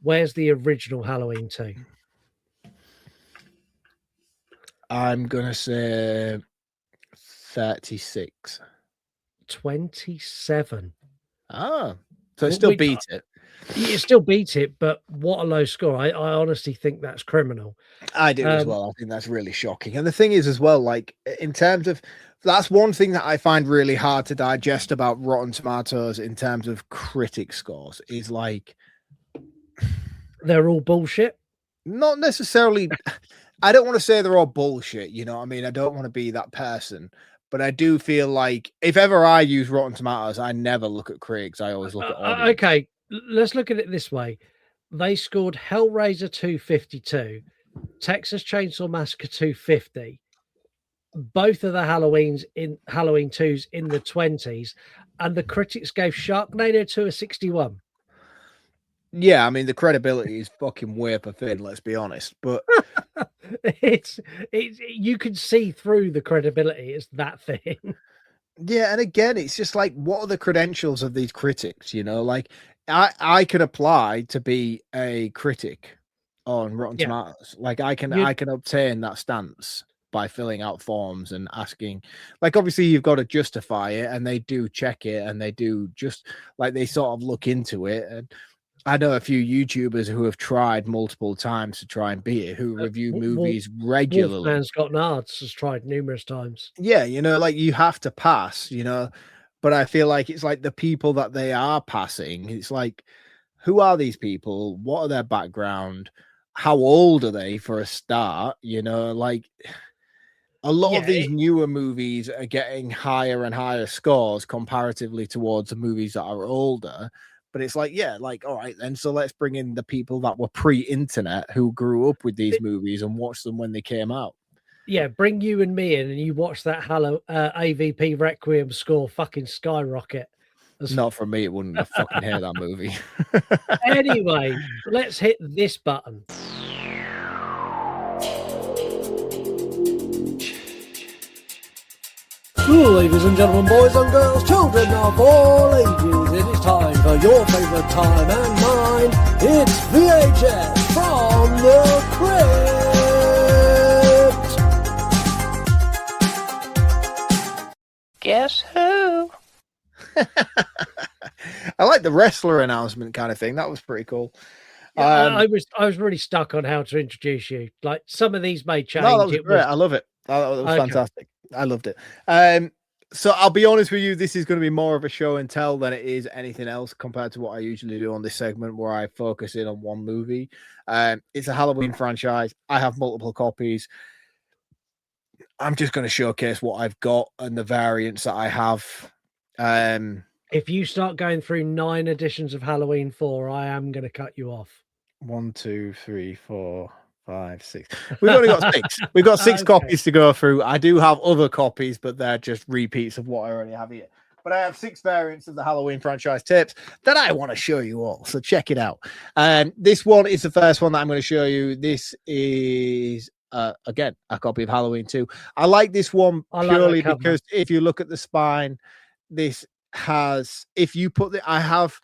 Where's the original Halloween 2? I'm going to say 36. 27. Ah, so it still beat it. You still beat it, but what a low score. I honestly think that's criminal. I do as well. I think that's really shocking. And the thing is as well, like, in terms of, that's one thing that I find really hard to digest about Rotten Tomatoes in terms of critic scores is like, they're all bullshit. Not necessarily. I don't want to say they're all bullshit. You know what I mean? I don't want to be that person. But I do feel like if ever I use Rotten Tomatoes, I never look at critics. I always look at audience. Okay, let's look at it this way. They scored Hellraiser 252, Texas Chainsaw Massacre 250. Both of the Halloween 2s in the 20s, and the critics gave Sharknado 2 a 61. Yeah, I mean the credibility is fucking way up a thin, let's be honest. But it's you can see through the credibility. It's that thin. Yeah, and again, it's just like, what are the credentials of these critics? You know, like I could apply to be a critic on Rotten Tomatoes. Like I can obtain that stance by filling out forms and asking. Like obviously you've got to justify it, and they do check it, and they do just like they sort of look into it. And I know a few YouTubers who have tried multiple times to try and beat it, who review movies regularly. Wolfman's Got Nards has tried numerous times. Yeah, you know, like you have to pass, you know, but I feel like it's like the people that they are passing, it's like, who are these people? What are their background? How old are they for a start? You know, like a lot of these newer movies are getting higher and higher scores comparatively towards the movies that are older. But it's like, yeah, like, all right, then. So let's bring in the people that were pre-internet who grew up with these movies and watched them when they came out. Yeah, bring you and me in and you watch that AVP Requiem score fucking skyrocket. Not for me, it wouldn't. I fucking hate that movie. Anyway, let's hit this button. Ladies and gentlemen, boys and girls, children of all ages, it is time for your favourite time and mine. It's VHS from the crypt. Guess who? I like the wrestler announcement kind of thing. That was pretty cool. I was really stuck on how to introduce you. Like some of these may change. No, that was great. I love it. That was fantastic. I loved it. So I'll be honest with you, this is going to be more of a show and tell than it is anything else compared to what I usually do on this segment where I focus in on one movie. It's a Halloween franchise. I have multiple copies. I'm just going to showcase what I've got and the variants that I have. If you start going through 9 editions of Halloween 4, I am going to cut you off. 1, 2, 3, 4, 5, 6. We've only got 6. We've got 6 copies to go through. I do have other copies, but they're just repeats of what I already have here. But I have 6 variants of the Halloween franchise tapes that I want to show you all. So check it out. This one is the first one that I'm going to show you. This is again a copy of Halloween 2. I like this one purely because if you look at the spine, this has, if you put the, I have,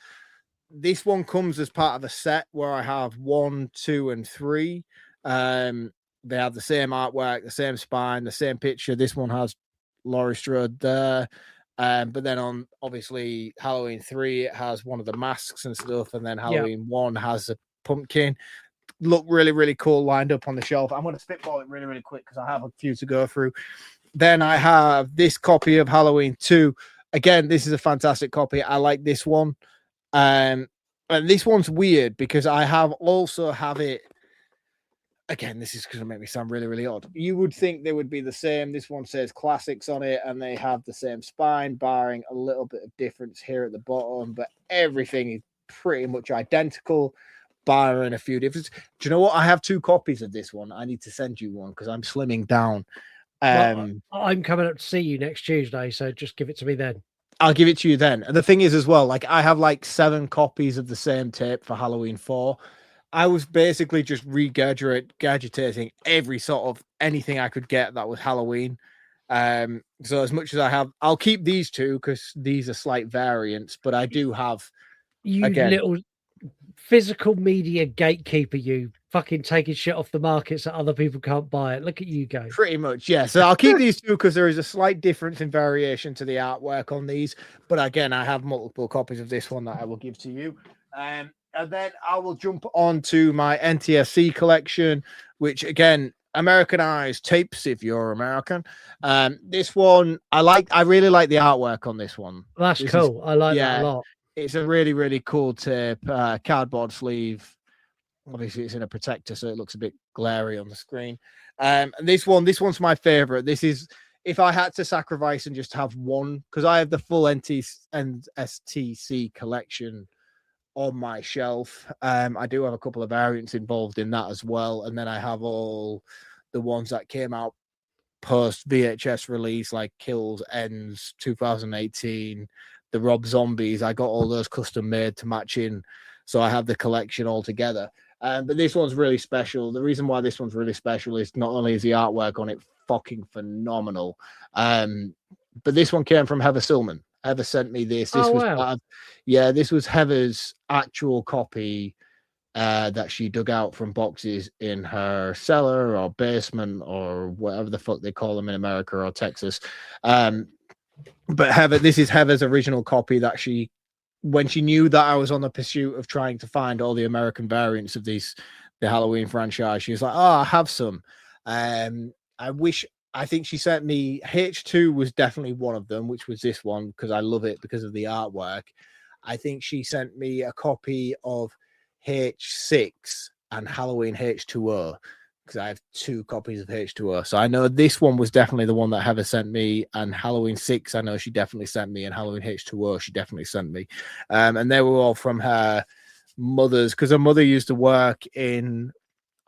this one comes as part of a set where I have 1, 2, and 3. They have the same artwork, the same spine, the same picture. This one has Laurie Strode there. But then on obviously Halloween 3, it has one of the masks and stuff. And then Halloween 1 has a pumpkin. Look really, really cool lined up on the shelf. I'm going to spitball it really, really quick because I have a few to go through. Then I have this copy of Halloween 2. Again, this is a fantastic copy. I like this one. And this one's weird because I have it. Again, this is going to make me sound really, really odd. You would think they would be the same. This one says classics on it, and they have the same spine, barring a little bit of difference here at the bottom, but everything is pretty much identical, barring a few differences. Do you know what? I have 2 copies of this one. I need to send you one because I'm slimming down. I'm coming up to see you next Tuesday, so just give it to me then. I'll give it to you then. And the thing is as well, like I have like 7 copies of the same tape for Halloween 4. I was basically just regurgitating every sort of anything I could get that was Halloween. So as much as I have, I'll keep these 2 because these are slight variants, but I do have little physical media gatekeeper, you fucking taking shit off the market so other people can't buy it. Look at you go. Pretty much, yeah. So I'll keep these 2 because there is a slight difference in variation to the artwork on these. But again, I have multiple copies of this one that I will give to you. And then I will jump on to my NTSC collection, which again, Americanized tapes if you're American. This one, I really like the artwork on this one. That's cool. I like that a lot. It's a really, really cool tape, cardboard sleeve. Obviously, it's in a protector, so it looks a bit glary on the screen. And this one's my favorite. This is, if I had to sacrifice and just have one, because I have the full STC collection on my shelf. I do have a couple of variants involved in that as well. And then I have all the ones that came out post VHS release, like Kills, Ends, 2018, the Rob Zombies. I got all those custom made to match in. So I have the collection all together. But this one's really special. The reason why this one's really special is not only is the artwork on it fucking phenomenal, but this one came from Heather Stillman. Heather sent me this. This was part of, this was Heather's actual copy that she dug out from boxes in her cellar or basement or whatever the fuck they call them in America or Texas. But this is Heather's original copy that she, when she knew that I was on the pursuit of trying to find all the American variants of the Halloween franchise, she was like, "Oh, I have some." I think she sent me H2 was definitely one of them, which was this one because I love it because of the artwork. I think she sent me a copy of H6 and Halloween H2O, because I have 2 copies of H2O. So I know this one was definitely the one that Heather sent me, and Halloween 6 I know she definitely sent me, and Halloween H2O she definitely sent me. And they were all from her mother's, because her mother used to work in,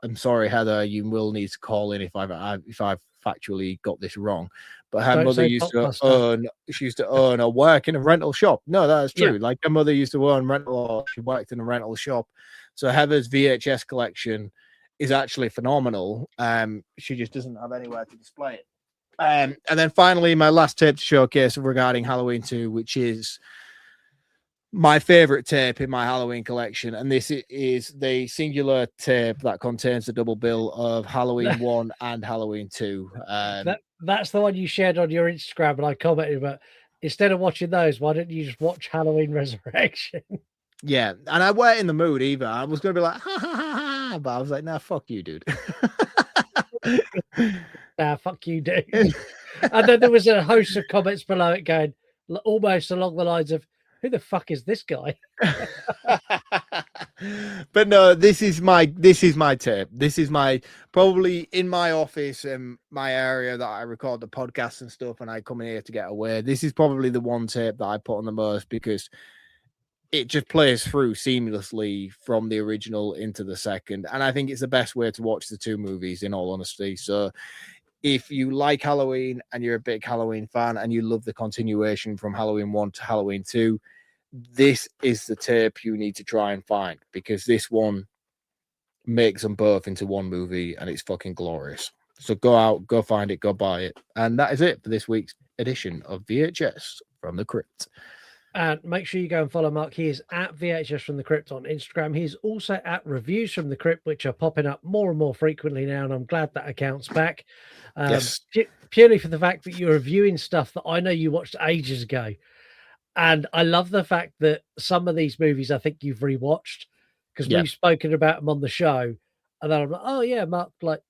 I'm sorry, Heather, you will need to call in if I've factually got this wrong, but her mother used to own or work in a rental shop. No, that is true. Like her mother used to own rental, or she worked in a rental shop. So Heather's VHS collection is actually phenomenal. She just doesn't have anywhere to display it. And then finally, my last tape to showcase regarding Halloween 2, which is my favorite tape in my Halloween collection, and this is the singular tape that contains the double bill of Halloween 1 and Halloween 2. That's the one you shared on your Instagram, and I commented, but instead of watching those, why don't you just watch Halloween Resurrection? Yeah, and I weren't in the mood either. I was going to be like, ha, ha, ha, ha, but I was like, nah, fuck you, dude. Nah, fuck you, dude. And then there was a host of comments below it going almost along the lines of, who the fuck is this guy? But no, this is my tape. This is my, probably in my office and my area that I record the podcasts and stuff, and I come in here to get away. This is probably the one tape that I put on the most, because it just plays through seamlessly from the original into the second. And I think it's the best way to watch the 2 movies, in all honesty. So if you like Halloween and you're a big Halloween fan and you love the continuation from Halloween 1 to Halloween 2, this is the tape you need to try and find, because this one makes them both into one movie and it's fucking glorious. So go out, go find it, go buy it. And that is it for this week's edition of VHS from the Crypt. And make sure you go and follow Mark. He is at VHS from the Crypt on Instagram. He's also at Reviews from the Crypt, which are popping up more and more frequently now, and I'm glad that account's back. Yes. Purely for the fact that you're reviewing stuff that I know you watched ages ago. And I love the fact that some of these movies I think you've rewatched, because we've spoken about them on the show. And then I'm like, oh yeah, Mark, like,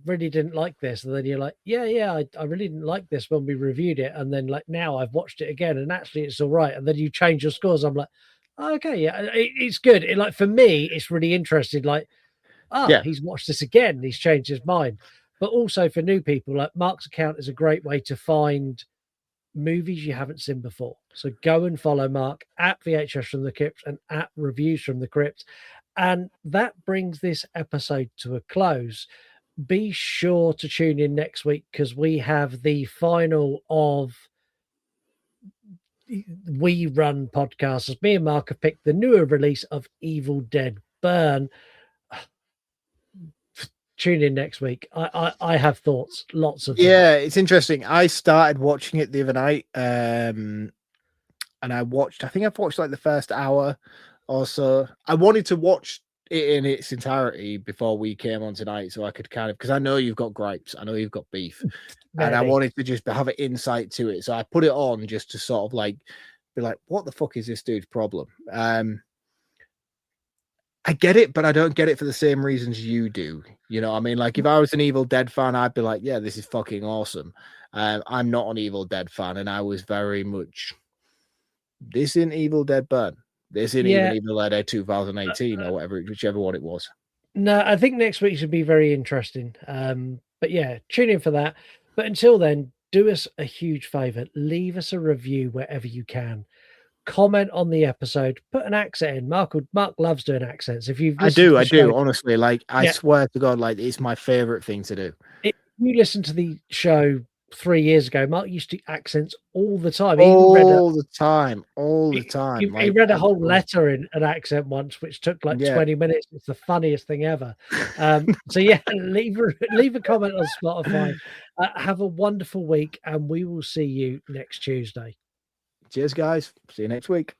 really didn't like this. And then you're like, I really didn't like this when we reviewed it. And then like now I've watched it again and actually it's all right. And then you change your scores. I'm like, oh, okay, yeah, it's good. Like for me, it's really interesting. Like, he's watched this again. He's changed his mind. But also for new people, like Mark's account is a great way to find movies you haven't seen before. So go and follow Mark at VHS from the Crypt and at Reviews from the Crypt. And that brings this episode to a close. Be sure to tune in next week, because we have the final of We Run podcasts. As me and Mark have picked the newer release of Evil Dead Burn. Tune in next week. I have thoughts, lots of them. Yeah, it's interesting. I started watching it the other night, and I think I've watched like the first hour or so. I wanted to watch it in its entirety before we came on tonight, so I could kind of, because I know you've got gripes, I know you've got beef, and I wanted to just have an insight to it. So I put it on just to sort of like be like, what the fuck is this dude's problem? I get it, but I don't get it for the same reasons you do. You know what I mean? Like if I was an Evil Dead fan, I'd be like, yeah, this is fucking awesome. I'm not an Evil Dead fan, and I was very much, this isn't Evil Dead Burn. This isn't even Evil Dead 2018 or whatever, whichever one it was. No, I think next week should be very interesting. But yeah, tune in for that. But until then, do us a huge favor. Leave us a review wherever you can. Comment on the episode. Put an accent in. Mark loves doing accents. If you've I do honestly. Like I swear to God, like it's my favorite thing to do. If you listen to the show 3 years ago, Mark used to do accents all the time. All the time. He read a whole letter in an accent once, which took like 20 minutes. It's the funniest thing ever. So yeah, leave a comment on Spotify. Have a wonderful week, and we will see you next Tuesday. Cheers, guys. See you next week.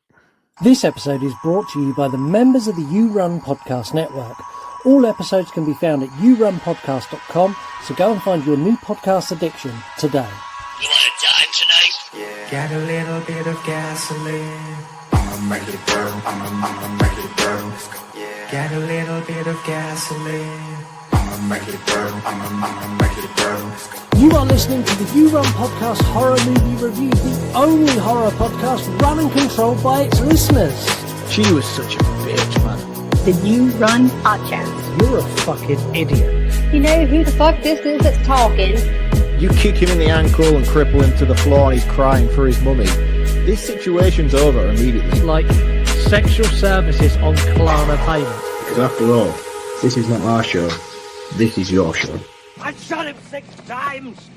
This episode is brought to you by the members of the You Run Podcast Network. All episodes can be found at yourunpodcast.com, so go and find your new podcast addiction today. You want to die tonight? Yeah. Got a little bit of gasoline. I'ma make it burn. I'ma make it burn. Yeah. Got a little bit of gasoline. I'ma make it burn. I'ma make it burn. You are listening to the You Run Podcast Horror Movie Review, the only horror podcast run and controlled by its listeners. She was such a bitch, man. The You Run Podcast. You're a fucking idiot. You know who the fuck this is that's talking? You kick him in the ankle and cripple him to the floor and he's crying for his mummy. This situation's over immediately. Like sexual services on Klarna payment. Because after all, this is not our show. This is your show. I shot him 6 times.